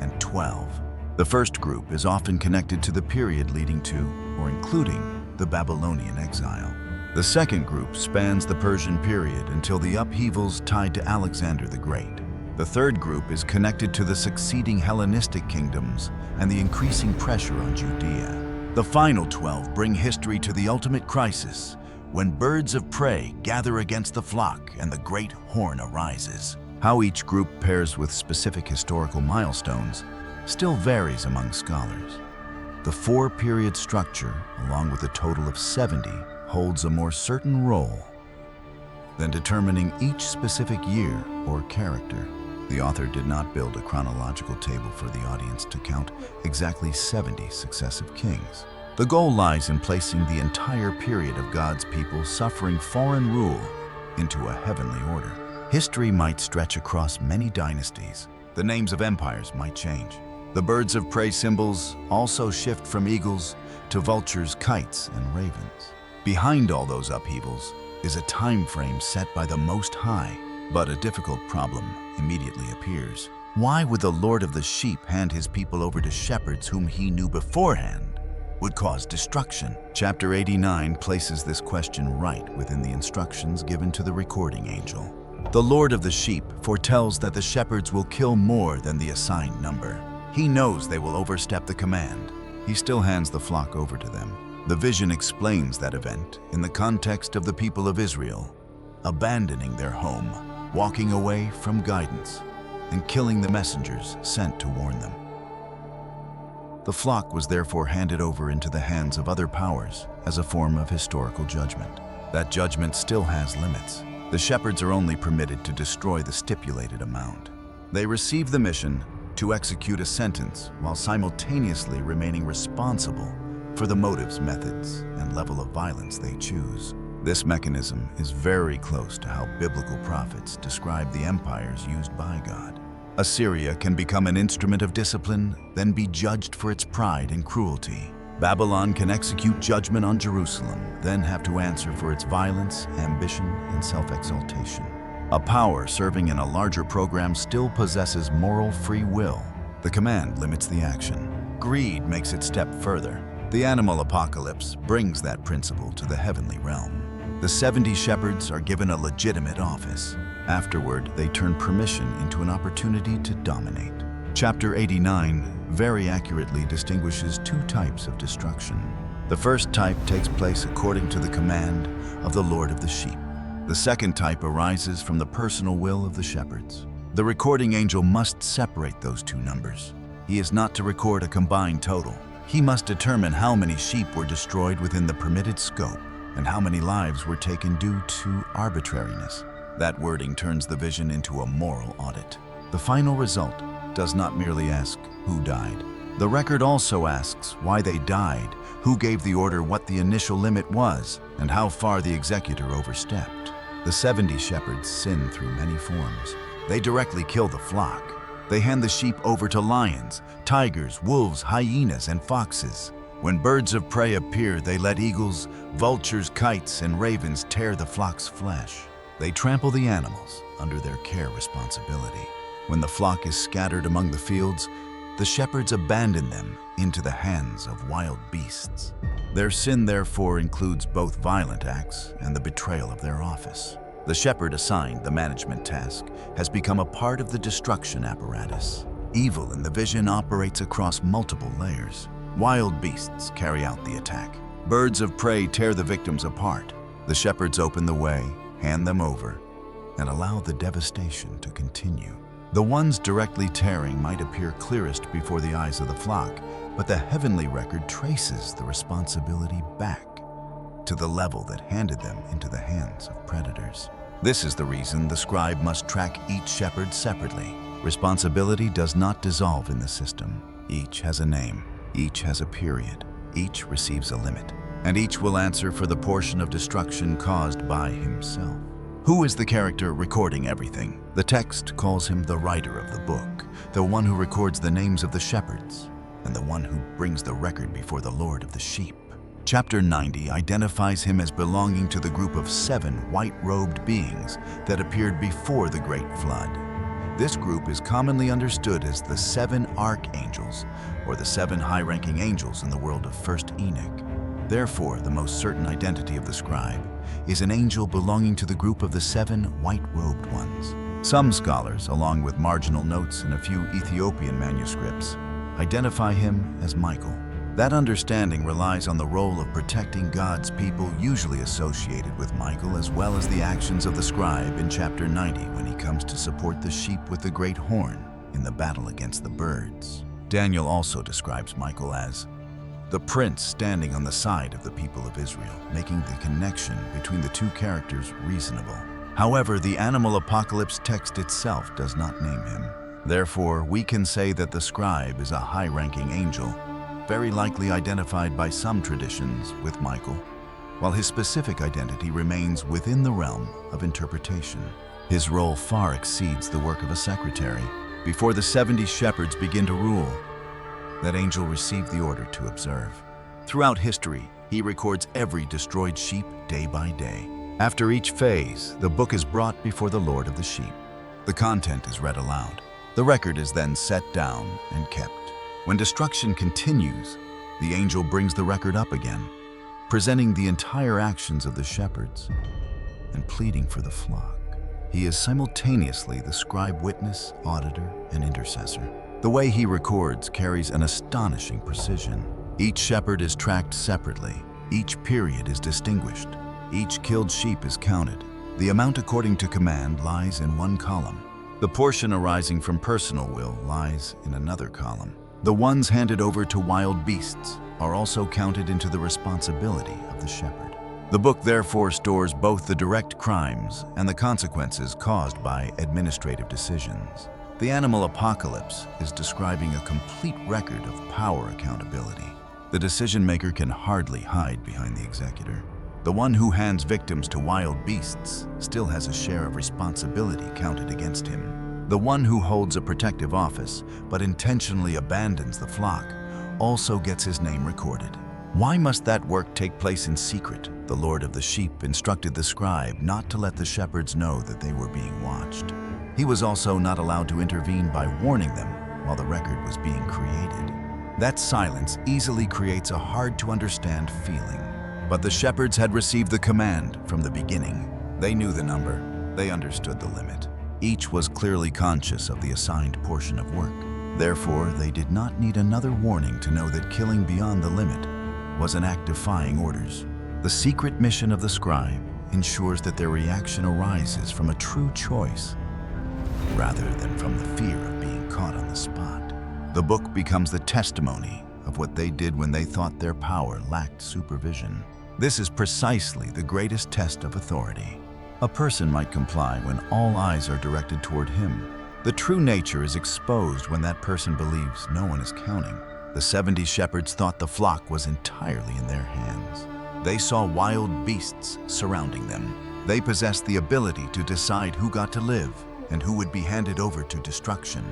and 12. The first group is often connected to the period leading to or including the Babylonian exile. The second group spans the Persian period until the upheavals tied to Alexander the Great. The third group is connected to the succeeding Hellenistic kingdoms and the increasing pressure on Judea. The final 12 bring history to the ultimate crisis, when birds of prey gather against the flock and the great horn arises. How each group pairs with specific historical milestones still varies among scholars. The 4-period structure, along with a total of 70, holds a more certain role than determining each specific year or character. The author did not build a chronological table for the audience to count exactly 70 successive kings. The goal lies in placing the entire period of God's people suffering foreign rule into a heavenly order. History might stretch across many dynasties. The names of empires might change. The birds of prey symbols also shift from eagles to vultures, kites, and ravens. Behind all those upheavals is a time frame set by the Most High, but a difficult problem immediately appears. Why would the Lord of the sheep hand his people over to shepherds whom he knew beforehand would cause destruction? Chapter 89 places this question right within the instructions given to the recording angel. The Lord of the sheep foretells that the shepherds will kill more than the assigned number. He knows they will overstep the command. He still hands the flock over to them. The vision explains that event in the context of the people of Israel, abandoning their home, walking away from guidance, and killing the messengers sent to warn them. The flock was therefore handed over into the hands of other powers as a form of historical judgment. That judgment still has limits. The shepherds are only permitted to destroy the stipulated amount. They receive the mission to execute a sentence while simultaneously remaining responsible for the motives, methods, and level of violence they choose. This mechanism is very close to how biblical prophets describe the empires used by God. Assyria can become an instrument of discipline, then be judged for its pride and cruelty. Babylon can execute judgment on Jerusalem, then have to answer for its violence, ambition, and self-exaltation. A power serving in a larger program still possesses moral free will. The command limits the action. Greed makes it step further. The animal apocalypse brings that principle to the heavenly realm. The 70 shepherds are given a legitimate office. Afterward, they turn permission into an opportunity to dominate. Chapter 89 very accurately distinguishes 2 types of destruction. The first type takes place according to the command of the Lord of the sheep. The second type arises from the personal will of the shepherds. The recording angel must separate those 2 numbers. He is not to record a combined total. He must determine how many sheep were destroyed within the permitted scope and how many lives were taken due to arbitrariness. That wording turns the vision into a moral audit. The final result does not merely ask who died. The record also asks why they died, Who gave the order, what the initial limit was, and how far the executor overstepped? The 70 shepherds sin through many forms. They directly kill the flock. They hand the sheep over to lions, tigers, wolves, hyenas, and foxes. When birds of prey appear, they let eagles, vultures, kites, and ravens tear the flock's flesh. They trample the animals under their care responsibility. When the flock is scattered among the fields, the shepherds abandon them into the hands of wild beasts. Their sin, therefore, includes both violent acts and the betrayal of their office. The shepherd assigned the management task has become a part of the destruction apparatus. Evil in the vision operates across multiple layers. Wild beasts carry out the attack. Birds of prey tear the victims apart. The shepherds open the way, hand them over, and allow the devastation to continue. The ones directly tearing might appear clearest before the eyes of the flock, but the heavenly record traces the responsibility back to the level that handed them into the hands of predators. This is the reason the scribe must track each shepherd separately. Responsibility does not dissolve in the system. Each has a name, each has a period, each receives a limit, and each will answer for the portion of destruction caused by himself. Who is the character recording everything? The text calls him the writer of the book, the one who records the names of the shepherds, and the one who brings the record before the Lord of the sheep. Chapter 90 identifies him as belonging to the group of 7 white-robed beings that appeared before the Great Flood. This group is commonly understood as the 7 archangels, or the 7 high-ranking angels in the world of 1st Enoch. Therefore, the most certain identity of the scribe is an angel belonging to the group of the 7 white-robed ones. Some scholars, along with marginal notes in a few Ethiopian manuscripts, identify him as Michael. That understanding relies on the role of protecting God's people, usually associated with Michael, as well as the actions of the scribe in chapter 90 when he comes to support the sheep with the great horn in the battle against the birds. Daniel also describes Michael as the prince standing on the side of the people of Israel, making the connection between the two characters reasonable. However, the animal apocalypse text itself does not name him. Therefore, we can say that the scribe is a high-ranking angel, very likely identified by some traditions with Michael, while his specific identity remains within the realm of interpretation. His role far exceeds the work of a secretary. Before the 70 shepherds begin to rule, that angel received the order to observe. Throughout history, he records every destroyed sheep day by day. After each phase, the book is brought before the Lord of the sheep. The content is read aloud. The record is then set down and kept. When destruction continues, the angel brings the record up again, presenting the entire actions of the shepherds and pleading for the flock. He is simultaneously the scribe, witness, auditor, and intercessor. The way he records carries an astonishing precision. Each shepherd is tracked separately. Each period is distinguished. Each killed sheep is counted. The amount according to command lies in one column. The portion arising from personal will lies in another column. The ones handed over to wild beasts are also counted into the responsibility of the shepherd. The book therefore stores both the direct crimes and the consequences caused by administrative decisions. The animal apocalypse is describing a complete record of power accountability. The decision-maker can hardly hide behind the executor. The one who hands victims to wild beasts still has a share of responsibility counted against him. The one who holds a protective office but intentionally abandons the flock also gets his name recorded. Why must that work take place in secret? The Lord of the sheep instructed the scribe not to let the shepherds know that they were being watched. He was also not allowed to intervene by warning them while the record was being created. That silence easily creates a hard-to-understand feeling. But the shepherds had received the command from the beginning. They knew the number. They understood the limit. Each was clearly conscious of the assigned portion of work. Therefore, they did not need another warning to know that killing beyond the limit was an act defying orders. The secret mission of the scribe ensures that their reaction arises from a true choice rather than from the fear of being caught on the spot. The book becomes the testimony of what they did when they thought their power lacked supervision. This is precisely the greatest test of authority. A person might comply when all eyes are directed toward him. The true nature is exposed when that person believes no one is counting. The 70 shepherds thought the flock was entirely in their hands. They saw wild beasts surrounding them. They possessed the ability to decide who got to live and who would be handed over to destruction.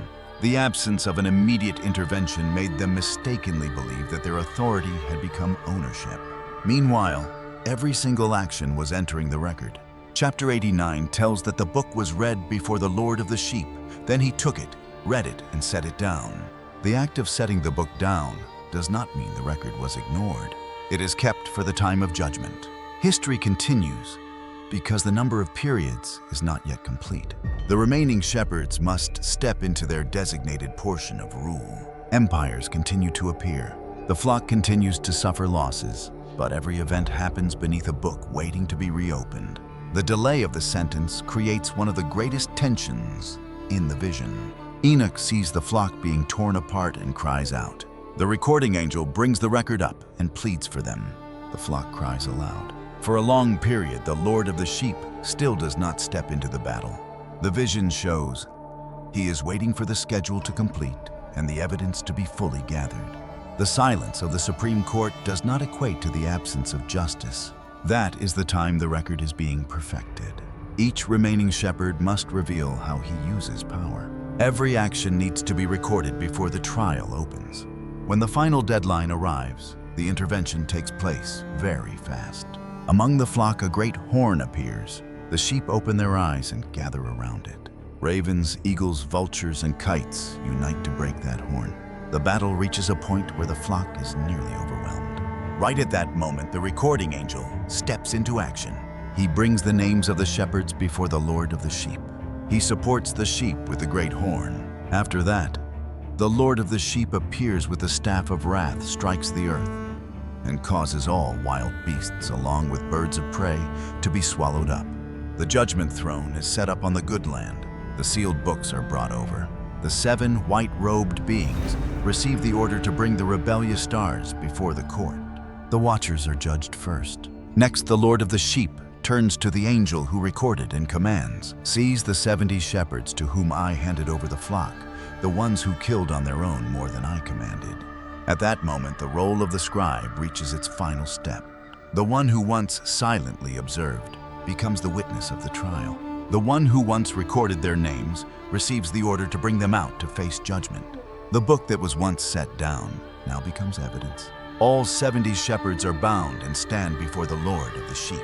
The absence of an immediate intervention made them mistakenly believe that their authority had become ownership. Meanwhile, every single action was entering the record. Chapter 89 tells that the book was read before the Lord of the Sheep. Then he took it, read it, and set it down. The act of setting the book down does not mean the record was ignored. It is kept for the time of judgment. History continues because the number of periods is not yet complete. The remaining shepherds must step into their designated portion of rule. Empires continue to appear. The flock continues to suffer losses, but every event happens beneath a book waiting to be reopened. The delay of the sentence creates one of the greatest tensions in the vision. Enoch sees the flock being torn apart and cries out. The recording angel brings the record up and pleads for them. The flock cries aloud. For a long period, the Lord of the Sheep still does not step into the battle. The vision shows he is waiting for the schedule to complete and the evidence to be fully gathered. The silence of the Supreme Court does not equate to the absence of justice. That is the time the record is being perfected. Each remaining shepherd must reveal how he uses power. Every action needs to be recorded before the trial opens. When the final deadline arrives, the intervention takes place very fast. Among the flock, a great horn appears. The sheep open their eyes and gather around it. Ravens, eagles, vultures, and kites unite to break that horn. The battle reaches a point where the flock is nearly overwhelmed. Right at that moment, the recording angel steps into action. He brings the names of the shepherds before the Lord of the Sheep. He supports the sheep with the great horn. After that, the Lord of the Sheep appears with the staff of wrath, strikes the earth, and causes all wild beasts, along with birds of prey, to be swallowed up. The judgment throne is set up on the good land. The sealed books are brought over. The 7 white-robed beings receive the order to bring the rebellious stars before the court. The watchers are judged first. Next, the Lord of the Sheep turns to the angel who recorded and commands, "Seize the 70 shepherds to whom I handed over the flock, the ones who killed on their own more than I commanded." At that moment, the role of the scribe reaches its final step. The one who once silently observed becomes the witness of the trial. The one who once recorded their names receives the order to bring them out to face judgment. The book that was once set down now becomes evidence. All 70 shepherds are bound and stand before the Lord of the Sheep.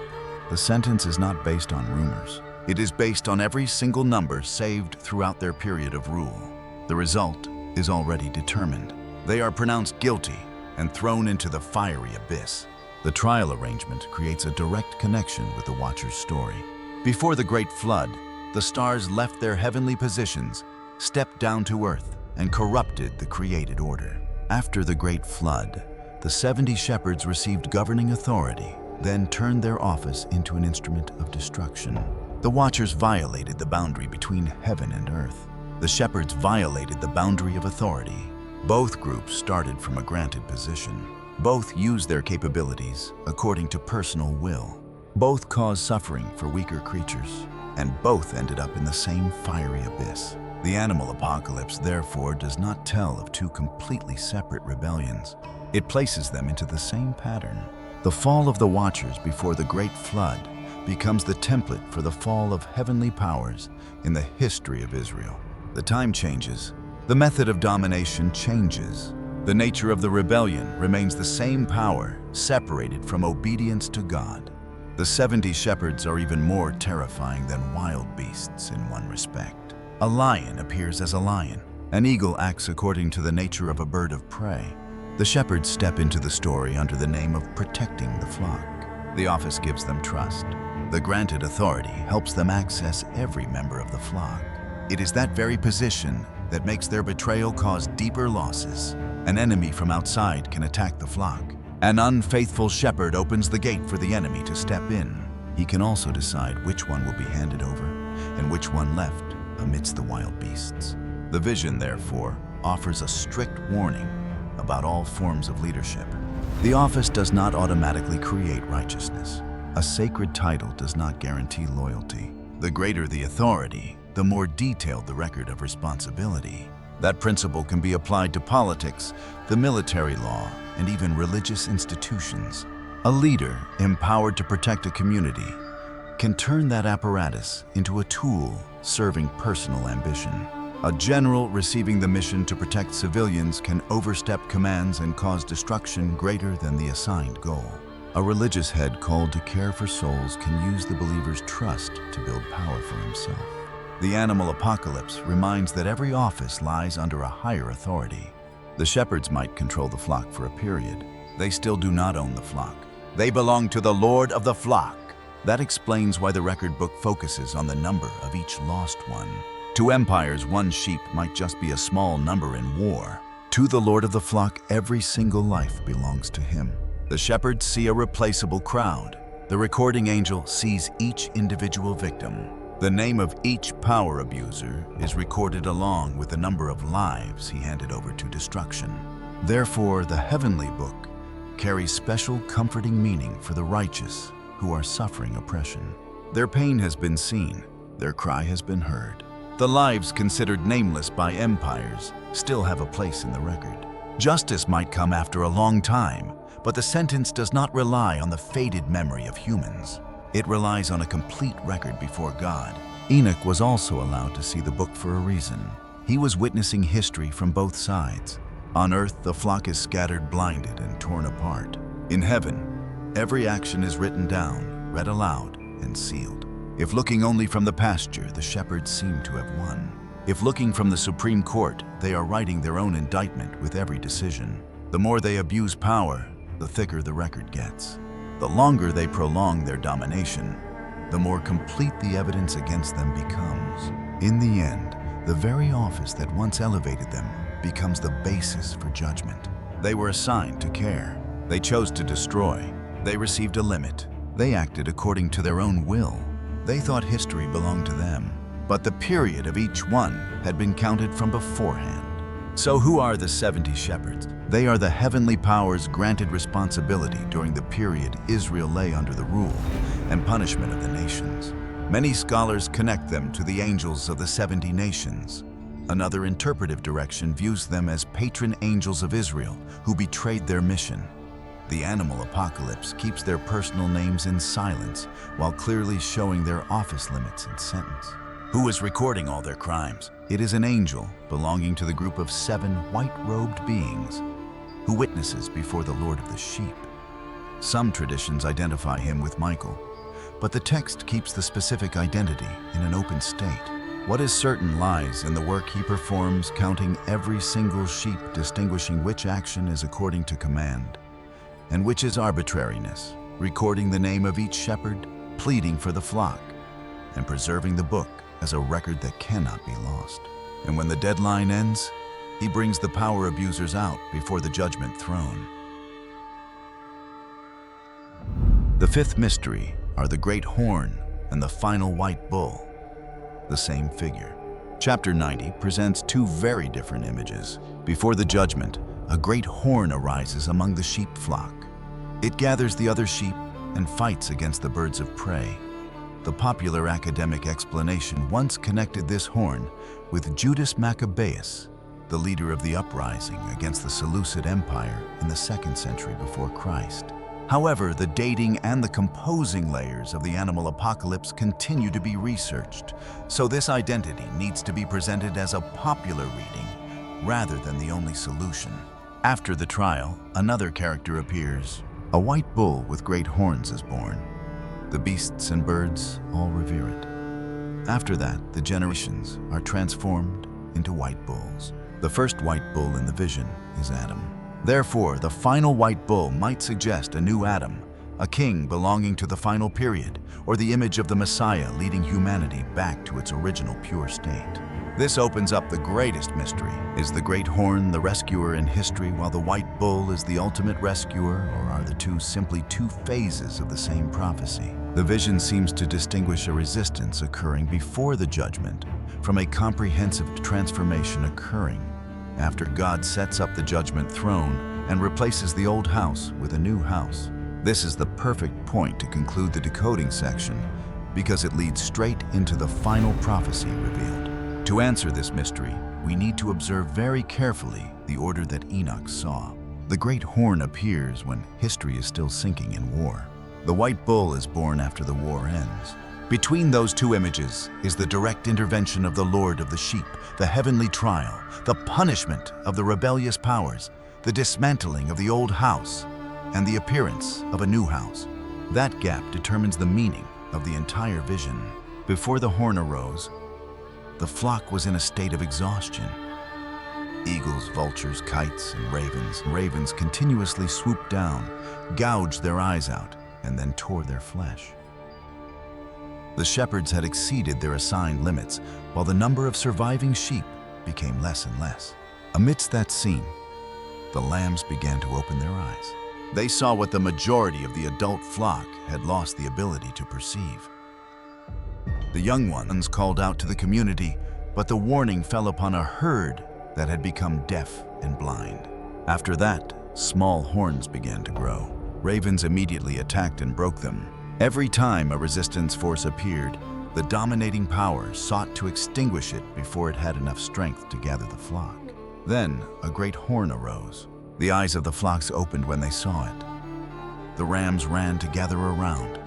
The sentence is not based on rumors. It is based on every single number saved throughout their period of rule. The result is already determined. They are pronounced guilty and thrown into the fiery abyss. The trial arrangement creates a direct connection with the Watcher's story. Before the Great Flood, the stars left their heavenly positions, stepped down to earth, and corrupted the created order. After the Great Flood, the 70 shepherds received governing authority, then turned their office into an instrument of destruction. The Watchers violated the boundary between heaven and earth. The shepherds violated the boundary of authority. Both groups started from a granted position. Both used their capabilities according to personal will. Both caused suffering for weaker creatures, and both ended up in the same fiery abyss. The animal apocalypse, therefore, does not tell of two completely separate rebellions. It places them into the same pattern. The fall of the Watchers before the Great Flood becomes the template for the fall of heavenly powers in the history of Israel. The time changes. The method of domination changes. The nature of the rebellion remains the same power, separated from obedience to God. The 70 shepherds are even more terrifying than wild beasts in one respect. A lion appears as a lion. An eagle acts according to the nature of a bird of prey. The shepherds step into the story under the name of protecting the flock. The office gives them trust. The granted authority helps them access every member of the flock. It is that very position that makes their betrayal cause deeper losses. An enemy from outside can attack the flock. An unfaithful shepherd opens the gate for the enemy to step in. He can also decide which one will be handed over and which one left amidst the wild beasts. The vision, therefore, offers a strict warning about all forms of leadership. The office does not automatically create righteousness. A sacred title does not guarantee loyalty. The greater the authority, the more detailed the record of responsibility. That principle can be applied to politics, the military law, and even religious institutions. A leader empowered to protect a community can turn that apparatus into a tool serving personal ambition. A general receiving the mission to protect civilians can overstep commands and cause destruction greater than the assigned goal. A religious head called to care for souls can use the believer's trust to build power for himself. The animal apocalypse reminds that every office lies under a higher authority. The shepherds might control the flock for a period. They still do not own the flock. They belong to the Lord of the flock. That explains why the record book focuses on the number of each lost one. To empires, one sheep might just be a small number in war. To the Lord of the flock, every single life belongs to him. The shepherds see a replaceable crowd. The recording angel sees each individual victim. The name of each power abuser is recorded along with the number of lives he handed over to destruction. Therefore, the heavenly book carries special comforting meaning for the righteous who are suffering oppression. Their pain has been seen, their cry has been heard. The lives considered nameless by empires still have a place in the record. Justice might come after a long time, but the sentence does not rely on the faded memory of humans. It relies on a complete record before God. Enoch was also allowed to see the book for a reason. He was witnessing history from both sides. On earth, the flock is scattered, blinded, and torn apart. In heaven, every action is written down, read aloud, and sealed. If looking only from the pasture, the shepherds seem to have won. If looking from the Supreme Court, they are writing their own indictment with every decision. The more they abuse power, the thicker the record gets. The longer they prolong their domination, the more complete the evidence against them becomes. In the end, the very office that once elevated them becomes the basis for judgment. They were assigned to care. They chose to destroy. They received a limit. They acted according to their own will. They thought history belonged to them, but the period of each one had been counted from beforehand. So who are the 70 shepherds? They are the heavenly powers granted responsibility during the period Israel lay under the rule and punishment of the nations. Many scholars connect them to the angels of the 70 nations. Another interpretive direction views them as patron angels of Israel who betrayed their mission. The animal apocalypse keeps their personal names in silence while clearly showing their office limits and sentence. Who is recording all their crimes? It is an angel belonging to the group of 7 white-robed beings who witnesses before the Lord of the sheep. Some traditions identify him with Michael, but the text keeps the specific identity in an open state. What is certain lies in the work he performs, counting every single sheep, distinguishing which action is according to command and which is arbitrariness, recording the name of each shepherd, pleading for the flock, and preserving the book as a record that cannot be lost. And when the deadline ends, he brings the power abusers out before the judgment throne. The fifth mystery are the great horn and the final white bull, the same figure. Chapter 90 presents 2 very different images. Before the judgment, a great horn arises among the sheep flock. It gathers the other sheep and fights against the birds of prey. The popular academic explanation once connected this horn with Judas Maccabeus, the leader of the uprising against the Seleucid Empire in the 2nd century before Christ. However, the dating and the composing layers of the animal apocalypse continue to be researched, so this identity needs to be presented as a popular reading rather than the only solution. After the trial, another character appears. A white bull with great horns is born. The beasts and birds all revere it. After that, the generations are transformed into white bulls. The first white bull in the vision is Adam. Therefore, the final white bull might suggest a new Adam, a king belonging to the final period, or the image of the Messiah leading humanity back to its original pure state. This opens up the greatest mystery. Is the great horn the rescuer in history while the white bull is the ultimate rescuer, or are the two simply 2 phases of the same prophecy? The vision seems to distinguish a resistance occurring before the judgment from a comprehensive transformation occurring after God sets up the judgment throne and replaces the old house with a new house. This is the perfect point to conclude the decoding section because it leads straight into the final prophecy revealed. To answer this mystery, we need to observe very carefully the order that Enoch saw. The great horn appears when history is still sinking in war. The white bull is born after the war ends. Between those two images is the direct intervention of the Lord of the sheep, the heavenly trial, the punishment of the rebellious powers, the dismantling of the old house, and the appearance of a new house. That gap determines the meaning of the entire vision. Before the horn arose, the flock was in a state of exhaustion. Eagles, vultures, kites, and ravens continuously swooped down, gouged their eyes out, and then tore their flesh. The shepherds had exceeded their assigned limits, while the number of surviving sheep became less and less. Amidst that scene, the lambs began to open their eyes. They saw what the majority of the adult flock had lost the ability to perceive. The young ones called out to the community, but the warning fell upon a herd that had become deaf and blind. After that, small horns began to grow. Ravens immediately attacked and broke them. Every time a resistance force appeared, the dominating power sought to extinguish it before it had enough strength to gather the flock. Then a great horn arose. The eyes of the flocks opened when they saw it. The rams ran to gather around.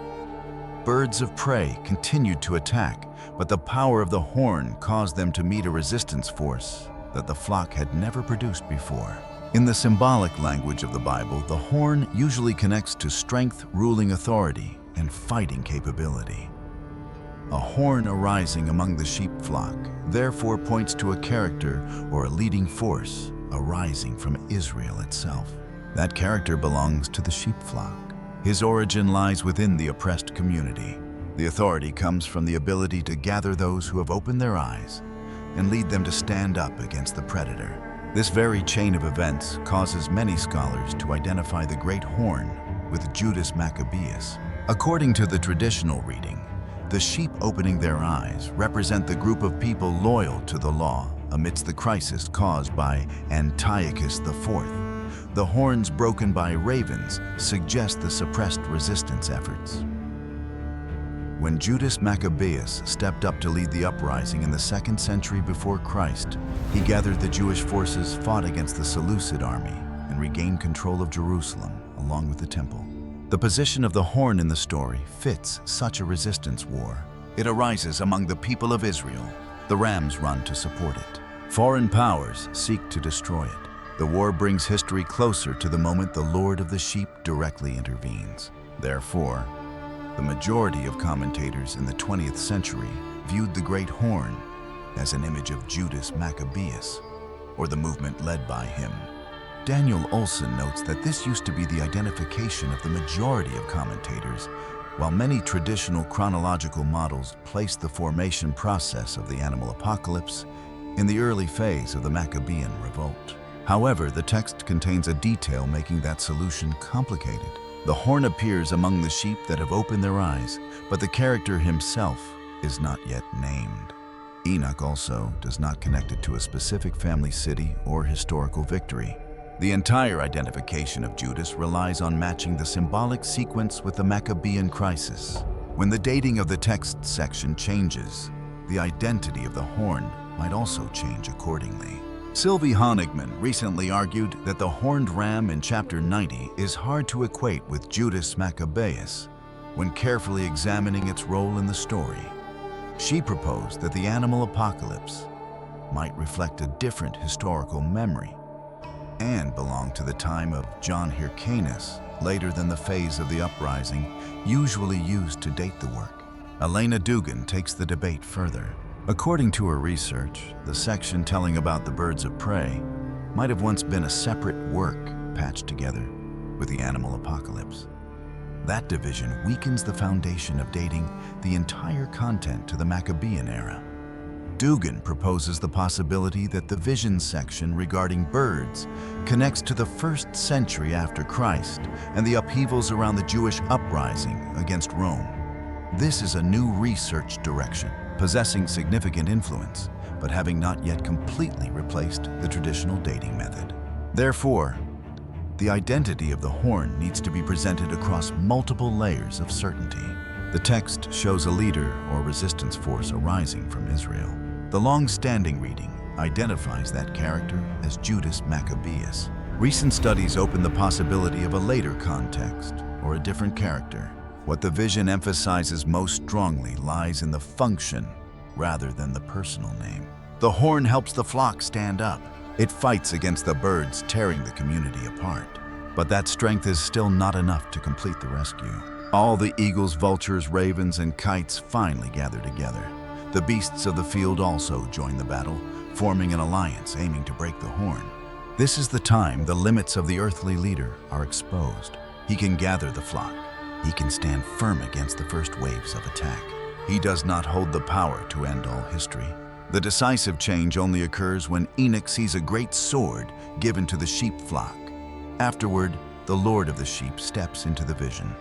Birds of prey continued to attack, but the power of the horn caused them to meet a resistance force that the flock had never produced before. In the symbolic language of the Bible, the horn usually connects to strength, ruling authority, and fighting capability. A horn arising among the sheep flock therefore points to a character or a leading force arising from Israel itself. That character belongs to the sheep flock. His origin lies within the oppressed community. The authority comes from the ability to gather those who have opened their eyes and lead them to stand up against the predator. This very chain of events causes many scholars to identify the great horn with Judas Maccabeus. According to the traditional reading, the sheep opening their eyes represent the group of people loyal to the law amidst the crisis caused by Antiochus IV. The horns broken by ravens suggest the suppressed resistance efforts. When Judas Maccabeus stepped up to lead the uprising in the 2nd century before Christ, he gathered the Jewish forces, fought against the Seleucid army, and regained control of Jerusalem along with the temple. The position of the horn in the story fits such a resistance war. It arises among the people of Israel. The rams run to support it. Foreign powers seek to destroy it. The war brings history closer to the moment the Lord of the sheep directly intervenes. Therefore, the majority of commentators in the 20th century viewed the great horn as an image of Judas Maccabeus, or the movement led by him. Daniel Olson notes that this used to be the identification of the majority of commentators, while many traditional chronological models place the formation process of the animal apocalypse in the early phase of the Maccabean revolt. However, the text contains a detail making that solution complicated. The horn appears among the sheep that have opened their eyes, but the character himself is not yet named. Enoch also does not connect it to a specific family city or historical victory. The entire identification of Judas relies on matching the symbolic sequence with the Maccabean crisis. When the dating of the text section changes, the identity of the horn might also change accordingly. Sylvie Honigman recently argued that the horned ram in chapter 90 is hard to equate with Judas Maccabeus when carefully examining its role in the story. She proposed that the animal apocalypse might reflect a different historical memory and belong to the time of John Hyrcanus, later than the phase of the uprising usually used to date the work. Elena Dugan takes the debate further. According to her research, the section telling about the birds of prey might have once been a separate work patched together with the animal apocalypse. That division weakens the foundation of dating the entire content to the Maccabean era. Dugan proposes the possibility that the vision section regarding birds connects to the 1st century after Christ and the upheavals around the Jewish uprising against Rome. This is a new research direction, possessing significant influence, but having not yet completely replaced the traditional dating method. Therefore, the identity of the horn needs to be presented across multiple layers of certainty. The text shows a leader or resistance force arising from Israel. The long-standing reading identifies that character as Judas Maccabeus. Recent studies open the possibility of a later context or a different character. What the vision emphasizes most strongly lies in the function rather than the personal name. The horn helps the flock stand up. It fights against the birds tearing the community apart. But that strength is still not enough to complete the rescue. All the eagles, vultures, ravens, and kites finally gather together. The beasts of the field also join the battle, forming an alliance aiming to break the horn. This is the time the limits of the earthly leader are exposed. He can gather the flock. He can stand firm against the first waves of attack. He does not hold the power to end all history. The decisive change only occurs when Enoch sees a great sword given to the sheep flock. Afterward, the Lord of the sheep steps into the vision.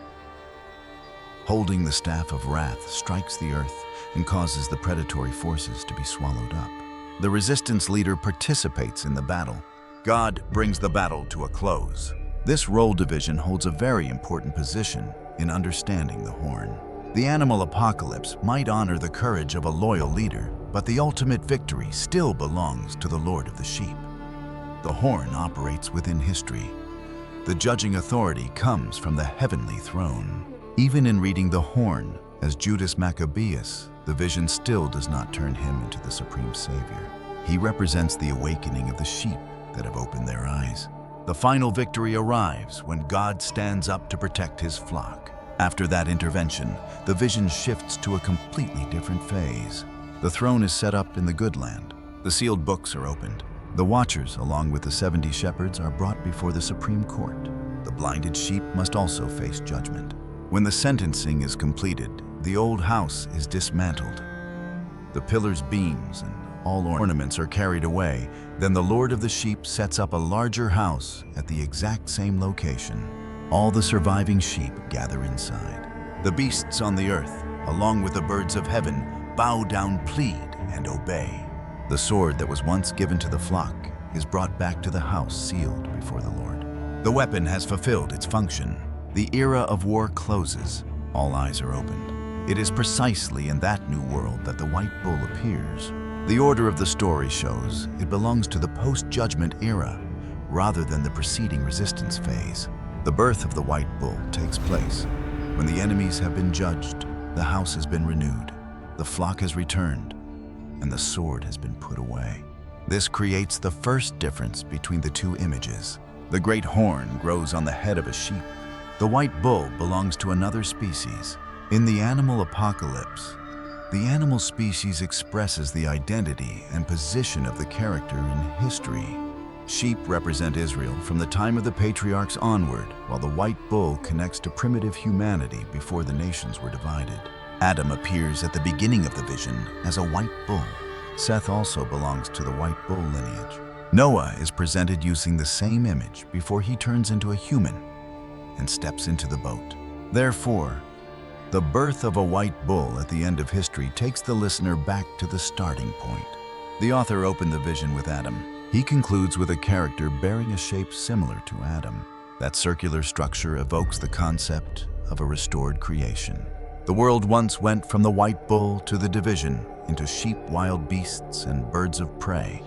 Holding the staff of wrath, strikes the earth and causes the predatory forces to be swallowed up. The resistance leader participates in the battle. God brings the battle to a close. This role division holds a very important position in understanding the horn. The animal apocalypse might honor the courage of a loyal leader, but the ultimate victory still belongs to the Lord of the sheep. The horn operates within history. The judging authority comes from the heavenly throne. Even in reading the horn as Judas Maccabeus, the vision still does not turn him into the supreme savior. He represents the awakening of the sheep that have opened their eyes. The final victory arrives when God stands up to protect his flock. After that intervention, the vision shifts to a completely different phase. The throne is set up in the good land. The sealed books are opened. The watchers, along with the 70 shepherds, are brought before the Supreme Court. The blinded sheep must also face judgment. When the sentencing is completed, the old house is dismantled. The pillars, beams, and all ornaments are carried away. Then the Lord of the sheep sets up a larger house at the exact same location. All the surviving sheep gather inside. The beasts on the earth, along with the birds of heaven, bow down, plead, and obey. The sword that was once given to the flock is brought back to the house sealed before the Lord. The weapon has fulfilled its function. The era of war closes. All eyes are opened. It is precisely in that new world that the white bull appears. The order of the story shows it belongs to the post-judgment era rather than the preceding resistance phase. The birth of the white bull takes place when the enemies have been judged, the house has been renewed, the flock has returned, and the sword has been put away. This creates the first difference between the two images. The great horn grows on the head of a sheep. The white bull belongs to another species. In the animal apocalypse, the animal species expresses the identity and position of the character in history. Sheep represent Israel from the time of the patriarchs onward, while the white bull connects to primitive humanity before the nations were divided. Adam appears at the beginning of the vision as a white bull. Seth also belongs to the white bull lineage. Noah is presented using the same image before he turns into a human and steps into the boat. Therefore, the birth of a white bull at the end of history takes the listener back to the starting point. The author opened the vision with Adam. He concludes with a character bearing a shape similar to Adam. That circular structure evokes the concept of a restored creation. The world once went from the white bull to the division into sheep, wild beasts, and birds of prey.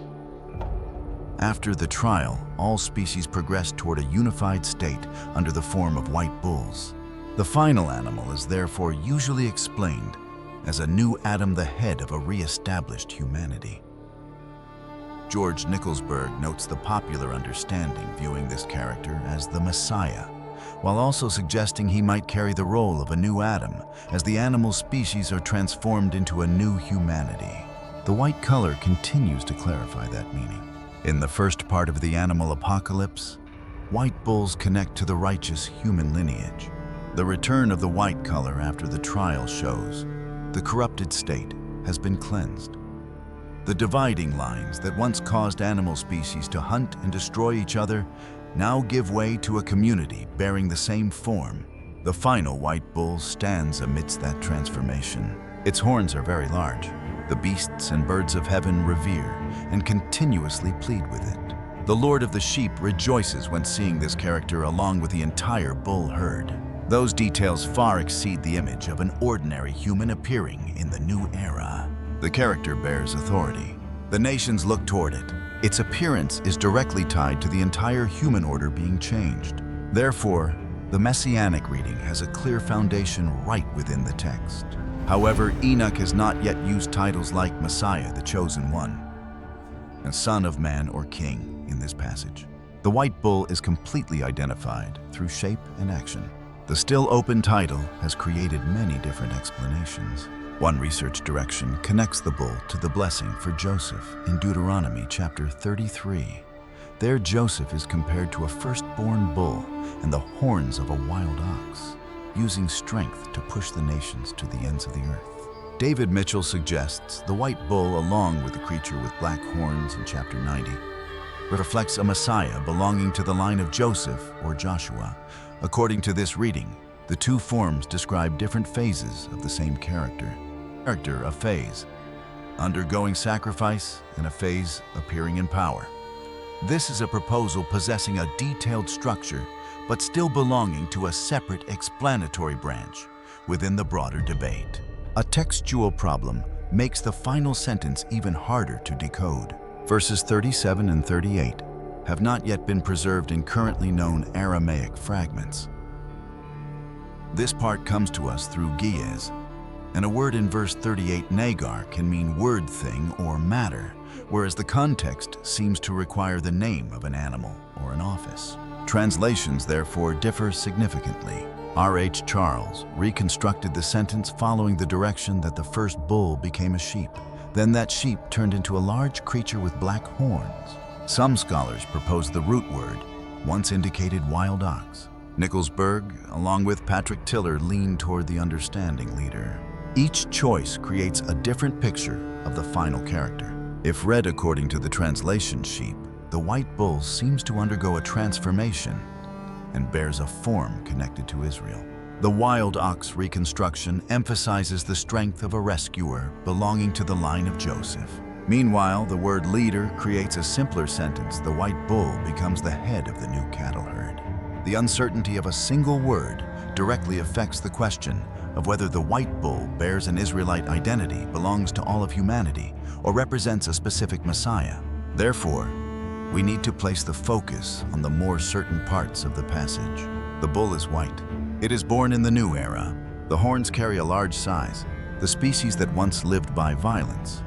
After the trial, all species progressed toward a unified state under the form of white bulls. The final animal is therefore usually explained as a new Adam, the head of a re-established humanity. George Nicholsburg notes the popular understanding viewing this character as the Messiah, while also suggesting he might carry the role of a new Adam as the animal species are transformed into a new humanity. The white color continues to clarify that meaning. In the first part of the animal apocalypse, white bulls connect to the righteous human lineage. The return of the white color after the trial shows the corrupted state has been cleansed. The dividing lines that once caused animal species to hunt and destroy each other now give way to a community bearing the same form. The final white bull stands amidst that transformation. Its horns are very large. The beasts and birds of heaven revere and continuously plead with it. The Lord of the sheep rejoices when seeing this character along with the entire bull herd. Those details far exceed the image of an ordinary human appearing in the new era. The character bears authority. The nations look toward it. Its appearance is directly tied to the entire human order being changed. Therefore, the messianic reading has a clear foundation right within the text. However, Enoch has not yet used titles like Messiah, the Chosen One, and Son of Man or King in this passage. The white bull is completely identified through shape and action. The still open title has created many different explanations. One research direction connects the bull to the blessing for Joseph in Deuteronomy chapter 33. There, Joseph is compared to a firstborn bull and the horns of a wild ox, using strength to push the nations to the ends of the earth. David Mitchell suggests the white bull, along with the creature with black horns in chapter 90, reflects a Messiah belonging to the line of Joseph or Joshua. According to this reading, the two forms describe different phases of the same character. A phase undergoing sacrifice and a phase appearing in power. This is a proposal possessing a detailed structure, but still belonging to a separate explanatory branch within the broader debate. A textual problem makes the final sentence even harder to decode. Verses 37 and 38 have not yet been preserved in currently known Aramaic fragments. This part comes to us through Ge'ez, and a word in verse 38, nagar, can mean word, thing, or matter, whereas the context seems to require the name of an animal or an office. Translations, therefore, differ significantly. R.H. Charles reconstructed the sentence following the direction that the first bull became a sheep. Then that sheep turned into a large creature with black horns. Some scholars propose the root word once indicated wild ox. Nicholsburg, along with Patrick Tiller, lean toward the understanding leader. Each choice creates a different picture of the final character. If read according to the translation sheep, the white bull seems to undergo a transformation and bears a form connected to Israel. The wild ox reconstruction emphasizes the strength of a rescuer belonging to the line of Joseph. Meanwhile, the word leader creates a simpler sentence. The white bull becomes the head of the new cattle herd. The uncertainty of a single word directly affects the question of whether the white bull bears an Israelite identity, belongs to all of humanity, or represents a specific Messiah. Therefore, we need to place the focus on the more certain parts of the passage. The bull is white. It is born in the new era. The horns carry a large size. The species that once lived by violence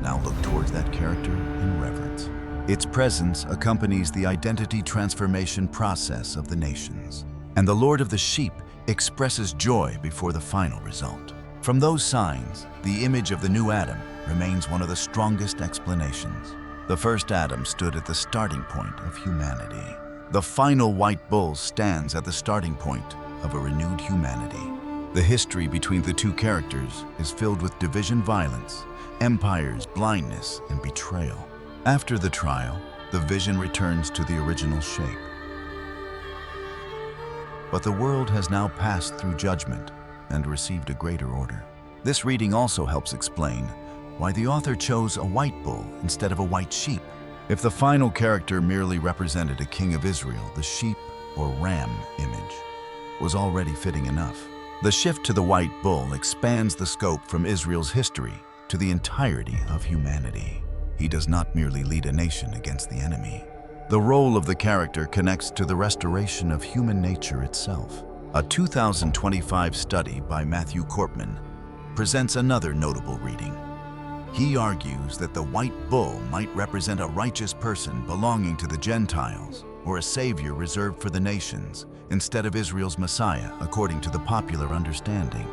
now look towards that character in reverence. Its presence accompanies the identity transformation process of the nations, and the Lord of the sheep expresses joy before the final result. From those signs, the image of the new Adam remains one of the strongest explanations. The first Adam stood at the starting point of humanity. The final white bull stands at the starting point of a renewed humanity. The history between the two characters is filled with division, violence, empires, blindness, and betrayal. After the trial, the vision returns to the original shape. But the world has now passed through judgment and received a greater order. This reading also helps explain why the author chose a white bull instead of a white sheep. If the final character merely represented a king of Israel, the sheep or ram image was already fitting enough. The shift to the white bull expands the scope from Israel's history to the entirety of humanity. He does not merely lead a nation against the enemy. The role of the character connects to the restoration of human nature itself. A 2025 study by Matthew Korpman presents another notable reading. He argues that the white bull might represent a righteous person belonging to the Gentiles, or a savior reserved for the nations, instead of Israel's Messiah, according to the popular understanding.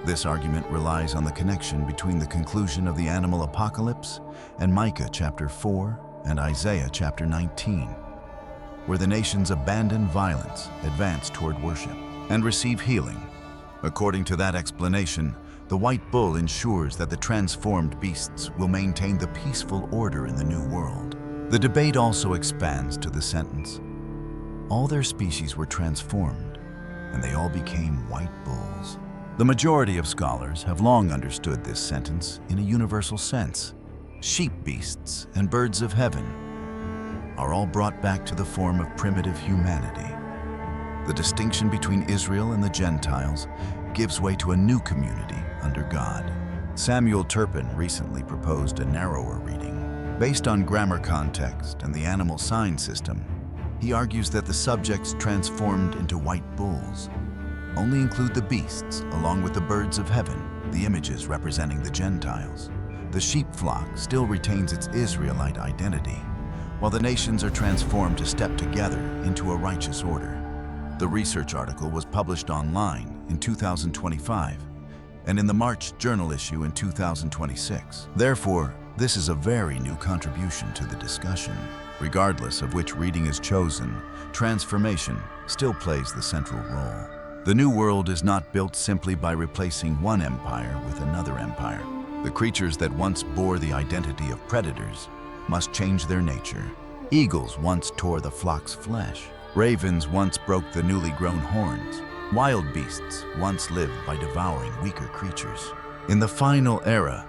This argument relies on the connection between the conclusion of the animal apocalypse and Micah chapter 4 and Isaiah chapter 19, where the nations abandon violence, advance toward worship, and receive healing. According to that explanation, the white bull ensures that the transformed beasts will maintain the peaceful order in the new world. The debate also expands to the sentence, all their species were transformed, and they all became white bulls. The majority of scholars have long understood this sentence in a universal sense. Sheep beasts and birds of heaven are all brought back to the form of primitive humanity. The distinction between Israel and the Gentiles gives way to a new community under God. Samuel Turpin recently proposed a narrower reading. Based on grammar context and the animal sign system, he argues that the subjects transformed into white bulls only include the beasts along with the birds of heaven, the images representing the Gentiles. The sheep flock still retains its Israelite identity, while the nations are transformed to step together into a righteous order. The research article was published online in 2025 and in the March Journal issue in 2026. Therefore, this is a very new contribution to the discussion. Regardless of which reading is chosen, transformation still plays the central role. The New World is not built simply by replacing one empire with another empire. The creatures that once bore the identity of predators must change their nature. Eagles once tore the flock's flesh. Ravens once broke the newly grown horns. Wild beasts once lived by devouring weaker creatures. In the final era,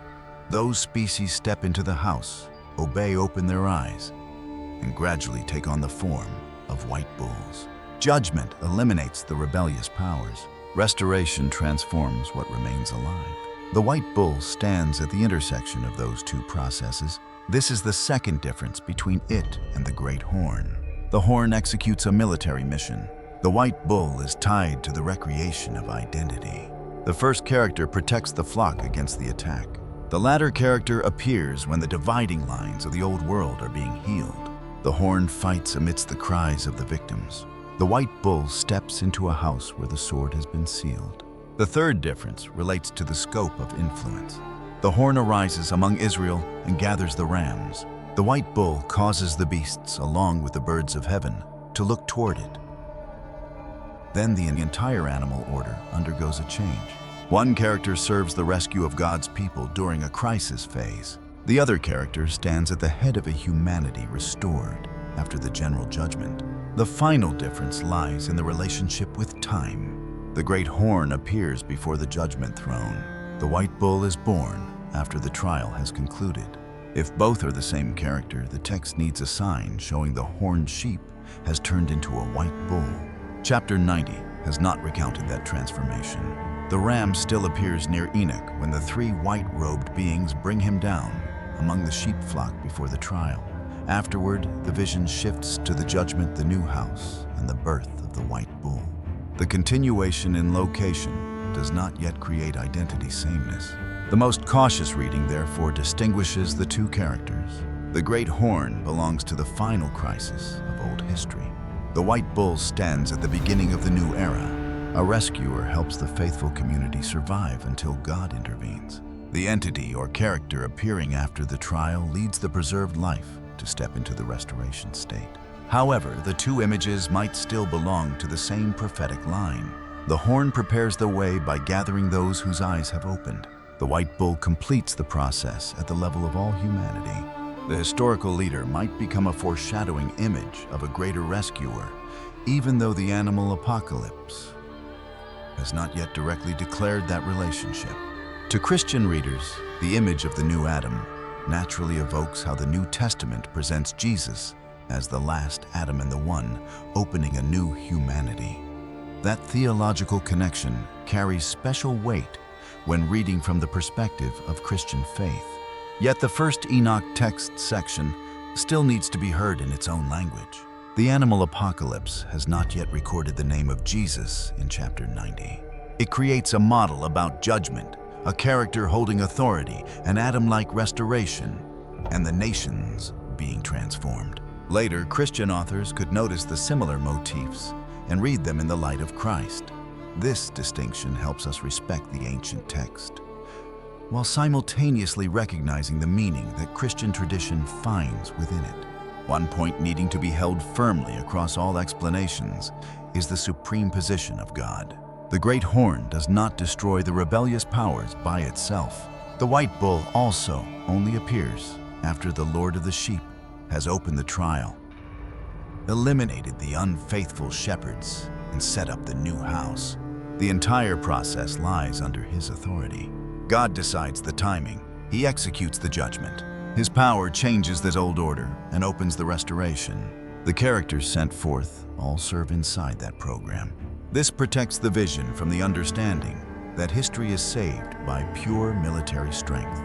those species step into the house, open their eyes, and gradually take on the form of white bulls. Judgment eliminates the rebellious powers. Restoration transforms what remains alive. The white bull stands at the intersection of those two processes. This is the second difference between it and the great horn. The horn executes a military mission. The white bull is tied to the recreation of identity. The first character protects the flock against the attack. The latter character appears when the dividing lines of the old world are being healed. The horn fights amidst the cries of the victims. The white bull steps into a house where the sword has been sealed. The third difference relates to the scope of influence. The horn arises among Israel and gathers the rams. The white bull causes the beasts, along with the birds of heaven, to look toward it. Then the entire animal order undergoes a change. One character serves the rescue of God's people during a crisis phase. The other character stands at the head of a humanity restored after the general judgment. The final difference lies in the relationship with time. The great horn appears before the judgment throne. The white bull is born after the trial has concluded. If both are the same character, the text needs a sign showing the horned sheep has turned into a white bull. Chapter 90 has not recounted that transformation. The ram still appears near Enoch when the three white-robed beings bring him down among the sheep flock before the trial. Afterward, the vision shifts to the judgment, the new house, and the birth of the white bull. The continuation in location does not yet create identity sameness. The most cautious reading, therefore, distinguishes the two characters. The great horn belongs to the final crisis of old history. The white bull stands at the beginning of the new era. A rescuer helps the faithful community survive until God intervenes. The entity or character appearing after the trial leads the preserved life to step into the restoration state. However, the two images might still belong to the same prophetic line. The horn prepares the way by gathering those whose eyes have opened. The white bull completes the process at the level of all humanity. The historical leader might become a foreshadowing image of a greater rescuer, even though the animal apocalypse has not yet directly declared that relationship. To Christian readers, the image of the new Adam naturally evokes how the New Testament presents Jesus as the last Adam and the one opening a new humanity. That theological connection carries special weight when reading from the perspective of Christian faith. Yet the first Enoch text section still needs to be heard in its own language. The animal apocalypse has not yet recorded the name of Jesus in chapter 90. It creates a model about judgment, a character holding authority, an Adam-like restoration, and the nations being transformed. Later, Christian authors could notice the similar motifs and read them in the light of Christ. This distinction helps us respect the ancient text, while simultaneously recognizing the meaning that Christian tradition finds within it. One point needing to be held firmly across all explanations is the supreme position of God. The great horn does not destroy the rebellious powers by itself. The white bull also only appears after the Lord of the sheep has opened the trial, eliminated the unfaithful shepherds, and set up the new house. The entire process lies under his authority. God decides the timing. He executes the judgment. His power changes this old order and opens the restoration. The characters sent forth all serve inside that program. This protects the vision from the understanding that history is saved by pure military strength.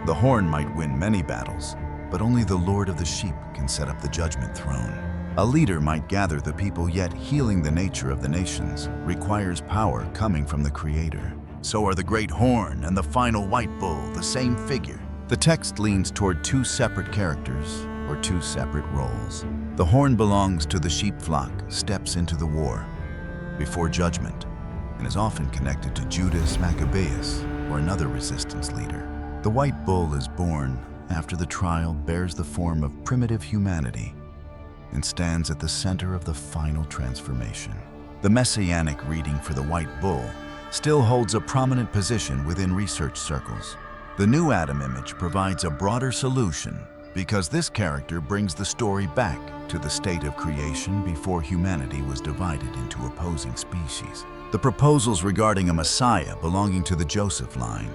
The horn might win many battles, but only the Lord of the sheep can set up the judgment throne. A leader might gather the people, yet healing the nature of the nations requires power coming from the Creator. So are the great horn and the final white bull the same figure. The text leans toward two separate characters or two separate roles. The horn belongs to the sheep flock, steps into the war before judgment, and is often connected to Judas Maccabeus or another resistance leader. The white bull is born after the trial, bears the form of primitive humanity, and stands at the center of the final transformation. The messianic reading for the white bull still holds a prominent position within research circles. The new Adam image provides a broader solution because this character brings the story back to the state of creation before humanity was divided into opposing species. The proposals regarding a Messiah belonging to the Joseph line,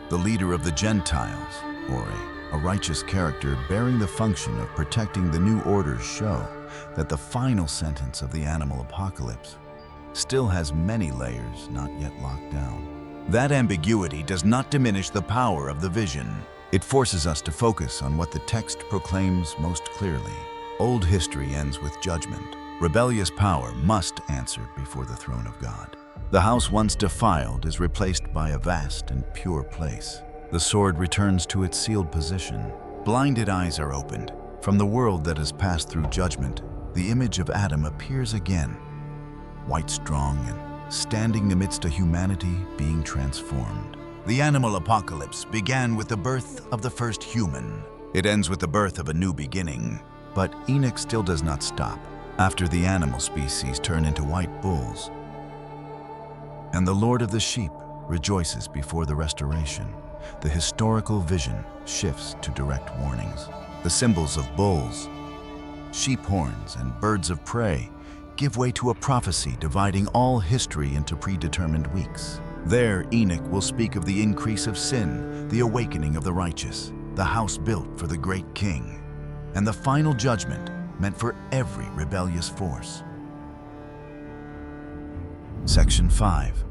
the leader of the Gentiles, or a righteous character bearing the function of protecting the new orders, show that the final sentence of the animal apocalypse still has many layers not yet locked down. That ambiguity does not diminish the power of the vision. It forces us to focus on what the text proclaims most clearly. Old history ends with judgment. Rebellious power must answer before the throne of God. The house once defiled is replaced by a vast and pure place. The sword returns to its sealed position. Blinded eyes are opened. From the world that has passed through judgment, the image of Adam appears again, white, strong, and standing amidst a humanity being transformed. The animal apocalypse began with the birth of the first human. It ends with the birth of a new beginning. But Enoch still does not stop. After the animal species turn into white bulls, and the Lord of the sheep rejoices before the restoration, the historical vision shifts to direct warnings. The symbols of bulls, sheep horns, and birds of prey give way to a prophecy dividing all history into predetermined weeks. There, Enoch will speak of the increase of sin, the awakening of the righteous, the house built for the great king, and the final judgment meant for every rebellious force. Section 5,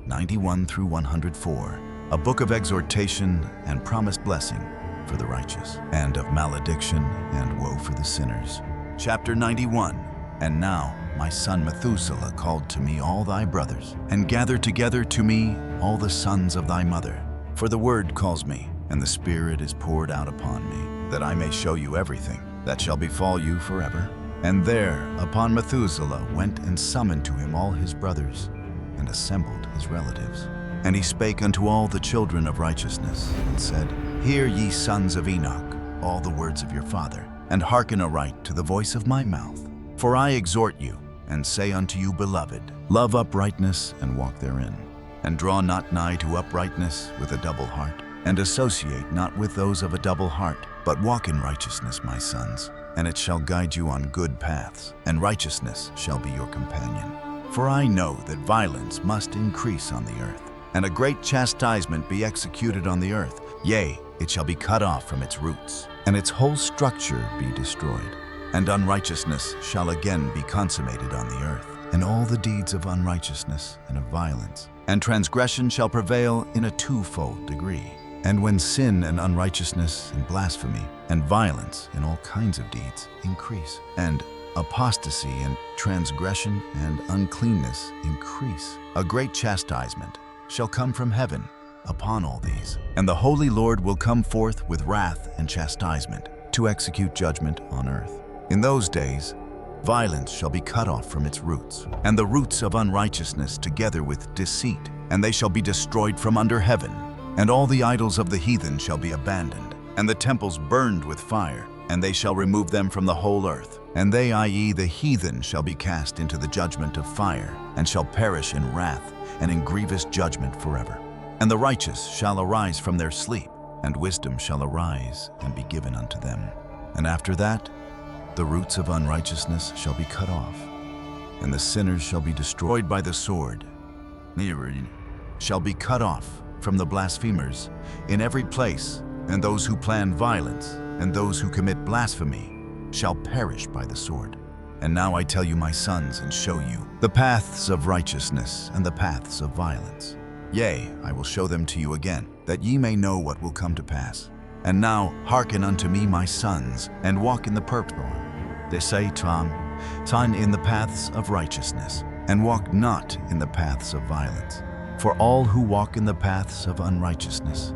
91 through 104, a book of exhortation and promised blessing for the righteous, and of malediction and woe for the sinners. Chapter 91. And now my son Methuselah called to me all thy brothers, and gathered together to me all the sons of thy mother. For the word calls me, and the Spirit is poured out upon me, that I may show you everything that shall befall you forever. And there upon Methuselah went and summoned to him all his brothers, and assembled his relatives. And he spake unto all the children of righteousness, and said, Hear ye sons of Enoch, all the words of your father, and hearken aright to the voice of my mouth. For I exhort you, and say unto you, beloved, love uprightness, and walk therein. And draw not nigh to uprightness with a double heart, and associate not with those of a double heart, but walk in righteousness, my sons, and it shall guide you on good paths, and righteousness shall be your companion. For I know that violence must increase on the earth, and a great chastisement be executed on the earth. Yea, it shall be cut off from its roots, and its whole structure be destroyed. And unrighteousness shall again be consummated on the earth, and all the deeds of unrighteousness and of violence. And transgression shall prevail in a twofold degree. And when sin and unrighteousness and blasphemy and violence in all kinds of deeds increase, and apostasy and transgression and uncleanness increase, a great chastisement shall come from heaven upon all these. And the Holy Lord will come forth with wrath and chastisement to execute judgment on earth. In those days, violence shall be cut off from its roots, and the roots of unrighteousness together with deceit, and they shall be destroyed from under heaven. And all the idols of the heathen shall be abandoned, and the temples burned with fire, and they shall remove them from the whole earth. And they, i.e. the heathen, shall be cast into the judgment of fire, and shall perish in wrath and in grievous judgment forever. And the righteous shall arise from their sleep, and wisdom shall arise and be given unto them. And after that, the roots of unrighteousness shall be cut off, and the sinners shall be destroyed by the sword. Shall be cut off from the blasphemers in every place, and those who plan violence, and those who commit blasphemy shall perish by the sword. And now I tell you, my sons, and show you the paths of righteousness and the paths of violence. Yea, I will show them to you again, that ye may know what will come to pass. And now hearken unto me, my sons, and walk in the purpose. They say, Son, in the paths of righteousness, and walk not in the paths of violence. For all who walk in the paths of unrighteousness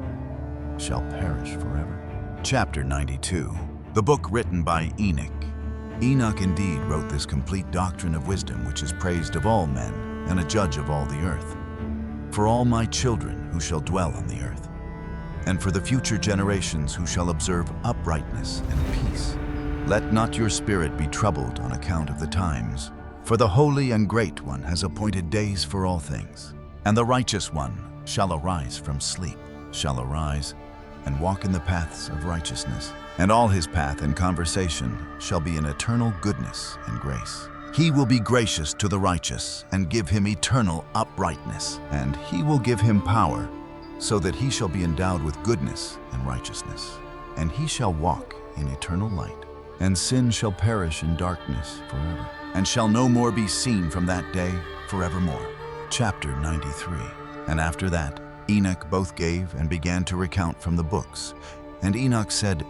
shall perish forever. Chapter 92. The book written by Enoch. Enoch indeed wrote this complete doctrine of wisdom, which is praised of all men, and a judge of all the earth. For all my children who shall dwell on the earth, and for the future generations who shall observe uprightness and peace. Let not your spirit be troubled on account of the times, for the Holy and Great One has appointed days for all things. And the righteous one shall arise from sleep, shall arise and walk in the paths of righteousness, and all his path and conversation shall be in eternal goodness and grace. He will be gracious to the righteous, and give him eternal uprightness, and he will give him power, so that he shall be endowed with goodness and righteousness. And he shall walk in eternal light, and sin shall perish in darkness forever, and shall no more be seen from that day forevermore. Chapter 93. And after that, Enoch both gave and began to recount from the books. And Enoch said,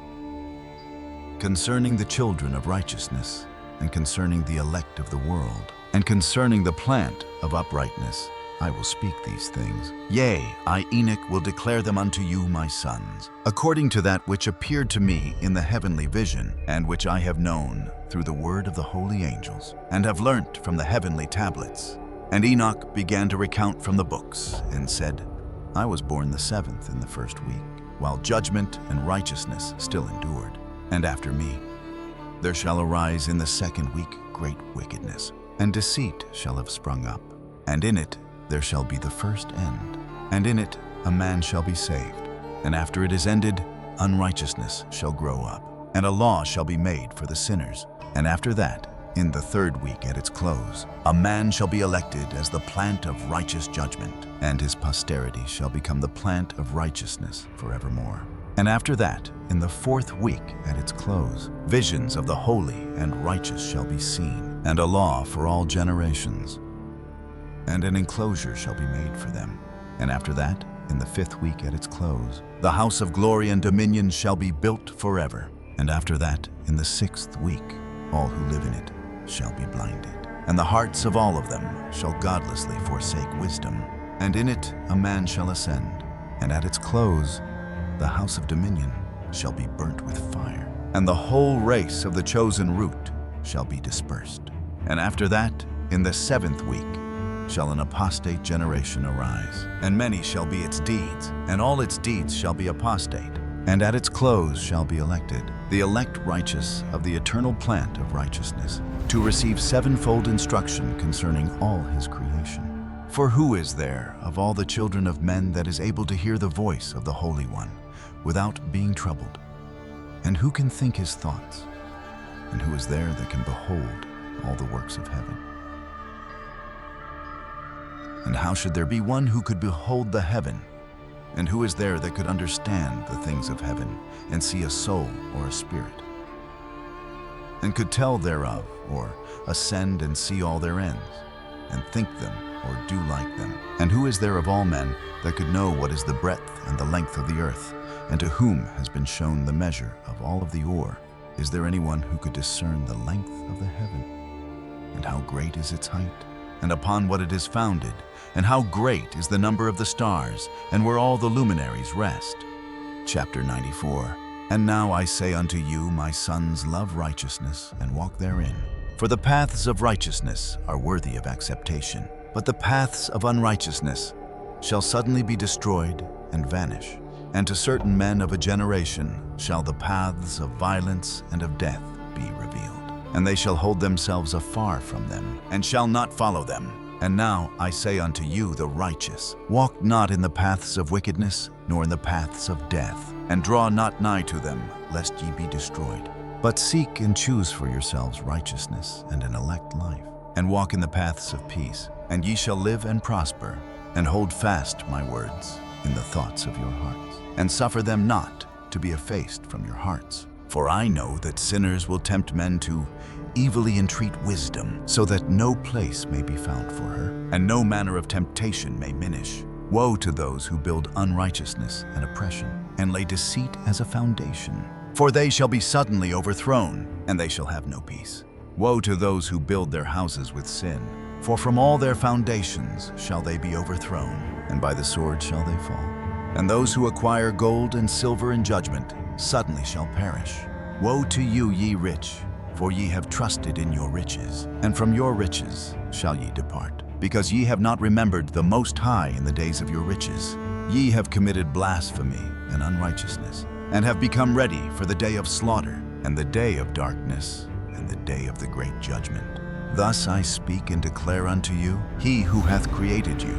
Concerning the children of righteousness, and concerning the elect of the world, and concerning the plant of uprightness, I will speak these things. Yea, I, Enoch, will declare them unto you, my sons, according to that which appeared to me in the heavenly vision, and which I have known through the word of the holy angels, and have learnt from the heavenly tablets. And Enoch began to recount from the books, and said, I was born the 7th in the 1st week, while judgment and righteousness still endured. And after me there shall arise in the 2nd week great wickedness, and deceit shall have sprung up. And in it there shall be the first end, and in it a man shall be saved. And after it is ended, unrighteousness shall grow up, and a law shall be made for the sinners. And after that, in the 3rd week at its close, a man shall be elected as the plant of righteous judgment, and his posterity shall become the plant of righteousness forevermore. And after that, in the 4th week at its close, visions of the holy and righteous shall be seen, and a law for all generations. And an enclosure shall be made for them. And after that, in the 5th week at its close, the house of glory and dominion shall be built forever. And after that, in the 6th week, all who live in it shall be blinded, and the hearts of all of them shall godlessly forsake wisdom. And in it a man shall ascend, and at its close the house of dominion shall be burnt with fire, and the whole race of the chosen root shall be dispersed. And after that, in the 7th week, shall an apostate generation arise, and many shall be its deeds, and all its deeds shall be apostate. And at its close shall be elected the elect righteous of the eternal plant of righteousness, to receive sevenfold instruction concerning all his creation. For who is there of all the children of men that is able to hear the voice of the Holy One without being troubled? And who can think his thoughts? And who is there that can behold all the works of heaven? And how should there be one who could behold the heaven? And who is there that could understand the things of heaven, and see a soul or a spirit? And could tell thereof, or ascend and see all their ends, and think them, or do like them? And who is there of all men that could know what is the breadth and the length of the earth, and to whom has been shown the measure of all of the ore? Is there anyone who could discern the length of the heaven? And how great is its height? And upon what it is founded? And how great is the number of the stars, and where all the luminaries rest? Chapter 94. And now I say unto you, my sons, love righteousness, and walk therein. For the paths of righteousness are worthy of acceptation, but the paths of unrighteousness shall suddenly be destroyed and vanish. And to certain men of a generation shall the paths of violence and of death be revealed. And they shall hold themselves afar from them, and shall not follow them. And now I say unto you, the righteous, walk not in the paths of wickedness, nor in the paths of death, and draw not nigh to them, lest ye be destroyed. But seek and choose for yourselves righteousness and an elect life, and walk in the paths of peace, and ye shall live and prosper. And hold fast my words in the thoughts of your hearts, and suffer them not to be effaced from your hearts. For I know that sinners will tempt men to evilly entreat wisdom, so that no place may be found for her, and no manner of temptation may minish. Woe to those who build unrighteousness and oppression, and lay deceit as a foundation. For they shall be suddenly overthrown, and they shall have no peace. Woe to those who build their houses with sin, for from all their foundations shall they be overthrown, and by the sword shall they fall. And those who acquire gold and silver in judgment suddenly shall perish. Woe to you, ye rich, for ye have trusted in your riches, and from your riches shall ye depart. Because ye have not remembered the Most High in the days of your riches. Ye have committed blasphemy and unrighteousness, and have become ready for the day of slaughter, and the day of darkness, and the day of the great judgment. Thus I speak and declare unto you, he who hath created you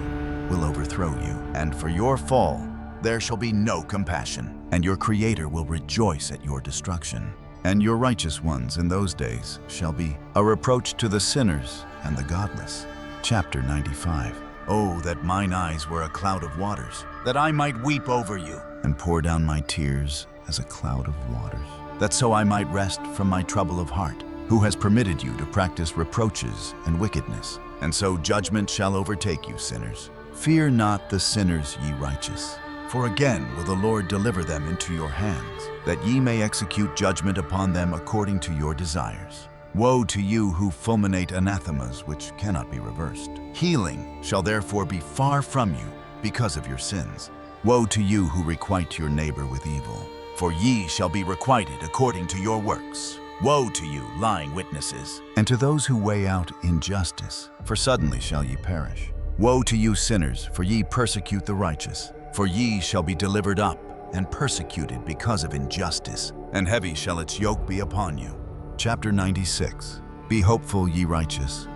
will overthrow you, and for your fall there shall be no compassion, and your Creator will rejoice at your destruction. And your righteous ones in those days shall be a reproach to the sinners and the godless. Chapter 95. Oh, that mine eyes were a cloud of waters, that I might weep over you, and pour down my tears as a cloud of waters, that so I might rest from my trouble of heart. Who has permitted you to practice reproaches and wickedness? And so judgment shall overtake you, sinners. Fear not the sinners, ye righteous, for again will the Lord deliver them into your hands, that ye may execute judgment upon them according to your desires. Woe to you who fulminate anathemas which cannot be reversed. Healing shall therefore be far from you because of your sins. Woe to you who requite your neighbor with evil, for ye shall be requited according to your works. Woe to you, lying witnesses, and to those who weigh out injustice, for suddenly shall ye perish. Woe to you, sinners, for ye persecute the righteous, for ye shall be delivered up and persecuted because of injustice, and heavy shall its yoke be upon you. Chapter 96. Be hopeful, ye righteous,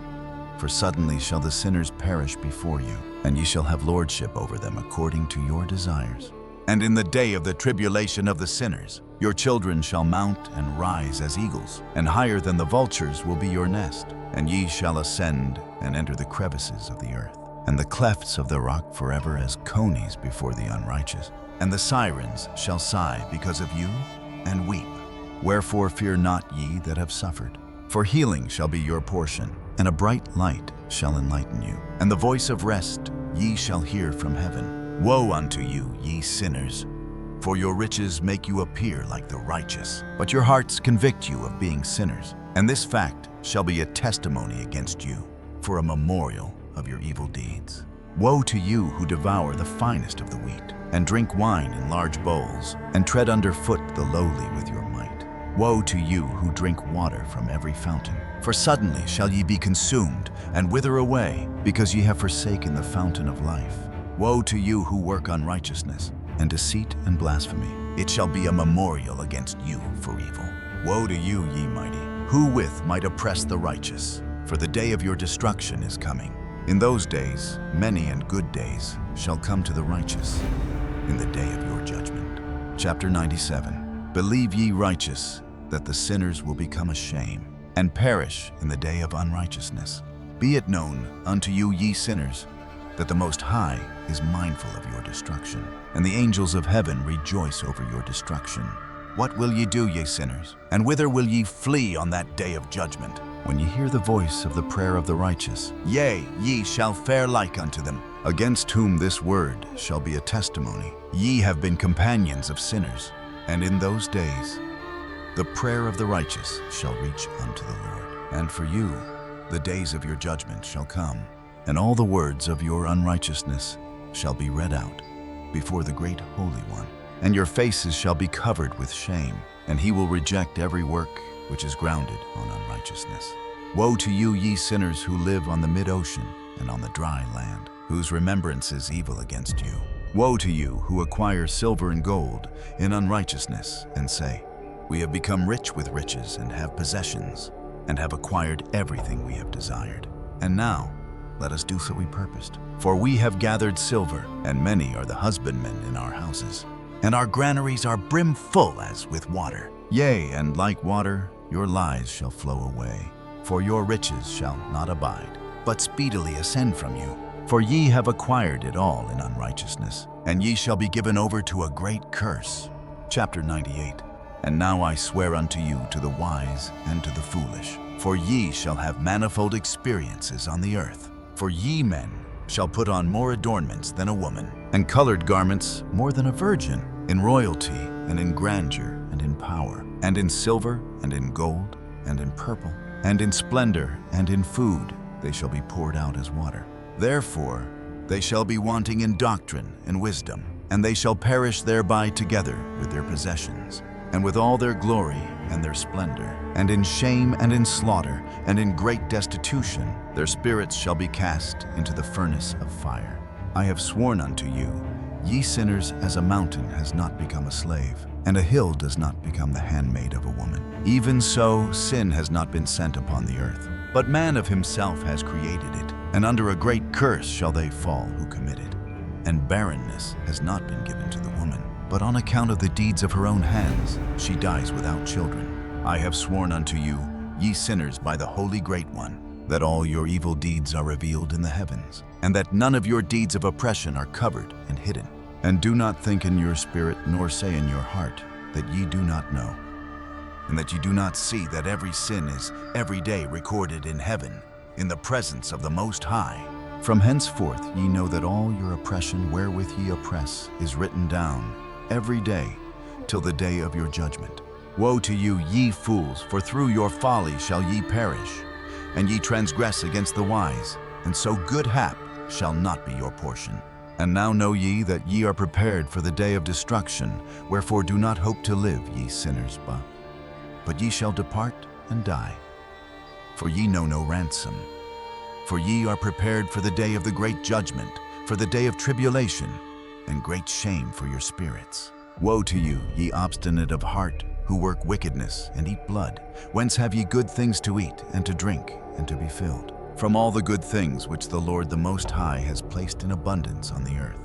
for suddenly shall the sinners perish before you, and ye shall have lordship over them according to your desires. And in the day of the tribulation of the sinners, your children shall mount and rise as eagles, and higher than the vultures will be your nest. And ye shall ascend and enter the crevices of the earth, and the clefts of the rock forever as conies before the unrighteous. And the sirens shall sigh because of you, and weep. Wherefore fear not ye that have suffered, for healing shall be your portion, and a bright light shall enlighten you. And the voice of rest ye shall hear from heaven. Woe unto you, ye sinners, for your riches make you appear like the righteous, but your hearts convict you of being sinners. And this fact shall be a testimony against you, for a memorial of your evil deeds. Woe to you who devour the finest of the wheat, and drink wine in large bowls, and tread underfoot the lowly with your might. Woe to you who drink water from every fountain, for suddenly shall ye be consumed, and wither away, because ye have forsaken the fountain of life. Woe to you who work unrighteousness, and deceit and blasphemy. It shall be a memorial against you for evil. Woe to you, ye mighty, who with might oppress the righteous, for the day of your destruction is coming. In those days, many and good days shall come to the righteous, in the day of your judgment. Chapter 97. Believe ye righteous, that the sinners will become a shame, and perish in the day of unrighteousness. Be it known unto you, ye sinners, that the Most High is mindful of your destruction, and the angels of heaven rejoice over your destruction. What will ye do, ye sinners? And whither will ye flee on that day of judgment? When ye hear the voice of the prayer of the righteous, yea, ye shall fare like unto them, against whom this word shall be a testimony. Ye have been companions of sinners, and in those days the prayer of the righteous shall reach unto the Lord. And for you the days of your judgment shall come, and all the words of your unrighteousness shall be read out before the great Holy One. And your faces shall be covered with shame, and he will reject every work which is grounded on unrighteousness. Woe to you, ye sinners who live on the mid-ocean and on the dry land, whose remembrance is evil against you. Woe to you who acquire silver and gold in unrighteousness, and say, we have become rich with riches and have possessions, and have acquired everything we have desired. And now let us do so we purposed. For we have gathered silver, and many are the husbandmen in our houses, and our granaries are brimful as with water. Yea, and like water, your lies shall flow away. For your riches shall not abide, but speedily ascend from you. For ye have acquired it all in unrighteousness, and ye shall be given over to a great curse. Chapter 98. And now I swear unto you, to the wise and to the foolish, For ye shall have manifold experiences on the earth. For ye men shall put on more adornments than a woman, and colored garments more than a virgin, in royalty and in grandeur and in power, and in silver and in gold and in purple, and in splendor and in food they shall be poured out as water. Therefore they shall be wanting in doctrine and wisdom, and they shall perish thereby together with their possessions, and with all their glory and their splendor, and in shame and in slaughter, and in great destitution their spirits shall be cast into the furnace of fire. I have sworn unto you, ye sinners, as a mountain has not become a slave, and a hill does not become the handmaid of a woman. Even so, sin has not been sent upon the earth, but man of himself has created it, and under a great curse shall they fall who commit it. And barrenness has not been given to the woman, but on account of the deeds of her own hands she dies without children. I have sworn unto you, ye sinners, by the Holy Great One, that all your evil deeds are revealed in the heavens, and that none of your deeds of oppression are covered and hidden. And do not think in your spirit, nor say in your heart, that ye do not know, and that ye do not see that every sin is every day recorded in heaven, in the presence of the Most High. From henceforth ye know that all your oppression wherewith ye oppress is written down every day till the day of your judgment. Woe to you, ye fools, for through your folly shall ye perish, and ye transgress against the wise, and so good hap shall not be your portion. And now know ye that ye are prepared for the day of destruction, wherefore do not hope to live, ye sinners, but ye shall depart and die. For ye know no ransom. For ye are prepared for the day of the great judgment, for the day of tribulation, and great shame for your spirits. Woe to you, ye obstinate of heart, who work wickedness and eat blood. Whence have ye good things to eat and to drink and to be filled? From all the good things which the Lord the Most High has placed in abundance on the earth.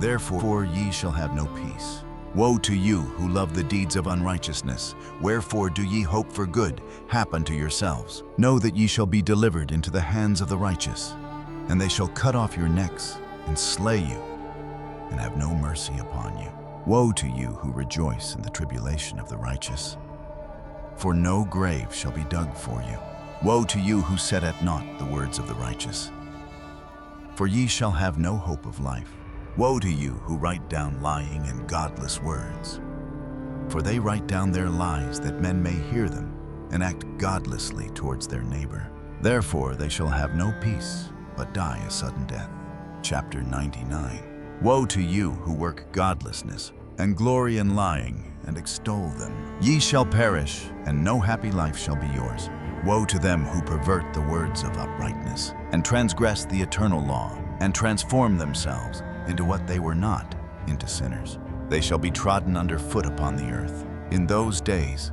Therefore ye shall have no peace. Woe to you who love the deeds of unrighteousness. Wherefore do ye hope for good hap unto yourselves? Know that ye shall be delivered into the hands of the righteous, and they shall cut off your necks and slay you, and have no mercy upon you. Woe to you who rejoice in the tribulation of the righteous, for no grave shall be dug for you. Woe to you who set at naught the words of the righteous, for ye shall have no hope of life. Woe to you who write down lying and godless words, for they write down their lies that men may hear them, and act godlessly towards their neighbor. Therefore they shall have no peace, but die a sudden death. Chapter 99. Woe to you who work godlessness, and glory in lying, and extol them. Ye shall perish, and no happy life shall be yours. Woe to them who pervert the words of uprightness, and transgress the eternal law, and transform themselves into what they were not, into sinners. They shall be trodden under foot upon the earth. In those days,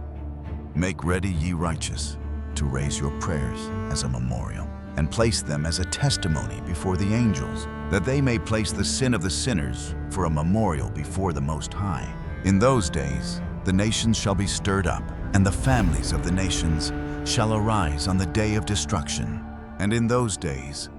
make ready, ye righteous, to raise your prayers as a memorial, and place them as a testimony before the angels, that they may place the sin of the sinners for a memorial before the Most High. In those days, the nations shall be stirred up, and the families of the nations shall arise on the day of destruction. And in those days,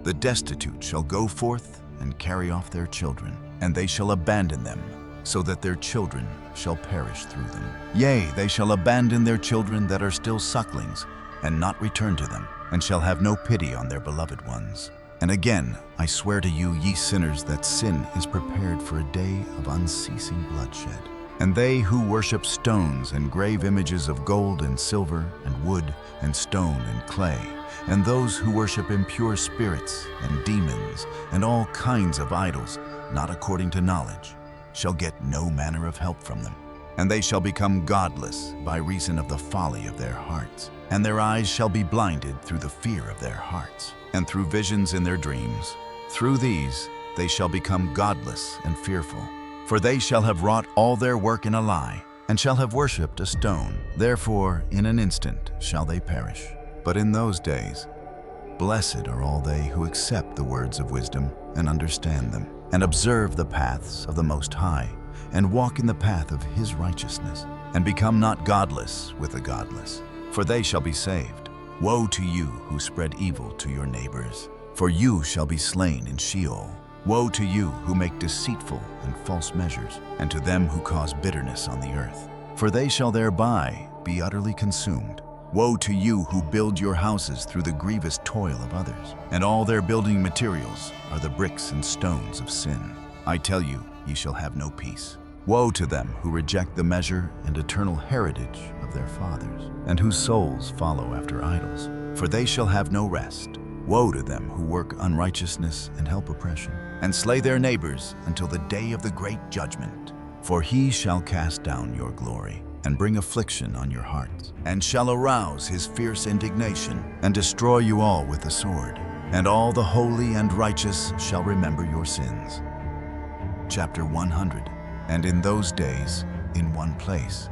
the destitute shall go forth and carry off their children, and they shall abandon them, so that their children shall perish through them. Yea, they shall abandon their children that are still sucklings, and not return to them, and shall have no pity on their beloved ones. And again, I swear to you, ye sinners, that sin is prepared for a day of unceasing bloodshed. And they who worship stones and grave images of gold and silver and wood and stone and clay, and those who worship impure spirits and demons and all kinds of idols, not according to knowledge, shall get no manner of help from them. And they shall become godless by reason of the folly of their hearts, and their eyes shall be blinded through the fear of their hearts, and through visions in their dreams. Through these they shall become godless and fearful, for they shall have wrought all their work in a lie, and shall have worshipped a stone. Therefore in an instant shall they perish. But in those days, blessed are all they who accept the words of wisdom and understand them, and observe the paths of the Most High, and walk in the path of his righteousness, and become not godless with the godless, for they shall be saved. Woe to you who spread evil to your neighbors, for you shall be slain in Sheol. Woe to you who make deceitful and false measures, and to them who cause bitterness on the earth, for they shall thereby be utterly consumed. Woe to you who build your houses through the grievous toil of others, and all their building materials are the bricks and stones of sin. I tell you, ye shall have no peace. Woe to them who reject the measure and eternal heritage of their fathers, and whose souls follow after idols, for they shall have no rest. Woe to them who work unrighteousness and help oppression, and slay their neighbors until the day of the great judgment. For he shall cast down your glory, and bring affliction on your hearts, and shall arouse his fierce indignation, and destroy you all with the sword. And all the holy and righteous shall remember your sins. Chapter 100. And in those days, in one place,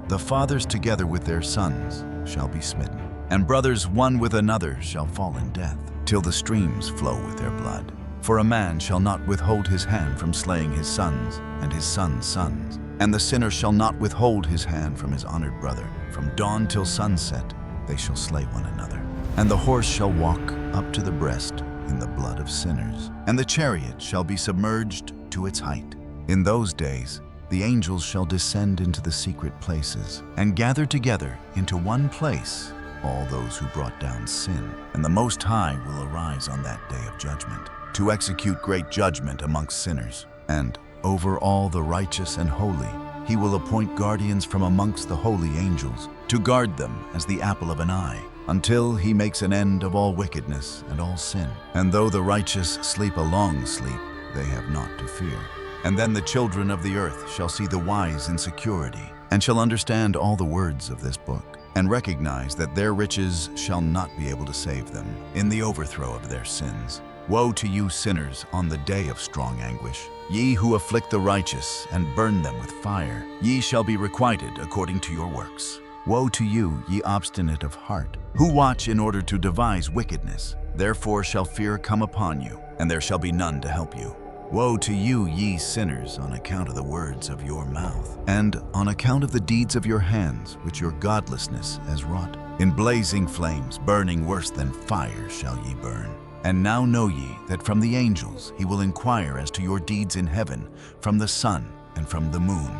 the fathers together with their sons shall be smitten, and brothers one with another shall fall in death, till the streams flow with their blood. For a man shall not withhold his hand from slaying his sons, and his sons' sons. And the sinner shall not withhold his hand from his honored brother. From dawn till sunset they shall slay one another. And the horse shall walk up to the breast in the blood of sinners, and the chariot shall be submerged to its height. In those days the angels shall descend into the secret places, and gather together into one place all those who brought down sin. And the Most High will arise on that day of judgment, to execute great judgment amongst sinners. And over all the righteous and holy he will appoint guardians from amongst the holy angels, to guard them as the apple of an eye, until he makes an end of all wickedness and all sin. And though the righteous sleep a long sleep, they have naught to fear. And then the children of the earth shall see the wise in security, and shall understand all the words of this book, and recognize that their riches shall not be able to save them in the overthrow of their sins. Woe to you sinners on the day of strong anguish, ye who afflict the righteous and burn them with fire. Ye shall be requited according to your works. Woe to you, ye obstinate of heart, who watch in order to devise wickedness. Therefore shall fear come upon you, and there shall be none to help you. Woe to you, ye sinners, on account of the words of your mouth, and on account of the deeds of your hands, which your godlessness has wrought. In blazing flames, burning worse than fire, shall ye burn. And now know ye that from the angels he will inquire as to your deeds in heaven, from the sun, and from the moon,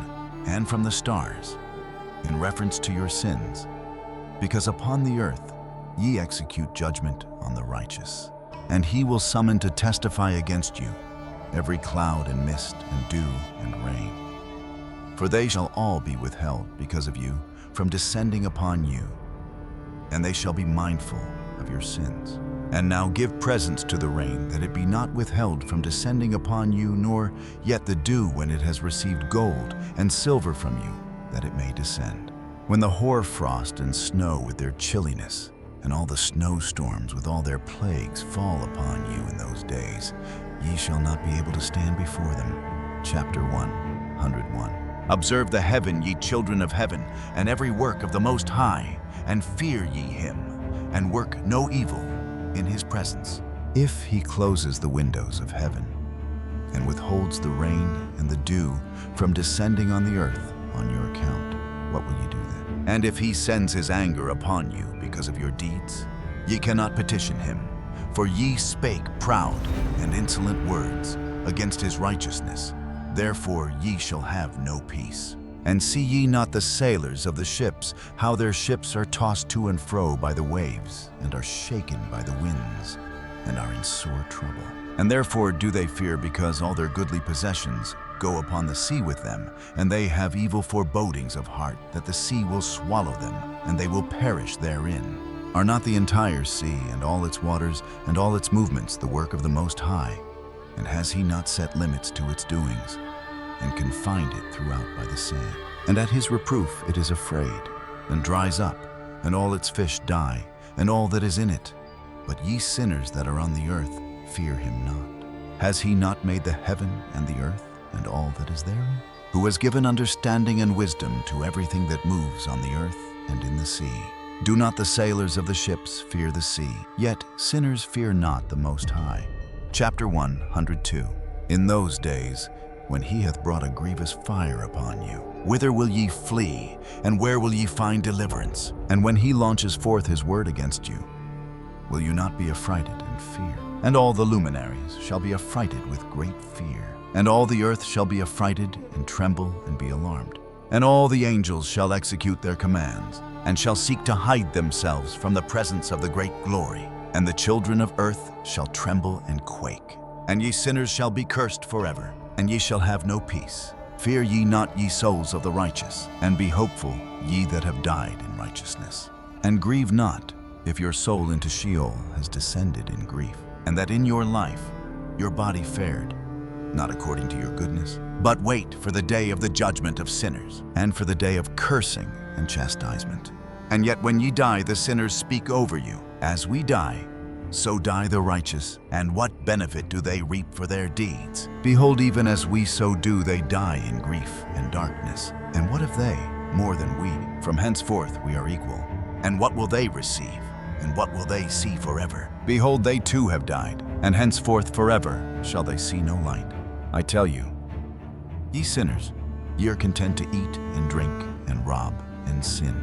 and from the stars, in reference to your sins. Because upon the earth ye execute judgment on the righteous, and he will summon to testify against you every cloud and mist and dew and rain. For they shall all be withheld because of you from descending upon you, and they shall be mindful of your sins. And now give presents to the rain, that it be not withheld from descending upon you, nor yet the dew when it has received gold and silver from you, that it may descend. When the hoar frost and snow with their chilliness, and all the snowstorms with all their plagues fall upon you in those days, ye shall not be able to stand before them. Chapter 101. Observe the heaven, ye children of heaven, and every work of the Most High, and fear ye him, and work no evil in his presence. If he closes the windows of heaven, and withholds the rain and the dew from descending on the earth on your account, what will ye do then? And if he sends his anger upon you because of your deeds, ye cannot petition him, for ye spake proud and insolent words against his righteousness. Therefore ye shall have no peace. And see ye not the sailors of the ships, how their ships are tossed to and fro by the waves, and are shaken by the winds, and are in sore trouble? And therefore do they fear, because all their goodly possessions go upon the sea with them, and they have evil forebodings of heart, that the sea will swallow them, and they will perish therein. Are not the entire sea, and all its waters, and all its movements, the work of the Most High? And has he not set limits to its doings, and confined it throughout by the sand? And at his reproof it is afraid, and dries up, and all its fish die, and all that is in it. But ye sinners that are on the earth, fear him not. Has he not made the heaven and the earth, and all that is therein? Who has given understanding and wisdom to everything that moves on the earth and in the sea? Do not the sailors of the ships fear the sea? Yet sinners fear not the Most High. Chapter 102. In those days, when he hath brought a grievous fire upon you, whither will ye flee, and where will ye find deliverance? And when he launches forth his word against you, will you not be affrighted and fear? And all the luminaries shall be affrighted with great fear, and all the earth shall be affrighted and tremble and be alarmed. And all the angels shall execute their commands, and shall seek to hide themselves from the presence of the great glory. And the children of earth shall tremble and quake. And ye sinners shall be cursed forever, and ye shall have no peace. Fear ye not, ye souls of the righteous, and be hopeful, ye that have died in righteousness. And grieve not, if your soul into Sheol has descended in grief, and that in your life your body fared, not according to your goodness. But wait for the day of the judgment of sinners, and for the day of cursing and chastisement. And yet when ye die, the sinners speak over you. As we die, so die the righteous, and what benefit do they reap for their deeds? Behold, even as we so do, they die in grief and darkness. And what have they more than we? From henceforth we are equal. And what will they receive? And what will they see forever? Behold, they too have died, and henceforth forever shall they see no light. I tell you, ye sinners, ye are content to eat and drink and rob and sin,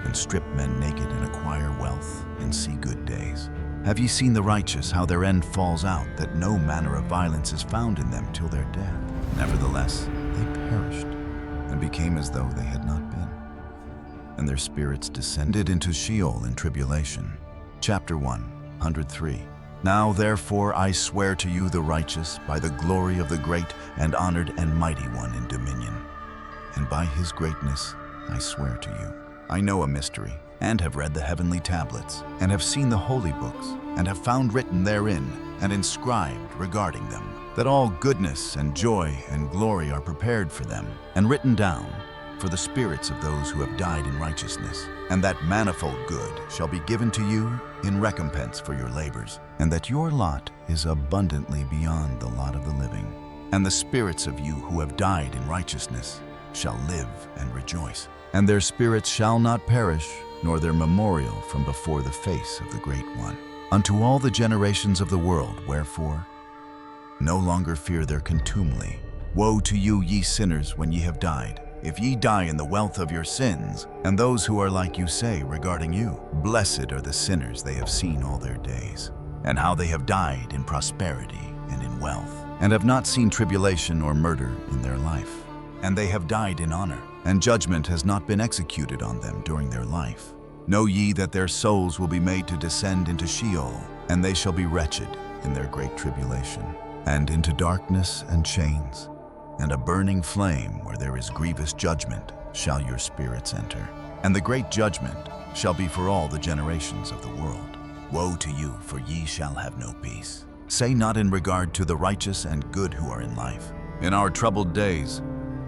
and strip men naked and acquire wealth and see good days. Have ye seen the righteous, how their end falls out, that no manner of violence is found in them till their death? Nevertheless, they perished, and became as though they had not been. And their spirits descended into Sheol in tribulation. Chapter 103. Now therefore I swear to you, the righteous, by the glory of the great and honored and mighty one in dominion, and by his greatness I swear to you. I know a mystery, and have read the heavenly tablets, and have seen the holy books, and have found written therein, and inscribed regarding them, that all goodness and joy and glory are prepared for them, and written down for the spirits of those who have died in righteousness, and that manifold good shall be given to you in recompense for your labors, and that your lot is abundantly beyond the lot of the living. And the spirits of you who have died in righteousness shall live and rejoice, and their spirits shall not perish, nor their memorial from before the face of the Great One. Unto all the generations of the world, wherefore, no longer fear their contumely. Woe to you, ye sinners, when ye have died, if ye die in the wealth of your sins, and those who are like you say regarding you, blessed are the sinners, they have seen all their days, and how they have died in prosperity and in wealth, and have not seen tribulation or murder in their life. And they have died in honor, and judgment has not been executed on them during their life. Know ye that their souls will be made to descend into Sheol, and they shall be wretched in their great tribulation, and into darkness and chains, and a burning flame where there is grievous judgment shall your spirits enter. And the great judgment shall be for all the generations of the world. Woe to you, for ye shall have no peace. Say not in regard to the righteous and good who are in life. In our troubled days,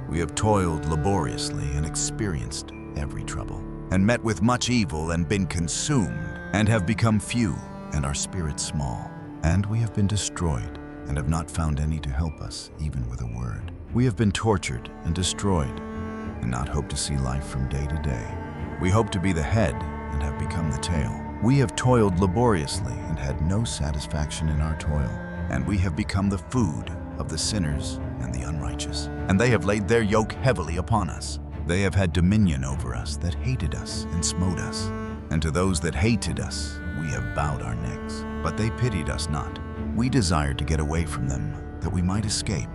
we have toiled laboriously and experienced every trouble, and met with much evil and been consumed, and have become few, and our spirits small. And we have been destroyed, and have not found any to help us, even with a word. We have been tortured and destroyed, and not hope to see life from day to day. We hope to be the head, and have become the tail. We have toiled laboriously, and had no satisfaction in our toil. And we have become the food of the sinners and the unrighteous. And they have laid their yoke heavily upon us. They have had dominion over us that hated us and smote us. And to those that hated us, we have bowed our necks. But they pitied us not. We desired to get away from them, that we might escape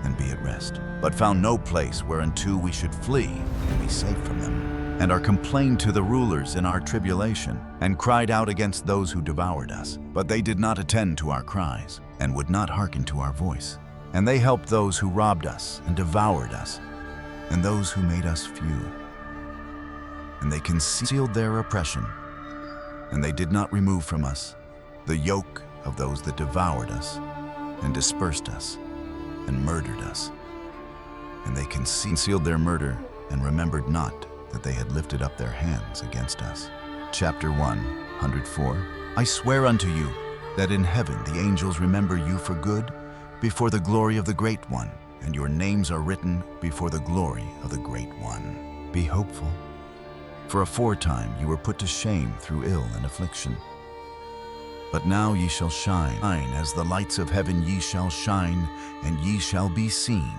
and be at rest, but found no place whereunto we should flee and be safe from them. And are complained to the rulers in our tribulation, and cried out against those who devoured us. But they did not attend to our cries, and would not hearken to our voice. And they helped those who robbed us and devoured us, and those who made us few. And they concealed their oppression, and they did not remove from us the yoke of those that devoured us, and dispersed us, and murdered us. And they concealed their murder, and remembered not that they had lifted up their hands against us. Chapter 104. I swear unto you, that in heaven the angels remember you for good, before the glory of the Great One, and your names are written before the glory of the Great One. Be hopeful. For aforetime you were put to shame through ill and affliction. But now ye shall shine, as the lights of heaven ye shall shine, and ye shall be seen,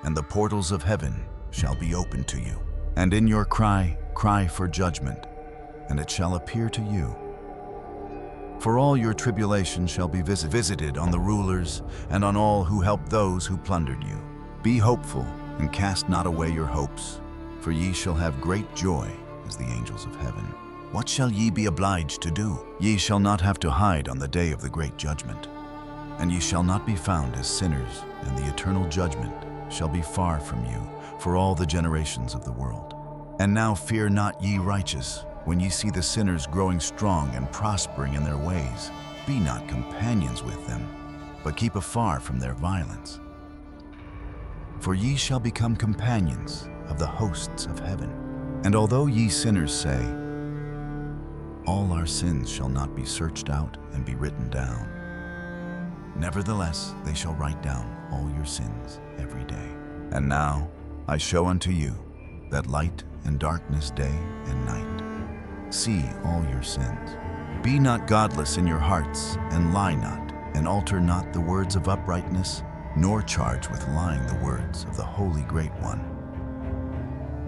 and the portals of heaven shall be opened to you. And in your cry for judgment, and it shall appear to you. For all your tribulation shall be visited on the rulers, and on all who helped those who plundered you. Be hopeful, and cast not away your hopes, for ye shall have great joy, as the angels of heaven. What shall ye be obliged to do? Ye shall not have to hide on the day of the great judgment. And ye shall not be found as sinners, and the eternal judgment shall be far from you for all the generations of the world. And now fear not, ye righteous, when ye see the sinners growing strong and prospering in their ways. Be not companions with them, but keep afar from their violence. For ye shall become companions of the hosts of heaven. And although ye sinners say, all our sins shall not be searched out and be written down, nevertheless they shall write down all your sins every day. And now I show unto you that light and darkness, day and night. See all your sins. Be not godless in your hearts, and lie not, and alter not the words of uprightness, nor charge with lying the words of the Holy Great One.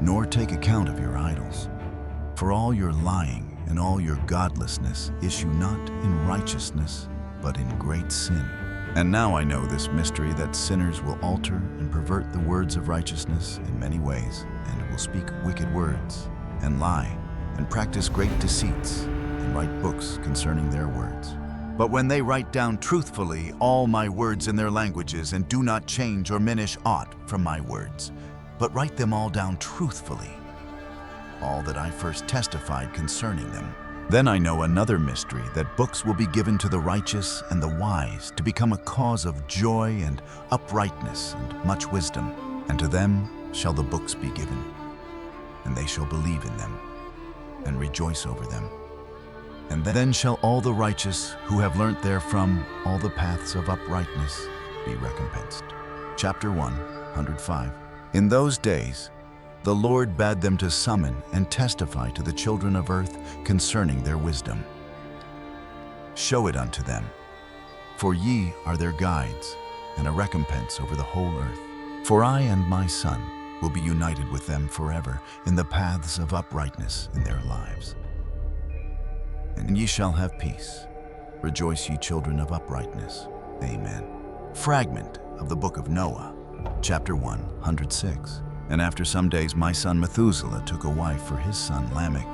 Nor take account of your idols. For all your lying and all your godlessness issue not in righteousness, but in great sin. And now I know this mystery, that sinners will alter and pervert the words of righteousness in many ways, and will speak wicked words, and lie, and practice great deceits, and write books concerning their words. But when they write down truthfully all my words in their languages, and do not change or minish aught from my words, but write them all down truthfully, all that I first testified concerning them, then I know another mystery, that books will be given to the righteous and the wise to become a cause of joy and uprightness and much wisdom. And to them shall the books be given, and they shall believe in them and rejoice over them. And then shall all the righteous who have learnt therefrom all the paths of uprightness be recompensed. Chapter 105. In those days the Lord bade them to summon and testify to the children of earth concerning their wisdom. Show it unto them, for ye are their guides, and a recompense over the whole earth. For I and my Son will be united with them forever in the paths of uprightness in their lives. And ye shall have peace. Rejoice, ye children of uprightness. Amen. Fragment of the book of Noah, chapter 106. And after some days my son Methuselah took a wife for his son Lamech,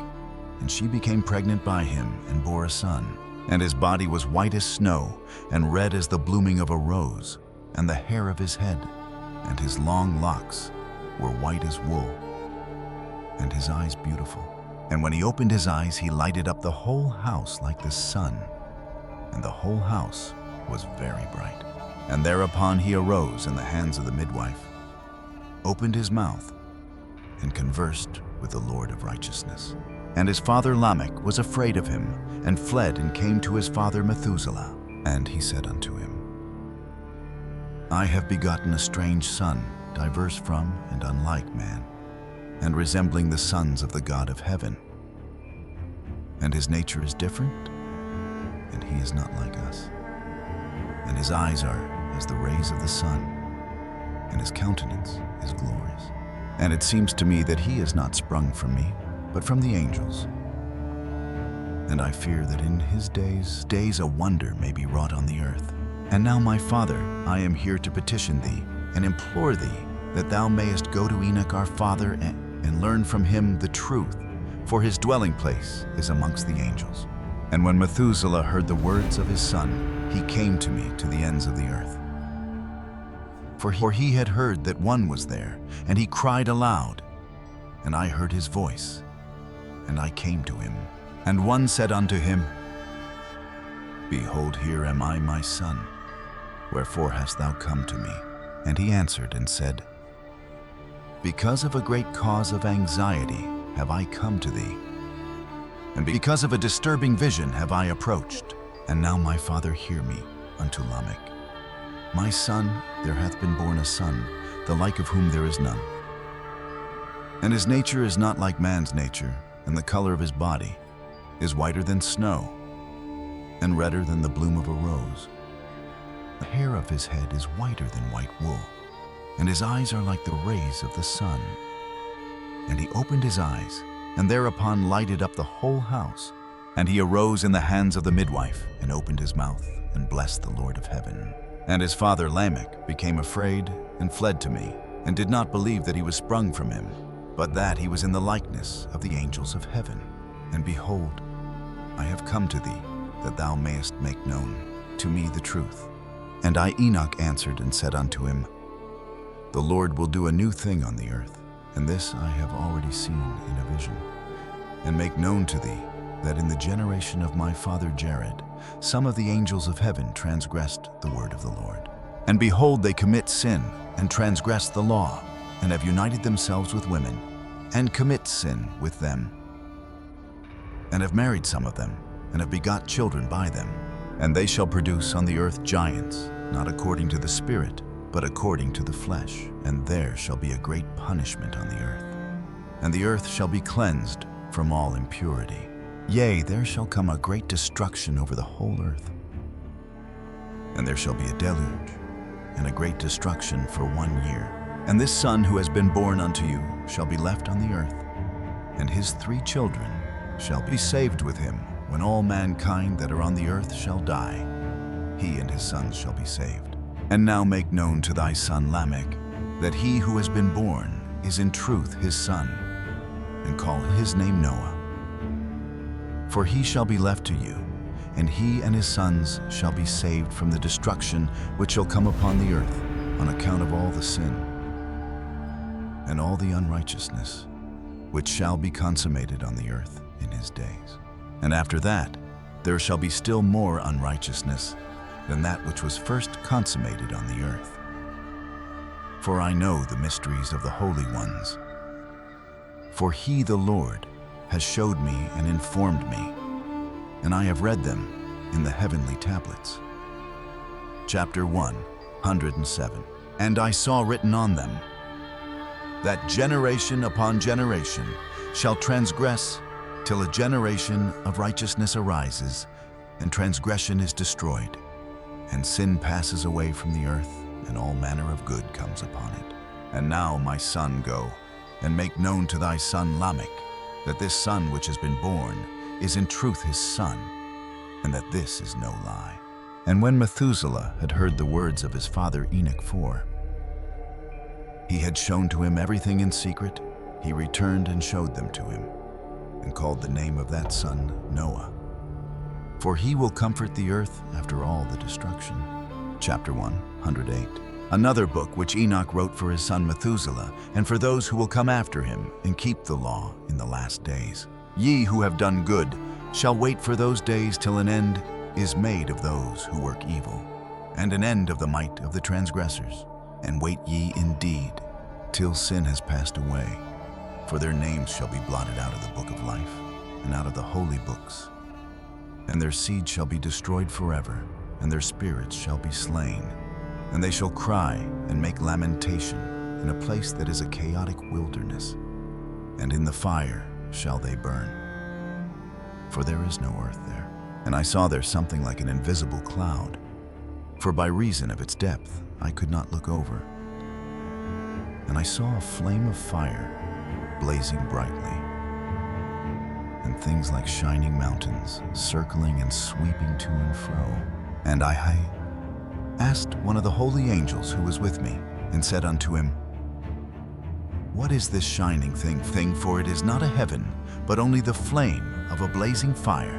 and she became pregnant by him and bore a son. And his body was white as snow, and red as the blooming of a rose, and the hair of his head and his long locks were white as wool, and his eyes beautiful. And when he opened his eyes, he lighted up the whole house like the sun, and the whole house was very bright. And thereupon he arose in the hands of the midwife, opened his mouth, and conversed with the Lord of righteousness. And his father Lamech was afraid of him, and fled and came to his father Methuselah. And he said unto him, I have begotten a strange son, diverse from and unlike man, and resembling the sons of the God of heaven. And his nature is different, and he is not like us. And his eyes are as the rays of the sun, and his countenance is glorious. And it seems to me that he is not sprung from me, but from the angels. And I fear that in his days a wonder may be wrought on the earth. And now, my father, I am here to petition thee, and implore thee, that thou mayest go to Enoch our father, and learn from him the truth, for his dwelling place is amongst the angels. And when Methuselah heard the words of his son, he came to me to the ends of the earth. For he had heard that one was there, and he cried aloud, and I heard his voice, and I came to him. And one said unto him, Behold, here am I, my son. Wherefore hast thou come to me? And he answered and said, Because of a great cause of anxiety have I come to thee, and because of a disturbing vision have I approached. And now, my father, hear me unto Lamech. My son, there hath been born a son, the like of whom there is none. And his nature is not like man's nature, and the color of his body is whiter than snow, and redder than the bloom of a rose. The hair of his head is whiter than white wool, and his eyes are like the rays of the sun. And he opened his eyes, and thereupon lighted up the whole house. And he arose in the hands of the midwife, and opened his mouth, and blessed the Lord of heaven. And his father Lamech became afraid, and fled to me, and did not believe that he was sprung from him. but that he was in the likeness of the angels of heaven. And behold, I have come to thee, that thou mayest make known to me the truth. And I, Enoch, answered and said unto him, The Lord will do a new thing on the earth, and this I have already seen in a vision, and make known to thee, that in the generation of my father Jared, some of the angels of heaven transgressed the word of the Lord. And behold, they commit sin, and transgress the law, and have united themselves with women, and commit sin with them, and have married some of them, and have begot children by them. And they shall produce on the earth giants, not according to the Spirit, but according to the flesh. And there shall be a great punishment on the earth. And the earth shall be cleansed from all impurity. Yea, there shall come a great destruction over the whole earth. And there shall be a deluge, and a great destruction for 1 year. And this son who has been born unto you shall be left on the earth, and his 3 children shall be saved with him, when all mankind that are on the earth shall die. He and his sons shall be saved. And now make known to thy son Lamech, that he who has been born is in truth his son, and call his name Noah. For he shall be left to you, and he and his sons shall be saved from the destruction which shall come upon the earth on account of all the sin and all the unrighteousness which shall be consummated on the earth in his days. And after that, there shall be still more unrighteousness than that which was first consummated on the earth. For I know the mysteries of the holy ones. For he, the Lord, has showed me and informed me, and I have read them in the heavenly tablets. Chapter 107. And I saw written on them, that generation upon generation shall transgress, till a generation of righteousness arises, and transgression is destroyed, and sin passes away from the earth, and all manner of good comes upon it. And now, my son, go, and make known to thy son Lamech, that this son which has been born is in truth his son, and that this is no lie. And when Methuselah had heard the words of his father Enoch 4, he had shown to him everything in secret, he returned and showed them to him, and called the name of that son Noah. For he will comfort the earth after all the destruction. Chapter 108. Another book which Enoch wrote for his son Methuselah, and for those who will come after him, and keep the law in the last days. Ye who have done good shall wait for those days till an end is made of those who work evil, and an end of the might of the transgressors. And wait ye indeed till sin has passed away, for their names shall be blotted out of the book of life, and out of the holy books. And their seed shall be destroyed forever, and their spirits shall be slain. And they shall cry and make lamentation in a place that is a chaotic wilderness, and in the fire shall they burn. For there is no earth there. And I saw there something like an invisible cloud, for by reason of its depth I could not look over. And I saw a flame of fire blazing brightly, and things like shining mountains circling and sweeping to and fro. And I asked one of the holy angels who was with me, and said unto him, What is this shining thing? For it is not a heaven, but only the flame of a blazing fire,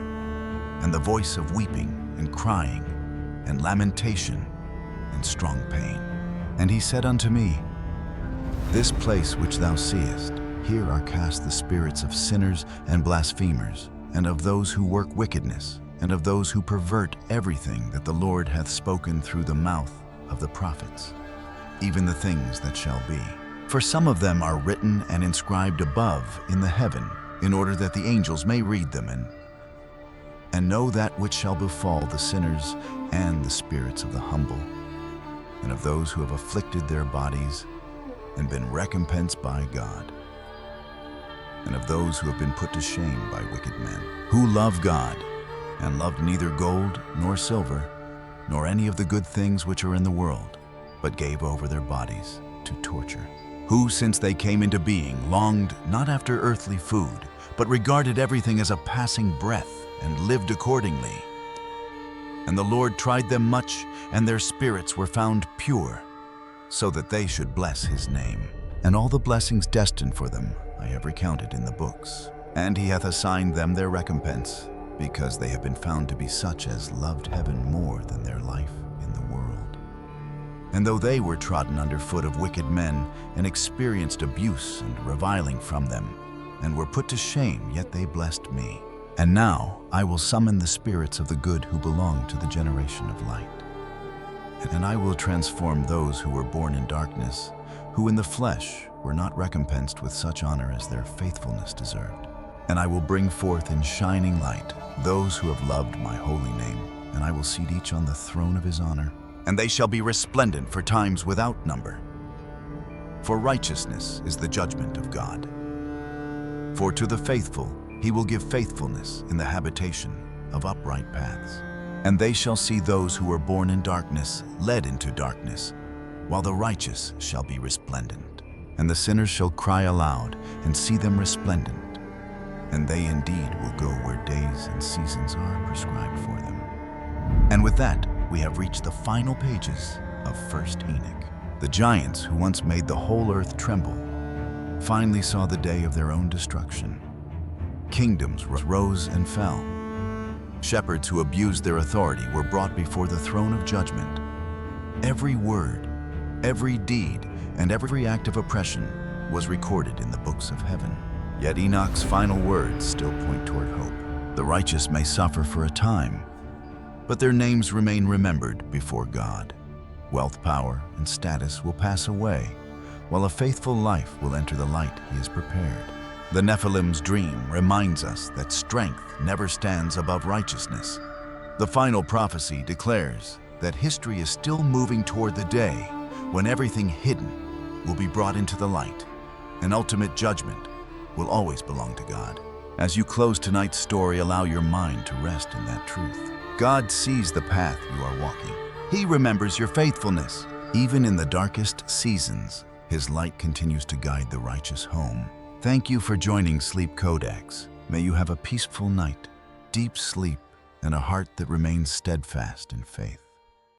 and the voice of weeping and crying, and lamentation, and strong pain. And he said unto me, This place which thou seest, here are cast the spirits of sinners and blasphemers, and of those who work wickedness, and of those who pervert everything that the Lord hath spoken through the mouth of the prophets, even the things that shall be. For some of them are written and inscribed above in the heaven, in order that the angels may read them and know that which shall befall the sinners and the spirits of the humble, and of those who have afflicted their bodies and been recompensed by God, and of those who have been put to shame by wicked men, who love God, and loved neither gold nor silver, nor any of the good things which are in the world, but gave over their bodies to torture, who, since they came into being, longed not after earthly food, but regarded everything as a passing breath, and lived accordingly. And the Lord tried them much, and their spirits were found pure, so that they should bless his name. and all the blessings destined for them I have recounted in the books. And he hath assigned them their recompense, because they have been found to be such as loved heaven more than their life in the world. And though they were trodden under foot of wicked men, and experienced abuse and reviling from them, and were put to shame, yet they blessed me. And now I will summon the spirits of the good who belong to the generation of light. And I will transform those who were born in darkness, who in the flesh were not recompensed with such honor as their faithfulness deserved. And I will bring forth in shining light those who have loved my holy name, and I will seat each on the throne of his honor. And they shall be resplendent for times without number. For righteousness is the judgment of God. For to the faithful he will give faithfulness in the habitation of upright paths. And they shall see those who were born in darkness led into darkness, while the righteous shall be resplendent. And the sinners shall cry aloud and see them resplendent. And they indeed will go where days and seasons are prescribed for them. And with that, we have reached the final pages of 1st Enoch. The giants who once made the whole earth tremble finally saw the day of their own destruction. Kingdoms rose and fell. Shepherds who abused their authority were brought before the throne of judgment. Every word, every deed, and every act of oppression was recorded in the books of heaven. Yet Enoch's final words still point toward hope. The righteous may suffer for a time, but their names remain remembered before God. Wealth, power, and status will pass away, while a faithful life will enter the light he has prepared. The Nephilim's dream reminds us that strength never stands above righteousness. The final prophecy declares that history is still moving toward the day when everything hidden will be brought into the light, and ultimate judgment will always belong to God. As you close tonight's story, allow your mind to rest in that truth. God sees the path you are walking. He remembers your faithfulness. Even in the darkest seasons, his light continues to guide the righteous home. Thank you for joining Sleep Codex. May you have a peaceful night, deep sleep, and a heart that remains steadfast in faith.